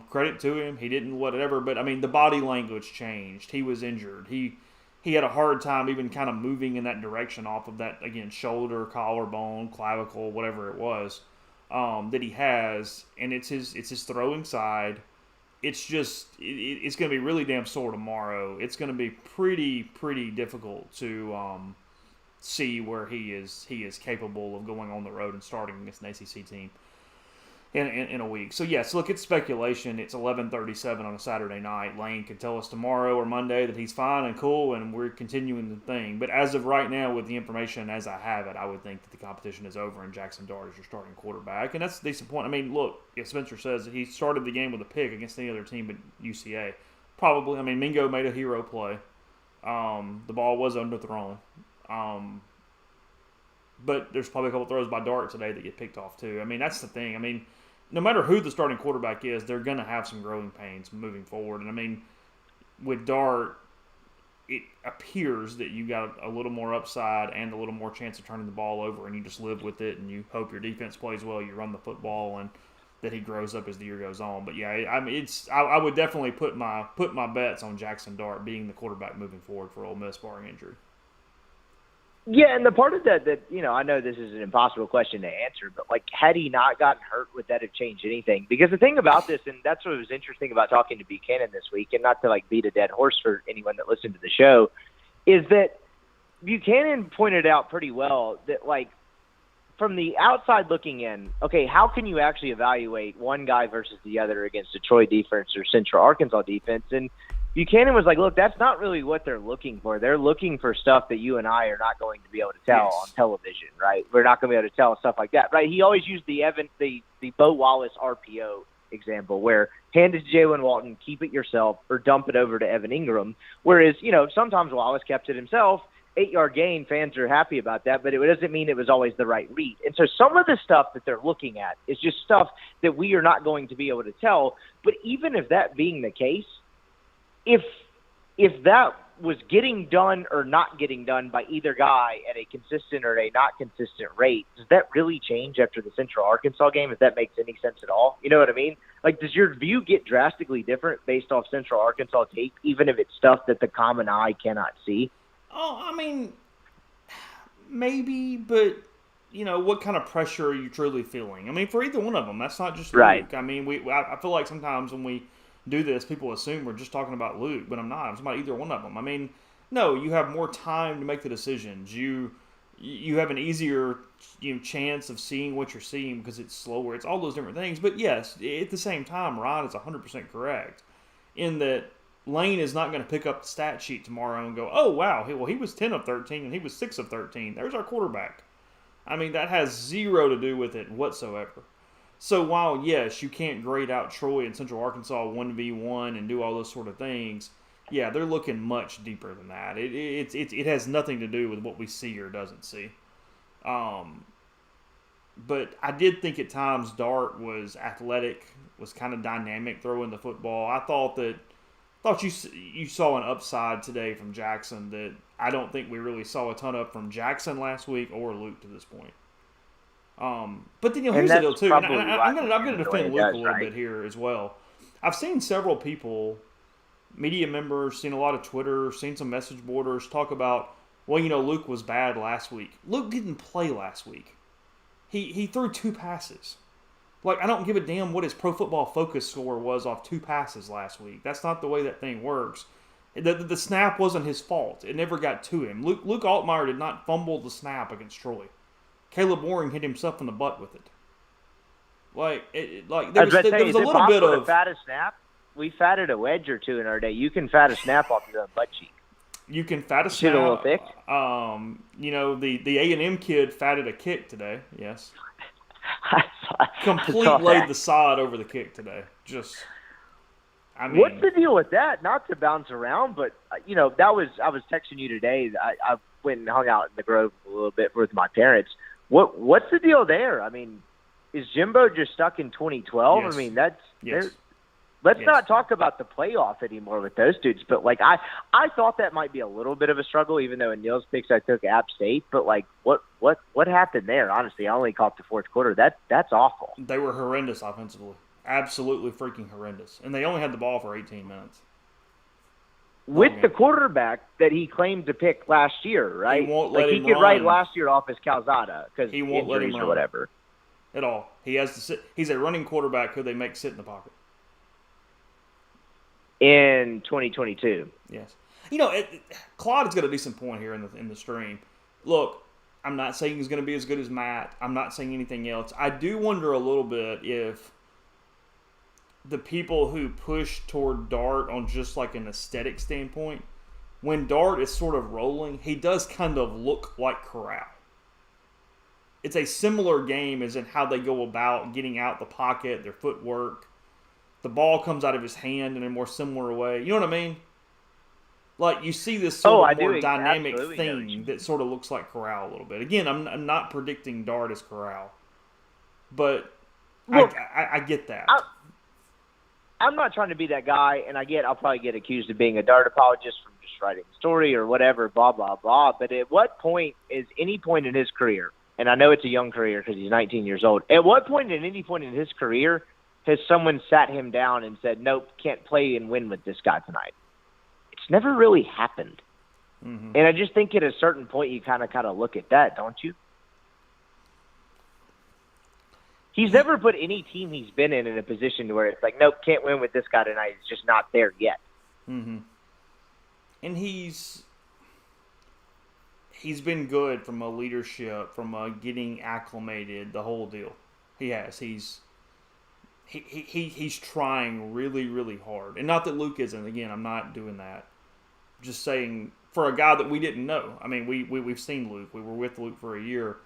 Credit to him. He didn't whatever. But, I mean, the body language changed. He was injured. He had a hard time even kind of moving in that direction off of that, again, shoulder, collarbone, clavicle, whatever it was that he has. And it's his throwing side. It's just it's going to be really damn sore tomorrow. It's going to be pretty difficult to see where he is capable of going on the road and starting against an ACC team in a week. So yes, look, it's speculation. It's 11:37 on a Saturday night. Lane could tell us tomorrow or Monday that he's fine and cool, and we're continuing the thing. But as of right now, with the information as I have it, I would think that the competition is over and Jackson Dart is your starting quarterback, and that's a decent point. I mean, look, if Spencer says that he started the game with a pick against any other team but UCA, probably. I mean, Mingo made a hero play. The ball was underthrown. But there's probably a couple throws by Dart today that get picked off too. I mean, that's the thing. I mean, no matter who the starting quarterback is, they're going to have some growing pains moving forward. And I mean, with Dart, it appears that you got a little more upside and a little more chance of turning the ball over, and you just live with it, and you hope your defense plays well, you run the football, and that he grows up as the year goes on. But yeah, I mean, I would definitely put my bets on Jackson Dart being the quarterback moving forward for Ole Miss, barring injury. Yeah, and the part of that, I know this is an impossible question to answer, but, like, had he not gotten hurt, would that have changed anything? Because the thing about this, and that's what was interesting about talking to Buchanan this week, and not to, like, beat a dead horse for anyone that listened to the show, is that Buchanan pointed out pretty well that, like, from the outside looking in, okay, how can you actually evaluate one guy versus the other against a Troy defense or Central Arkansas defense? And Buchanan was like, look, that's not really what they're looking for. They're looking for stuff that you and I are not going to be able to tell on television, right? We're not going to be able to tell stuff like that, right? He always used the Bo Wallace RPO example where hand it to Jalen Walton, keep it yourself, or dump it over to Evan Ingram. Whereas, sometimes Wallace kept it himself. 8-yard gain, fans are happy about that, but it doesn't mean it was always the right read. And so some of the stuff that they're looking at is just stuff that we are not going to be able to tell. But even if that being the case, if that was getting done or not getting done by either guy at a consistent or a not consistent rate, does that really change after the Central Arkansas game, if that makes any sense at all? You know what I mean? Like, does your view get drastically different based off Central Arkansas tape, even if it's stuff that the common eye cannot see? Oh, I mean, maybe, but, what kind of pressure are you truly feeling? I mean, for either one of them, that's not just right. Luke. I mean, I feel like sometimes when we do this, people assume we're just talking about Luke, but I'm not. I'm talking about either one of them. I mean, no, you have more time to make the decisions. You have an easier chance of seeing what you're seeing because it's slower. It's all those different things. But yes, at the same time, Ryan is 100% correct in that Lane is not going to pick up the stat sheet tomorrow and go, oh, wow, he was 10 of 13 and he was 6 of 13. There's our quarterback. I mean, that has zero to do with it whatsoever. So while, yes, you can't grade out Troy and Central Arkansas 1v1 and do all those sort of things, yeah, they're looking much deeper than that. It has nothing to do with what we see or doesn't see. But I did think at times Dart was athletic, was kind of dynamic throwing the football. I thought you saw an upside today from Jackson that I don't think we really saw a ton of from Jackson last week or Luke to this point. But then here's the deal too. And I'm going to defend Luke a little bit here as well. I've seen several people, media members, seen a lot of Twitter, seen some message boarders talk about, well, Luke was bad last week. Luke didn't play last week. He threw 2 passes. Like, I don't give a damn what his Pro Football Focus score was off 2 passes last week. That's not the way that thing works. The snap wasn't his fault. It never got to him. Luke Altmaier did not fumble the snap against Troy. Caleb Waring hit himself in the butt with it. There was a little bit of fat a snap. We fatted a wedge or 2 in our day. You can fat a snap off your own butt cheek. You can fat a snap. A little thick. The A&M kid fatted a kick today. Yes. Complete laid the sod over the kick today. What's the deal with that? Not to bounce around, but I was texting you today. I went and hung out in the Grove a little bit with my parents. What's the deal there? I mean, is Jimbo just stuck in 2012? Yes. I mean, that's yes. Let's Yes. not talk about the playoff anymore with those dudes. But, like, I thought that might be a little bit of a struggle, even though in Neil's picks I took App State. But, like, what happened there? Honestly, I only caught the fourth quarter. That's awful. They were horrendous offensively. Absolutely freaking horrendous. And they only had the ball for 18 minutes. With the quarterback that he claimed to pick last year, right? He won't let like, him he could write run. last year off as Calzada because He won't let him injuries or run. whatever. At all. He has to sit. He's a running quarterback who they make sit in the pocket. In 2022. Yes. You know, Claude has got a decent point here in the stream. Look, I'm not saying he's going to be as good as Matt. I'm not saying anything else. I do wonder a little bit if the people who push toward Dart on just like an aesthetic standpoint, when Dart is sort of rolling, he does kind of look like Corral. It's a similar game as in how they go about getting out the pocket, their footwork. The ball comes out of his hand in a more similar way. You know what I mean? Like, you see this sort of more dynamic thing that sort of looks like Corral a little bit. Again, I'm not predicting Dart as Corral. But look, I get that. I'm not trying to be that guy, and I'll probably get accused of being a Dart apologist from just writing a story or whatever, blah, blah, blah. But at what point is any point in his career, and I know it's a young career because he's 19 years old, at what point at any point in his career has someone sat him down and said, nope, can't play and win with this guy tonight? It's never really happened. Mm-hmm. And I just think at a certain point you kind of look at that, don't you? He's never put any team he's been in a position where it's like, nope, can't win with this guy tonight. He's just not there yet. Mm-hmm. And he's been good from a leadership, from a getting acclimated, the whole deal. He has. He's trying really, really hard. And not that Luke isn't. Again, I'm not doing that. Just saying, for a guy that we didn't know. I mean, we've seen Luke. We were with Luke for a year.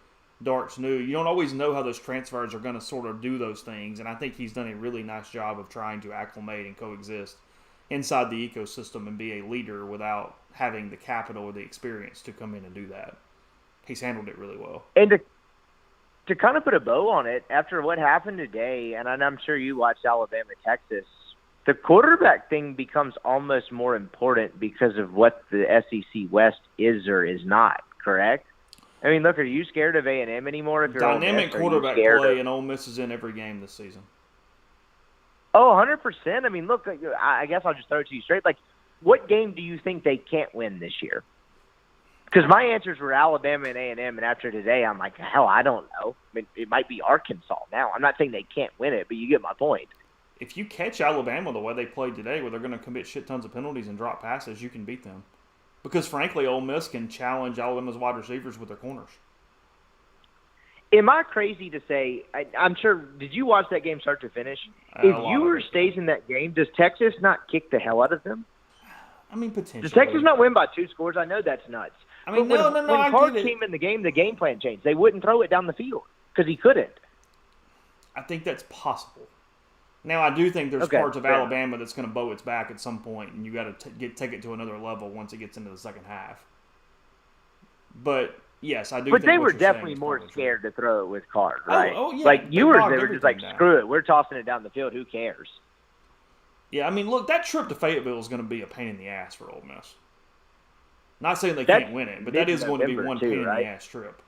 Dart's new. You don't always know how those transfers are going to sort of do those things. And I think he's done a really nice job of trying to acclimate and coexist inside the ecosystem and be a leader without having the capital or the experience to come in and do that. He's handled it really well. And to kind of put a bow on it, after what happened today, and I'm sure you watched Alabama, Texas, the quarterback thing becomes almost more important because of what the SEC West is or is not, correct? I mean, look, are you scared of A&M anymore? If you're Dynamic quarterback play, and Ole Miss is in every game this season. Oh, 100%. I mean, look, I guess I'll just throw it to you straight. Like, what game do you think they can't win this year? Because my answers were Alabama and A&M, and after today, I'm like, hell, I don't know. I mean, it might be Arkansas now. I'm not saying they can't win it, but you get my point. If you catch Alabama the way they played today, where they're going to commit shit tons of penalties and drop passes, you can beat them. Because, frankly, Ole Miss can challenge Alabama's wide receivers with their corners. Am I crazy to say, I'm sure, did you watch that game start to finish? If Ewer stays in that game, does Texas not kick the hell out of them? I mean, potentially. Does Texas not win by 2 scores? I know that's nuts. I mean, but when Card came in the game plan changed. They wouldn't throw it down the field because he couldn't. I think that's possible. Now, I do think there's parts of Alabama that's going to bow its back at some point, and you got to take it to another level once it gets into the second half. But yes, I do. But think they were definitely more scared to throw it with Card, right? Oh yeah. Like they were just like, screw it, we're tossing it down the field. Who cares? Yeah, I mean, look, that trip to Fayetteville is going to be a pain in the ass for Ole Miss. Not saying they can't win it, but that is going to be one pain in the ass trip.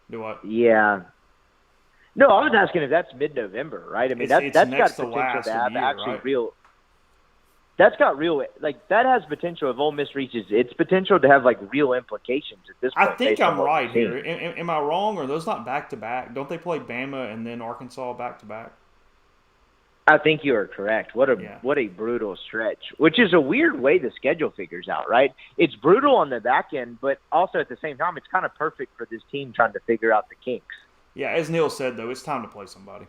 Do what? Yeah. No, I was asking if that's mid-November, right? I mean, that's got potential to have actually real. That's got real, like, that has potential if Ole Miss reaches its potential to have, like, real implications at this point. I think I'm right here. Am I wrong, or are those not back-to-back? Don't they play Bama and then Arkansas back-to-back? I think you are correct. What a brutal stretch, which is a weird way the schedule figures out, right? It's brutal on the back end, but also at the same time, it's kind of perfect for this team trying to figure out the kinks. Yeah, as Neil said, though, it's time to play somebody.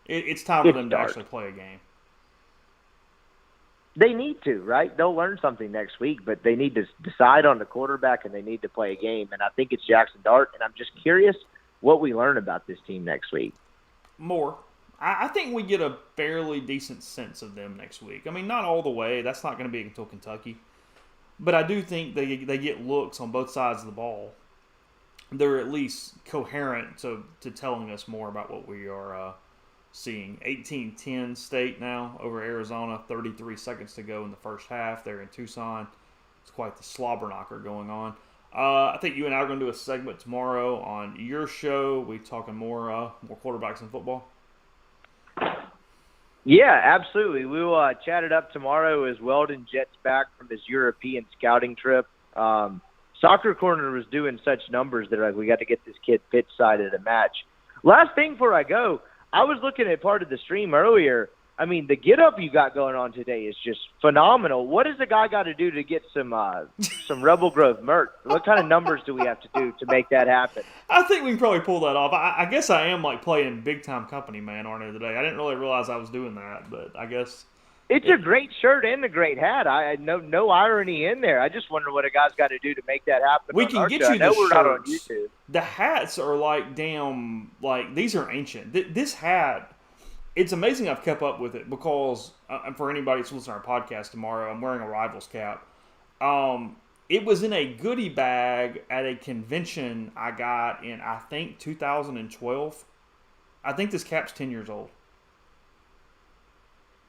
It's time for them to actually play a game. They need to, right? They'll learn something next week, but they need to decide on the quarterback and they need to play a game. And I think it's Jackson Dart, and I'm just curious what we learn about this team next week. More. I think we get a fairly decent sense of them next week. I mean, not all the way. That's not going to be until Kentucky. But I do think they get looks on both sides of the ball. They're at least coherent to telling us more about what we are seeing 18-10 State now over Arizona. 33 seconds to go in the first half. They're in Tucson. It's quite the slobber knocker going on. I think you and I are going to do a segment tomorrow on your show. We talking more quarterbacks in football. Yeah, absolutely. We will chat it up tomorrow as Weldon jets back from his European scouting trip. Soccer Corner was doing such numbers that we got to get this kid pitch side at a match. Last thing before I go, I was looking at part of the stream earlier. I mean, the get-up you got going on today is just phenomenal. What does the guy got to do to get some Rebel Grove merch? What kind of numbers do we have to do to make that happen? I think we can probably pull that off. I guess I am like playing big-time company man, aren't I, today? I didn't really realize I was doing that, but I guess it's a great shirt and a great hat. I no irony in there. I just wonder what a guy's got to do to make that happen. We can get you the we're not on shirts. YouTube. The hats are like damn, like these are ancient. This hat, it's amazing I've kept up with it because for anybody that's listening to our podcast tomorrow, I'm wearing a Rivals cap. It was in a goodie bag at a convention I got in, I think, 2012. I think this cap's 10 years old.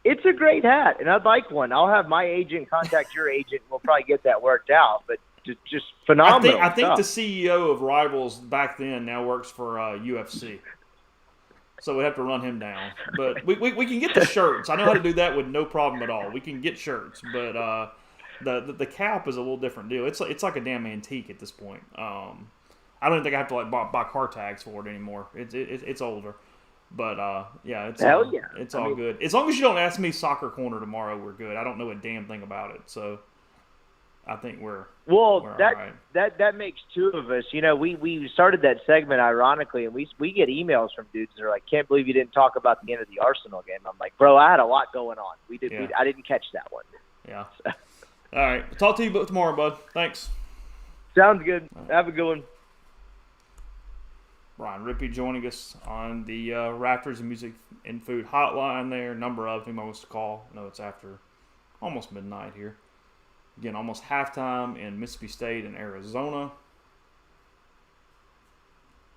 It's a great hat, and I'd like one. I'll have my agent contact your agent, and we'll probably get that worked out. But just phenomenal I think stuff. the CEO of Rivals back then now works for UFC. So we'd have to run him down. But we can get the shirts. I know how to do that with no problem at all. We can get shirts. But the cap is a little different deal. It's like a damn antique at this point. I don't even think I have to like buy car tags for it anymore. It's older. But yeah, it's Hell yeah. It's all good. As long as you don't ask me Soccer Corner tomorrow, we're good. I don't know a damn thing about it. So I think we're all right. That makes two of us. You know, we started that segment ironically, and we get emails from dudes that are like, "Can't believe you didn't talk about the end of the Arsenal game." I'm like, "Bro, I had a lot going on. I didn't catch that one." Yeah. All right. Talk to you tomorrow, bud. Thanks. Sounds good. Have a good one. Brian Rippey joining us on the Raptors and Music and Food hotline there. Number of him wants to call. I know it's after almost midnight here. Again, almost halftime in Mississippi State and Arizona.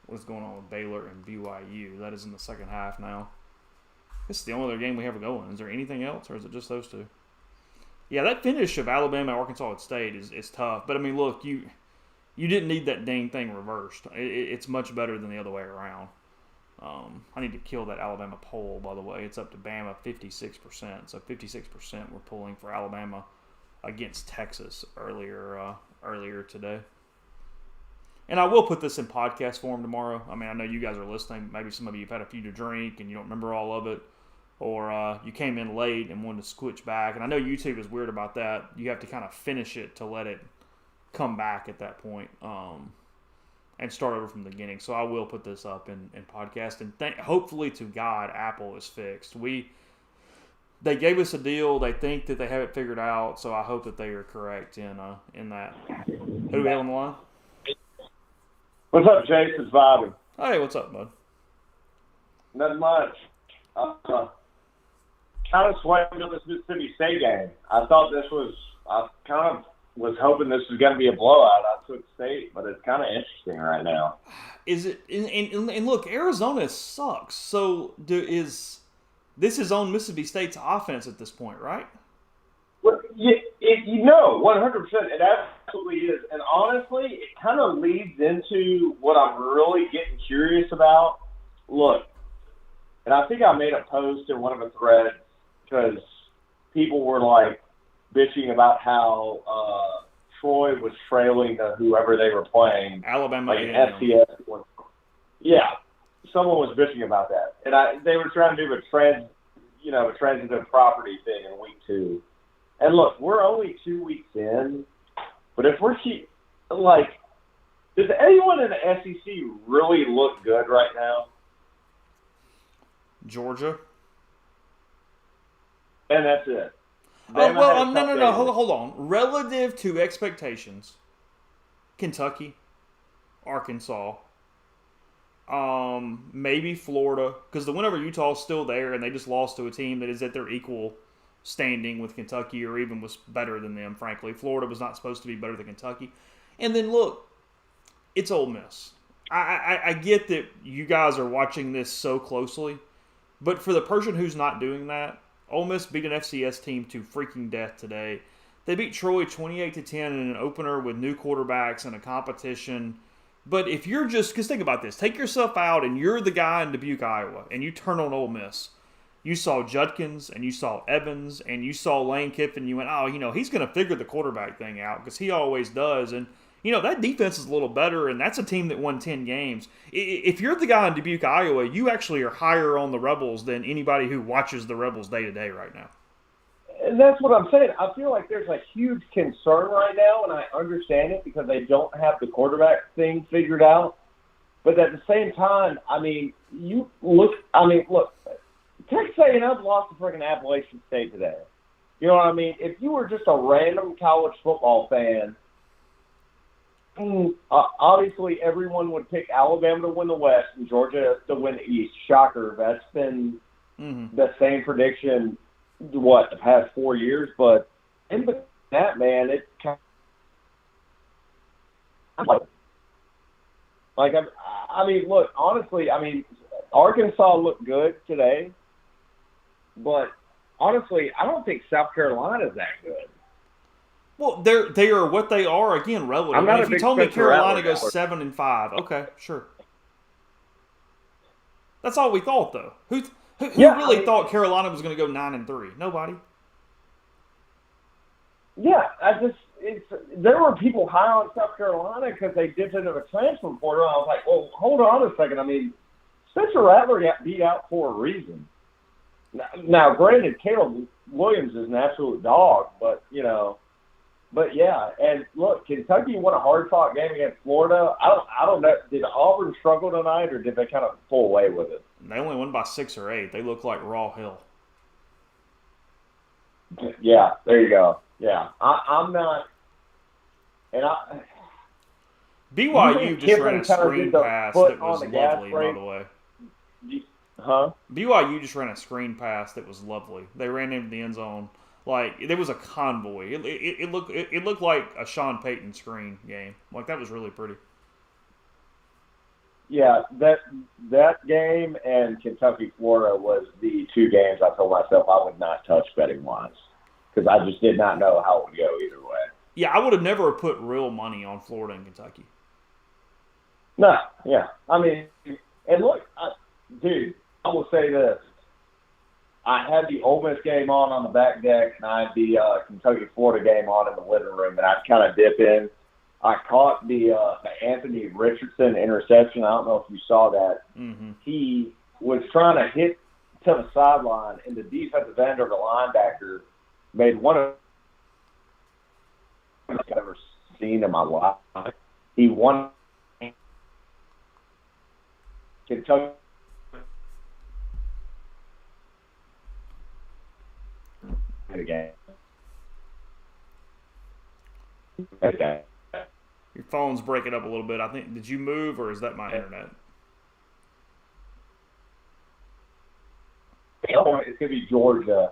What's going on with Baylor and BYU? That is in the second half now. This is the only other game we have going. Is there anything else, or is it just those two? Yeah, that finish of Alabama and Arkansas at State is tough. But, I mean, look, you didn't need that dang thing reversed. It's much better than the other way around. I need to kill that Alabama poll, by the way. It's up to Bama 56%. So 56% were pulling for Alabama against Texas earlier today. And I will put this in podcast form tomorrow. I mean, I know you guys are listening. Maybe some of you have had a few to drink and you don't remember all of it. Or you came in late and wanted to switch back. And I know YouTube is weird about that. You have to kind of finish it to let it come back at that point and start over from the beginning. So I will put this up in podcast. And hopefully, to God, Apple is fixed. They gave us a deal. They think that they have it figured out. So I hope that they are correct in that. Who do we have on the line? What's up, Chase? It's Bobby. Hey, what's up, bud? Nothing much. Kind of swayed to this Mississippi State game. I kind of was hoping this was going to be a blowout. I took State, but it's kind of interesting right now. Is it? And look, Arizona sucks. So this is on Mississippi State's offense at this point, right? Well, 100%. It absolutely is. And honestly, it kind of leads into what I'm really getting curious about. Look, and I think I made a post in one of the threads because people were like bitching about how Troy was trailing to whoever they were playing. Alabama. Like an FCS. Yeah. Someone was bitching about that. And they were trying to do a transitive property thing in week 2. And look, we're only 2 weeks in, but if does anyone in the SEC really look good right now? Georgia. And that's it. No. Hold on. Relative to expectations, Kentucky, Arkansas, maybe Florida, because the win over Utah is still there, and they just lost to a team that is at their equal standing with Kentucky, or even was better than them, frankly. Florida was not supposed to be better than Kentucky. And then, look, it's Ole Miss. I get that you guys are watching this so closely, But for the person who's not doing that, Ole Miss beat an FCS team to freaking death today. They beat Troy 28-10 in an opener with new quarterbacks and a competition. But if you're just, because think about this, take yourself out and you're the guy in Dubuque, Iowa, and you turn on Ole Miss. You saw Judkins and you saw Evans and you saw Lane Kiffin. You went, oh, he's going to figure the quarterback thing out because he always does. And, that defense is a little better, and that's a team that won 10 games. If you're the guy in Dubuque, Iowa, you actually are higher on the Rebels than anybody who watches the Rebels day to day right now. And that's what I'm saying. I feel like there's a huge concern right now, and I understand it because they don't have the quarterback thing figured out. But at the same time, look, Texas A&M lost to freaking Appalachian State today. You know what I mean? If you were just a random college football fan, obviously everyone would pick Alabama to win the West and Georgia to win the East. Shocker. That's been the same prediction, the past 4 years? But in between that, man, it kind of look, honestly, Arkansas looked good today. But honestly, I don't think South Carolina is that good. Well, they are what they are, again, relative. I'm not if you told me Carolina goes 7-5, okay, sure. That's all we thought, though. Who really thought Carolina was going to go 9-3? Nobody. Yeah, there were people high on South Carolina because they dipped into the transfer portal. I was like, well, hold on a second. Spencer Rattler got beat out for a reason. Now, granted, Caleb Williams is an absolute dog, but yeah. And look, Kentucky won a hard-fought game against Florida. I don't know. Did Auburn struggle tonight, or did they kind of pull away with it? They only won by 6 or 8. They look like raw hell. Yeah, there you go. Yeah, I'm not. And BYU just ran a screen pass that was lovely, by the way. Huh? BYU just ran a screen pass that was lovely. They ran into the end zone like there was a convoy. It looked like a Sean Payton screen game. Like that was really pretty. Yeah, that game and Kentucky Florida was the two games I told myself I would not touch betting wise because I just did not know how it would go either way. Yeah, I would have never put real money on Florida and Kentucky. No, yeah, and look, dude. I will say this. I had the Ole Miss game on the back deck, and I had the Kentucky-Florida game on in the living room, and I'd kind of dip in. I caught the Anthony Richardson interception. I don't know if you saw that. Mm-hmm. He was trying to hit to the sideline, and the defensive end or the linebacker made one of the I've ever seen in my life. He won Kentucky. Game. Okay. Your phone's breaking up a little bit. I think. Did you move, or is that my internet? It's going to be Georgia,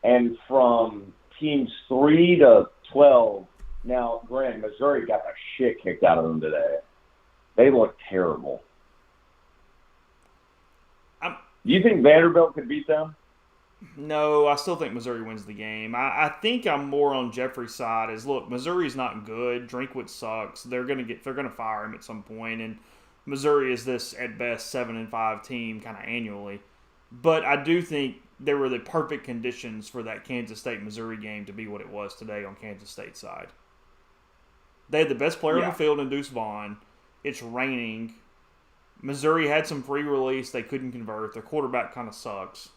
and from teams 3 to 12. Now, granted, Missouri got the shit kicked out of them today. They look terrible. Do you think Vanderbilt could beat them? No, I still think Missouri wins the game. I think I'm more on Jeffrey's side. Look, Missouri's not good. Drinkwitz sucks. They're gonna fire him at some point, and Missouri is this at best 7-5 team kind of annually. But I do think there were the perfect conditions for that Kansas State Missouri game to be what it was today on Kansas State's side. They had the best player on the field in Deuce Vaughn. It's raining. Missouri had some free release. They couldn't convert. Their quarterback kind of sucks.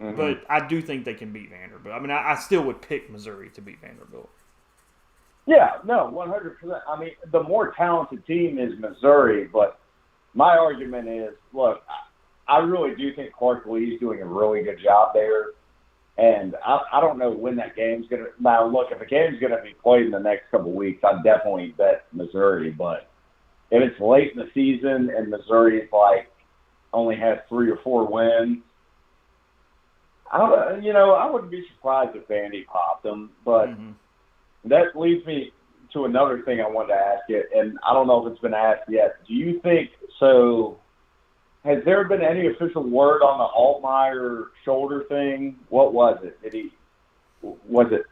Mm-hmm. But I do think they can beat Vanderbilt. I still would pick Missouri to beat Vanderbilt. Yeah, no, 100%. The more talented team is Missouri, but my argument is, look, I really do think Clark Lee's doing a really good job there. And I don't know when that game's going to – now, look, if a game's going to be played in the next couple of weeks, I'd definitely bet Missouri. But if it's late in the season and Missouri's only has 3 or 4 wins, I wouldn't be surprised if Vandy popped them. But that leads me to another thing I wanted to ask you, and I don't know if it's been asked yet. Do you think – so has there been any official word on the Altmaier shoulder thing? What was it? Was it?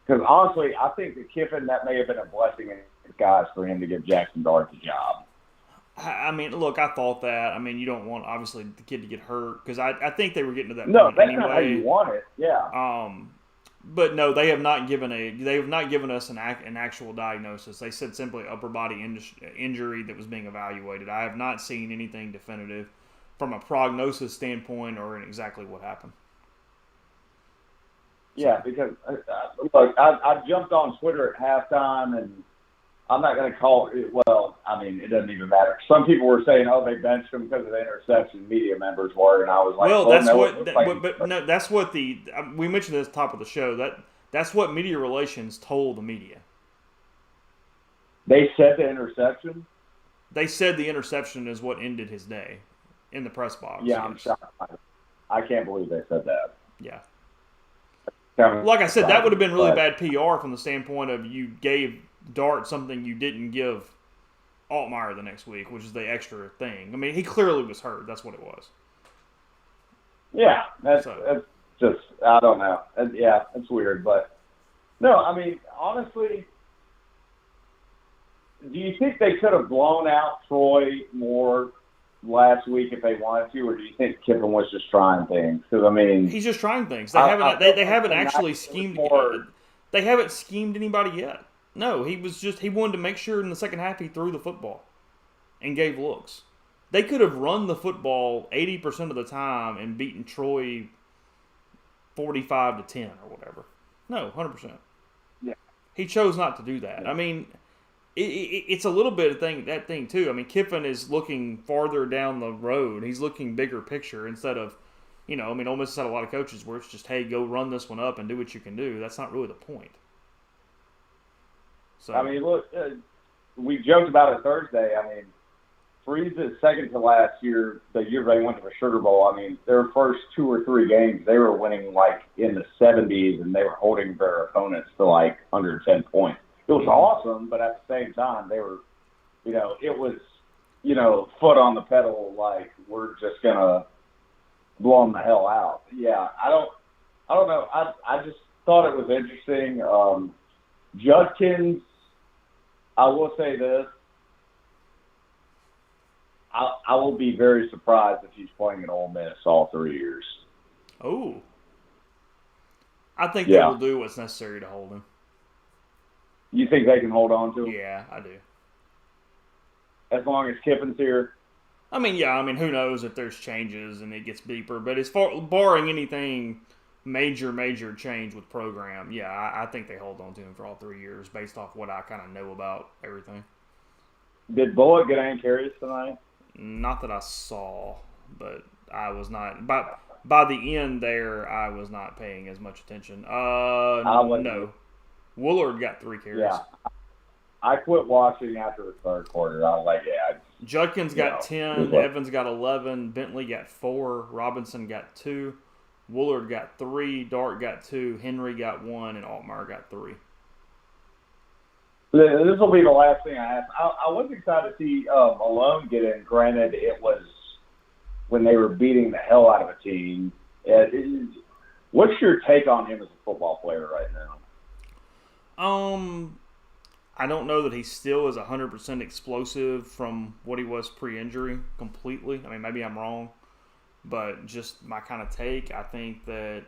Because honestly, I think that Kiffin, that may have been a blessing in disguise for him to give Jackson Dart the job. I mean, look, I thought that. I mean, you don't want, obviously, the kid to get hurt because I think they were getting to that No, point that's anyway. not how you want it. Yeah. But no, they have not given us an actual diagnosis. They said simply upper body injury that was being evaluated. I have not seen anything definitive from a prognosis standpoint or in exactly what happened. Yeah, because look, I jumped on Twitter at halftime, and I'm not going to call it. Well, I mean, it doesn't even matter. Some people were saying, "Oh, they benched him because of the interception." Media members were, and I was like, "Well, oh, that's no, but no, that's what we mentioned at the top of the show. That's what media relations told the media. They said the interception. They said the interception is what ended his day in the press box. Yeah, yes. I'm shocked. I can't believe they said that. Yeah. Like I said, that would have been really bad PR from the standpoint of you gave Dart something you didn't give Altmaier the next week, which is the extra thing. I mean, he clearly was hurt. That's what it was. Yeah, that's just, I don't know. Yeah, it's weird. But, no, I mean, honestly, do you think they could have blown out Troy more last week if they wanted to, or do you think Kiffin was just trying things? Because, I mean, he's just trying things. They haven't actually schemed. They haven't schemed anybody yet. No, he wanted to make sure in the second half he threw the football and gave looks. They could have run the football 80% of the time and beaten Troy 45-10 or whatever. No, 100%. Yeah. He chose not to do that. I mean, it's a little bit of that thing too. I mean, Kiffin is looking farther down the road. He's looking bigger picture instead of, I mean, Ole Miss has had a lot of coaches where it's just, hey, go run this one up and do what you can do. That's not really the point. So I mean, look, we joked about it Thursday. I mean, Freeze's second to last year, the year they went to the Sugar Bowl, I mean, their first 2 or 3 games, they were winning like in the 70s, and they were holding their opponents to like under 10 points. It was awesome, but at the same time, they were, it was, foot on the pedal, like we're just gonna blow them the hell out. Yeah, I don't know. I just thought it was interesting. Judkins, I will say this. I will be very surprised if he's playing at Ole Miss all 3 years. Oh. I think they will do what's necessary to hold him. You think they can hold on to him? Yeah, I do. As long as Kiffin's here? I mean, who knows if there's changes and it gets deeper. But as far barring anything major change with program, I think they hold on to him for all 3 years based off what I kind of know about everything. Did Bullock get any carries tonight? Not that I saw, but I was not. By the end there, I was not paying as much attention. No. Woolard got 3 carries. Yeah. I quit watching after the third quarter. I was like, Judkins got 10, Evans got 11, Bentley got 4, Robinson got 2, Woolard got 3, Dart got 2, Henry got 1, and Altmaier got 3. This will be the last thing I ask. I was excited to see Malone get in. Granted, it was when they were beating the hell out of a team. What's your take on him as a football player right now? I don't know that he still is 100% explosive from what he was pre-injury completely. I mean, maybe I'm wrong, but just my kind of take, I think that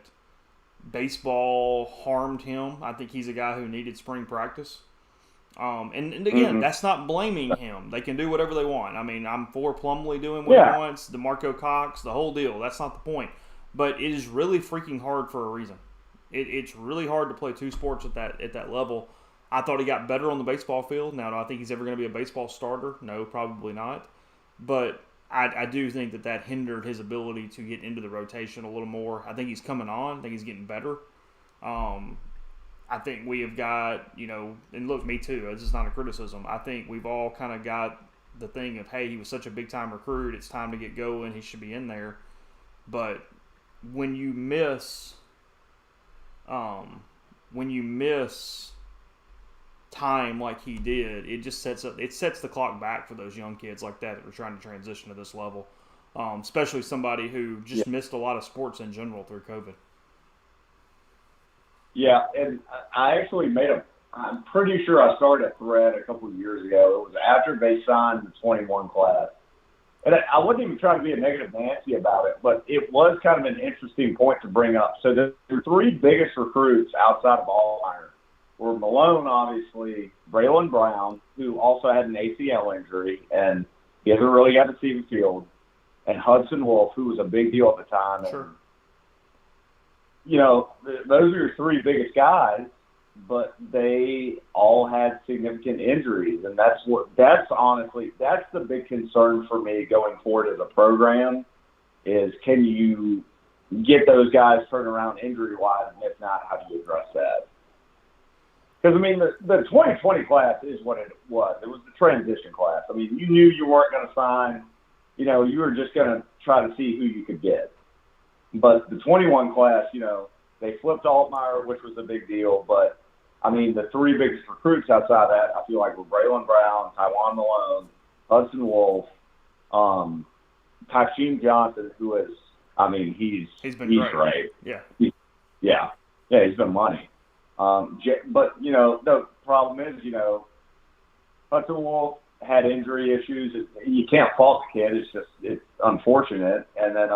baseball harmed him. I think he's a guy who needed spring practice. And again, that's not blaming him. They can do whatever they want. I mean, I'm for Plumlee doing what he wants, DeMarco Cox, the whole deal. That's not the point. But it is really freaking hard for a reason. It's really hard to play 2 sports at that level. I thought he got better on the baseball field. Now, do I think he's ever going to be a baseball starter? No, probably not. But I do think that hindered his ability to get into the rotation a little more. I think he's coming on. I think he's getting better. I think we have got, and look, me too, this is not a criticism. I think we've all kind of got the thing of, hey, he was such a big-time recruit. It's time to get going. He should be in there. But when you miss time like he did, it just sets the clock back for those young kids like that are trying to transition to this level. especially somebody who just missed a lot of sports in general through COVID. Yeah, and I actually I'm pretty sure I started a thread a couple of years ago. It was after they signed the 21 class. And I wasn't even trying to be a negative Nancy about it, but it was kind of an interesting point to bring up. So the three biggest recruits outside of Allmeyer were Malone, obviously, Braylon Brown, who also had an ACL injury, and he hasn't really got to see the field, and Hudson Wolf, who was a big deal at the time. Sure. And, you know, those are your three biggest guys, but they all had significant injuries, and that's the big concern for me going forward as a program is, can you get those guys turned around injury-wise, and if not, how do you address that? Because, I mean, the 2020 class is what it was. It was the transition class. I mean, you knew you weren't going to sign. You know, you were just going to try to see who you could get. But the 21 class, you know, they flipped Altmaier, which was a big deal, but I mean, the three biggest recruits outside of that, I feel like, were Braylon Brown, Tywan Malone, Hudson Wolf, Tysheen Johnson, who is, I mean, he's great. Yeah. He's been money. But, you know, the problem is, you know, Hudson Wolf had injury issues. You can't fault the kid. It's unfortunate. And then,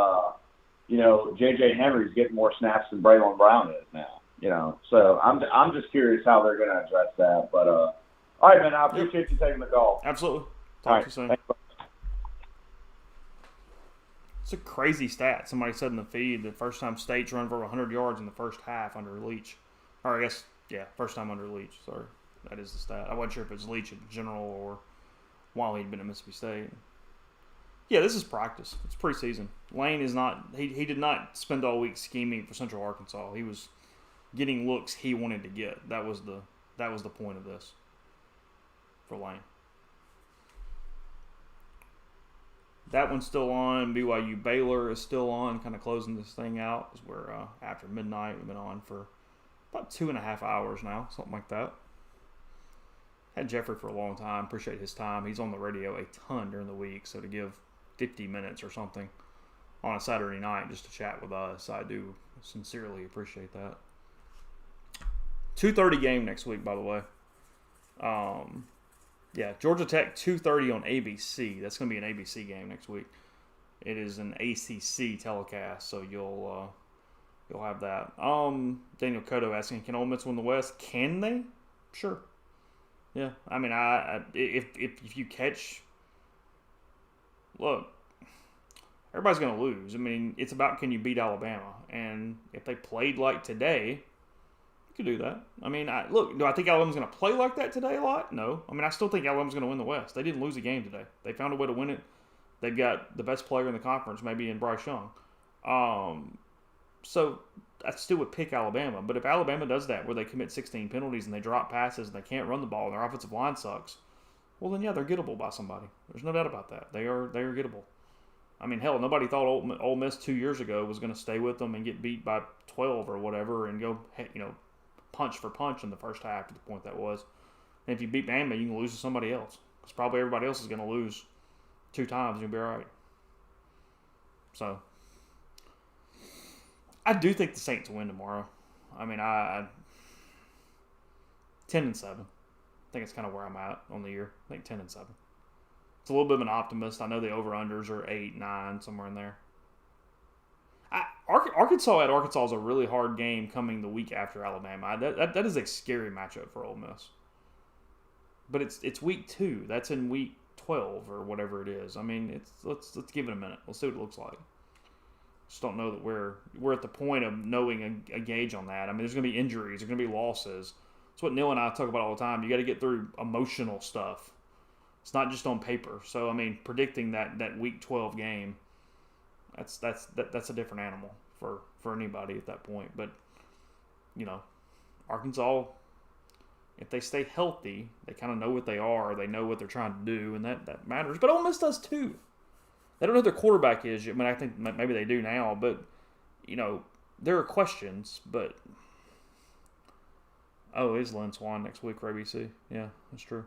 you know, J.J. Henry's getting more snaps than Braylon Brown is now. You know, so I'm just curious how they're going to address that. But all right, man, I appreciate you taking the call. Absolutely. Talk to you soon. Thanks. It's a crazy stat. Somebody said in the feed the first time State's run for 100 yards in the first half under Leach. Or I guess, first time under Leach. Sorry, that is the stat. I wasn't sure if it's Leach in general or while he'd been at Mississippi State. Yeah, this is practice. It's preseason. Lane is not. He did not spend all week scheming for Central Arkansas. He was getting looks he wanted to get. That was the point of this for Lane. That one's still on. BYU Baylor is still on, kind of closing this thing out. We're after midnight. We've been on for about 2.5 hours now, something like that. Had Jeffrey for a long time. Appreciate his time. He's on the radio a ton during the week, so to give 50 minutes or something on a Saturday night just to chat with us, I do sincerely appreciate that. 2:30 game next week, by the way. Georgia Tech 2:30 on ABC. That's going to be an ABC game next week. It is an ACC telecast, so you'll have that. Daniel Cotto asking, can Ole Miss win the West? Can they? Sure. Yeah. I mean, if you catch, look, everybody's going to lose. I mean, it's about can you beat Alabama, and if they played like today, could do that. I mean, do I think Alabama's going to play like that today a lot? No. I mean, I still think Alabama's going to win the West. They didn't lose a game today. They found a way to win it. They've got the best player in the conference, maybe in Bryce Young. So I still would pick Alabama. But if Alabama does that, where they commit 16 penalties and they drop passes and they can't run the ball and their offensive line sucks, well then, they're gettable by somebody. There's no doubt about that. They are gettable. I mean, hell, nobody thought Ole Miss 2 years ago was going to stay with them and get beat by 12 or whatever and go, punch for punch in the first half to the point that was. And if you beat Bama, you can lose to somebody else. Because probably everybody else is going to lose 2 times and you'll be all right. So, I do think the Saints win tomorrow. I mean, 10-7. I think it's kind of where I'm at on the year. I think 10-7. It's a little bit of an optimist. I know the over-unders are 8, 9, somewhere in there. Arkansas at Arkansas is a really hard game coming the week after Alabama. That is a scary matchup for Ole Miss. But it's week 2. That's in week 12 or whatever it is. I mean, let's give it a minute. Let's see what it looks like. Just don't know that we're at the point of knowing a gauge on that. I mean, there's going to be injuries. There's going to be losses. That's what Neil and I talk about all the time. You got to get through emotional stuff. It's not just on paper. So I mean, predicting that week 12 game. That's a different animal for anybody at that point. But, Arkansas, if they stay healthy, they kind of know what they are. They know what they're trying to do, and that matters. But Ole Miss does too. They don't know who their quarterback is. I mean, I think maybe they do now. But, there are questions. But, is Lynn Swan next week for ABC? Yeah, that's true.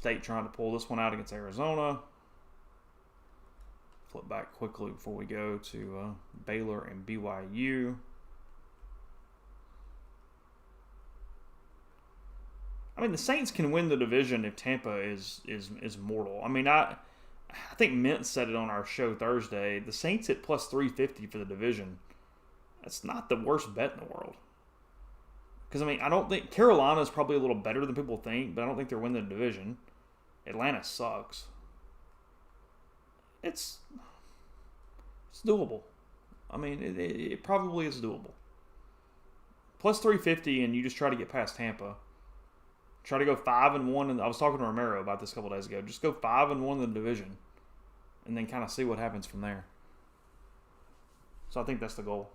State trying to pull this one out against Arizona. Flip back quickly before we go to Baylor and BYU. I mean, the Saints can win the division if Tampa is mortal. I mean, I think Mint said it on our show Thursday. The Saints at plus 350 for the division. That's not the worst bet in the world. Because, I mean, I don't think Carolina is probably a little better than people think, but I don't think they're winning the division. Atlanta sucks. It's doable. I mean, it probably is doable. Plus 350, and you just try to get past Tampa. Try to go 5-1, and I was talking to Romero about this a couple days ago. Just go 5-1 in the division, and then kind of see what happens from there. So I think that's the goal.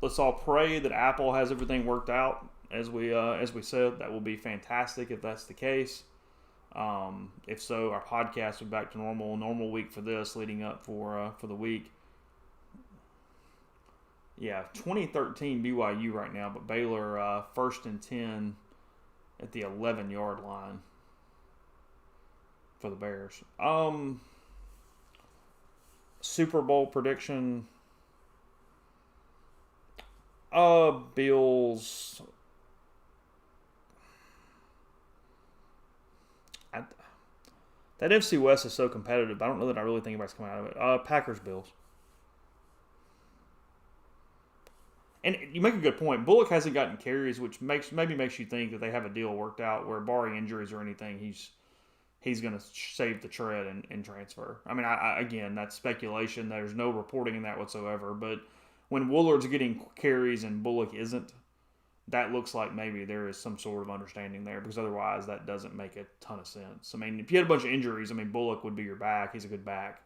Let's all pray that Apple has everything worked out as we said. That will be fantastic if that's the case. If so, our podcast will be back to normal week for this, leading up for the week. Yeah, 2013 BYU right now, but Baylor 1st and 10 at the 11-yard line for the Bears. Super Bowl prediction. Bills. That FC West is so competitive. I don't know that I really think anybody's coming out of it. Packers, Bills. And you make a good point. Bullock hasn't gotten carries, which maybe makes you think that they have a deal worked out where, barring injuries or anything, he's going to save the tread and transfer. I mean, again, that's speculation. There's no reporting in that whatsoever. But when Woolard's getting carries and Bullock isn't, that looks like maybe there is some sort of understanding there, because otherwise that doesn't make a ton of sense. I mean, if you had a bunch of injuries, I mean, Bullock would be your back. He's a good back.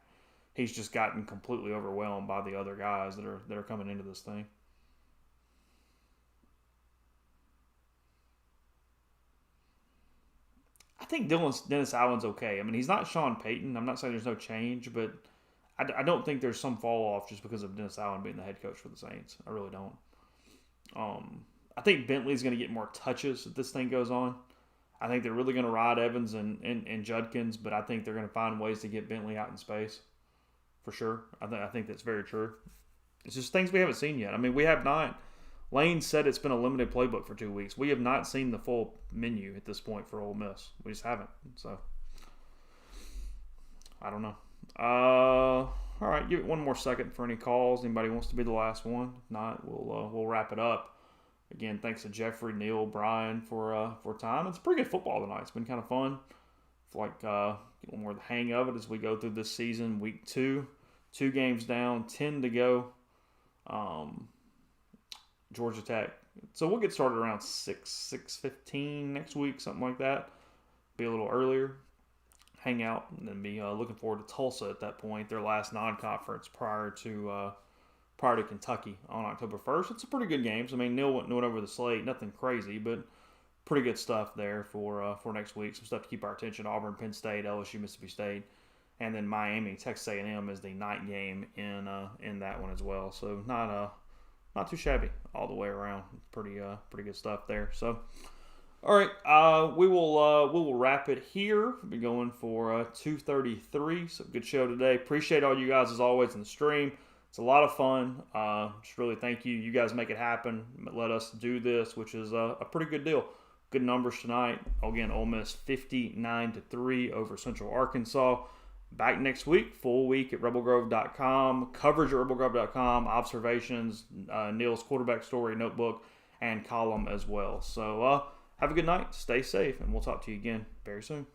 He's just gotten completely overwhelmed by the other guys that are coming into this thing. I think Dennis Allen's okay. I mean, he's not Sean Payton. I'm not saying there's no change, but I don't think there's some fall off just because of Dennis Allen being the head coach for the Saints. I really don't. I think Bentley's going to get more touches if this thing goes on. I think they're really going to ride Evans and Judkins, but I think they're going to find ways to get Bentley out in space for sure. I think that's very true. It's just things we haven't seen yet. I mean, we have not. Lane said it's been a limited playbook for 2 weeks. We have not seen the full menu at this point for Ole Miss. We just haven't. So, I don't know. All right, give it one more second for any calls. Anybody wants to be the last one? If not, we'll wrap it up. Again, thanks to Jeffrey, Neil, Brian for time. It's pretty good football tonight. It's been kind of fun. I feel like get a little more of the hang of it as we go through this season. Week 2, 2 games down, 10 to go. Georgia Tech. So we'll get started around 6:15 next week, something like that. Be a little earlier. Hang out and then be looking forward to Tulsa at that point, their last non-conference prior to Kentucky on October 1st. It's a pretty good game. I mean, Neil went over the slate, nothing crazy, but pretty good stuff there for next week. Some stuff to keep our attention: Auburn, Penn State, LSU, Mississippi State, and then Miami, Texas A&M is the night game in that one as well. So not too shabby all the way around. Pretty good stuff there. So, all right, we will wrap it here. We'll be going for 2:33. So good show today. Appreciate all you guys as always in the stream. It's a lot of fun. Just really thank you. You guys make it happen. Let us do this, which is a pretty good deal. Good numbers tonight. Again, Ole Miss 59-3 over Central Arkansas. Back next week, full week at rebelgrove.com, coverage at rebelgrove.com, observations, Neil's quarterback story notebook, and column as well. So have a good night, stay safe, and we'll talk to you again very soon.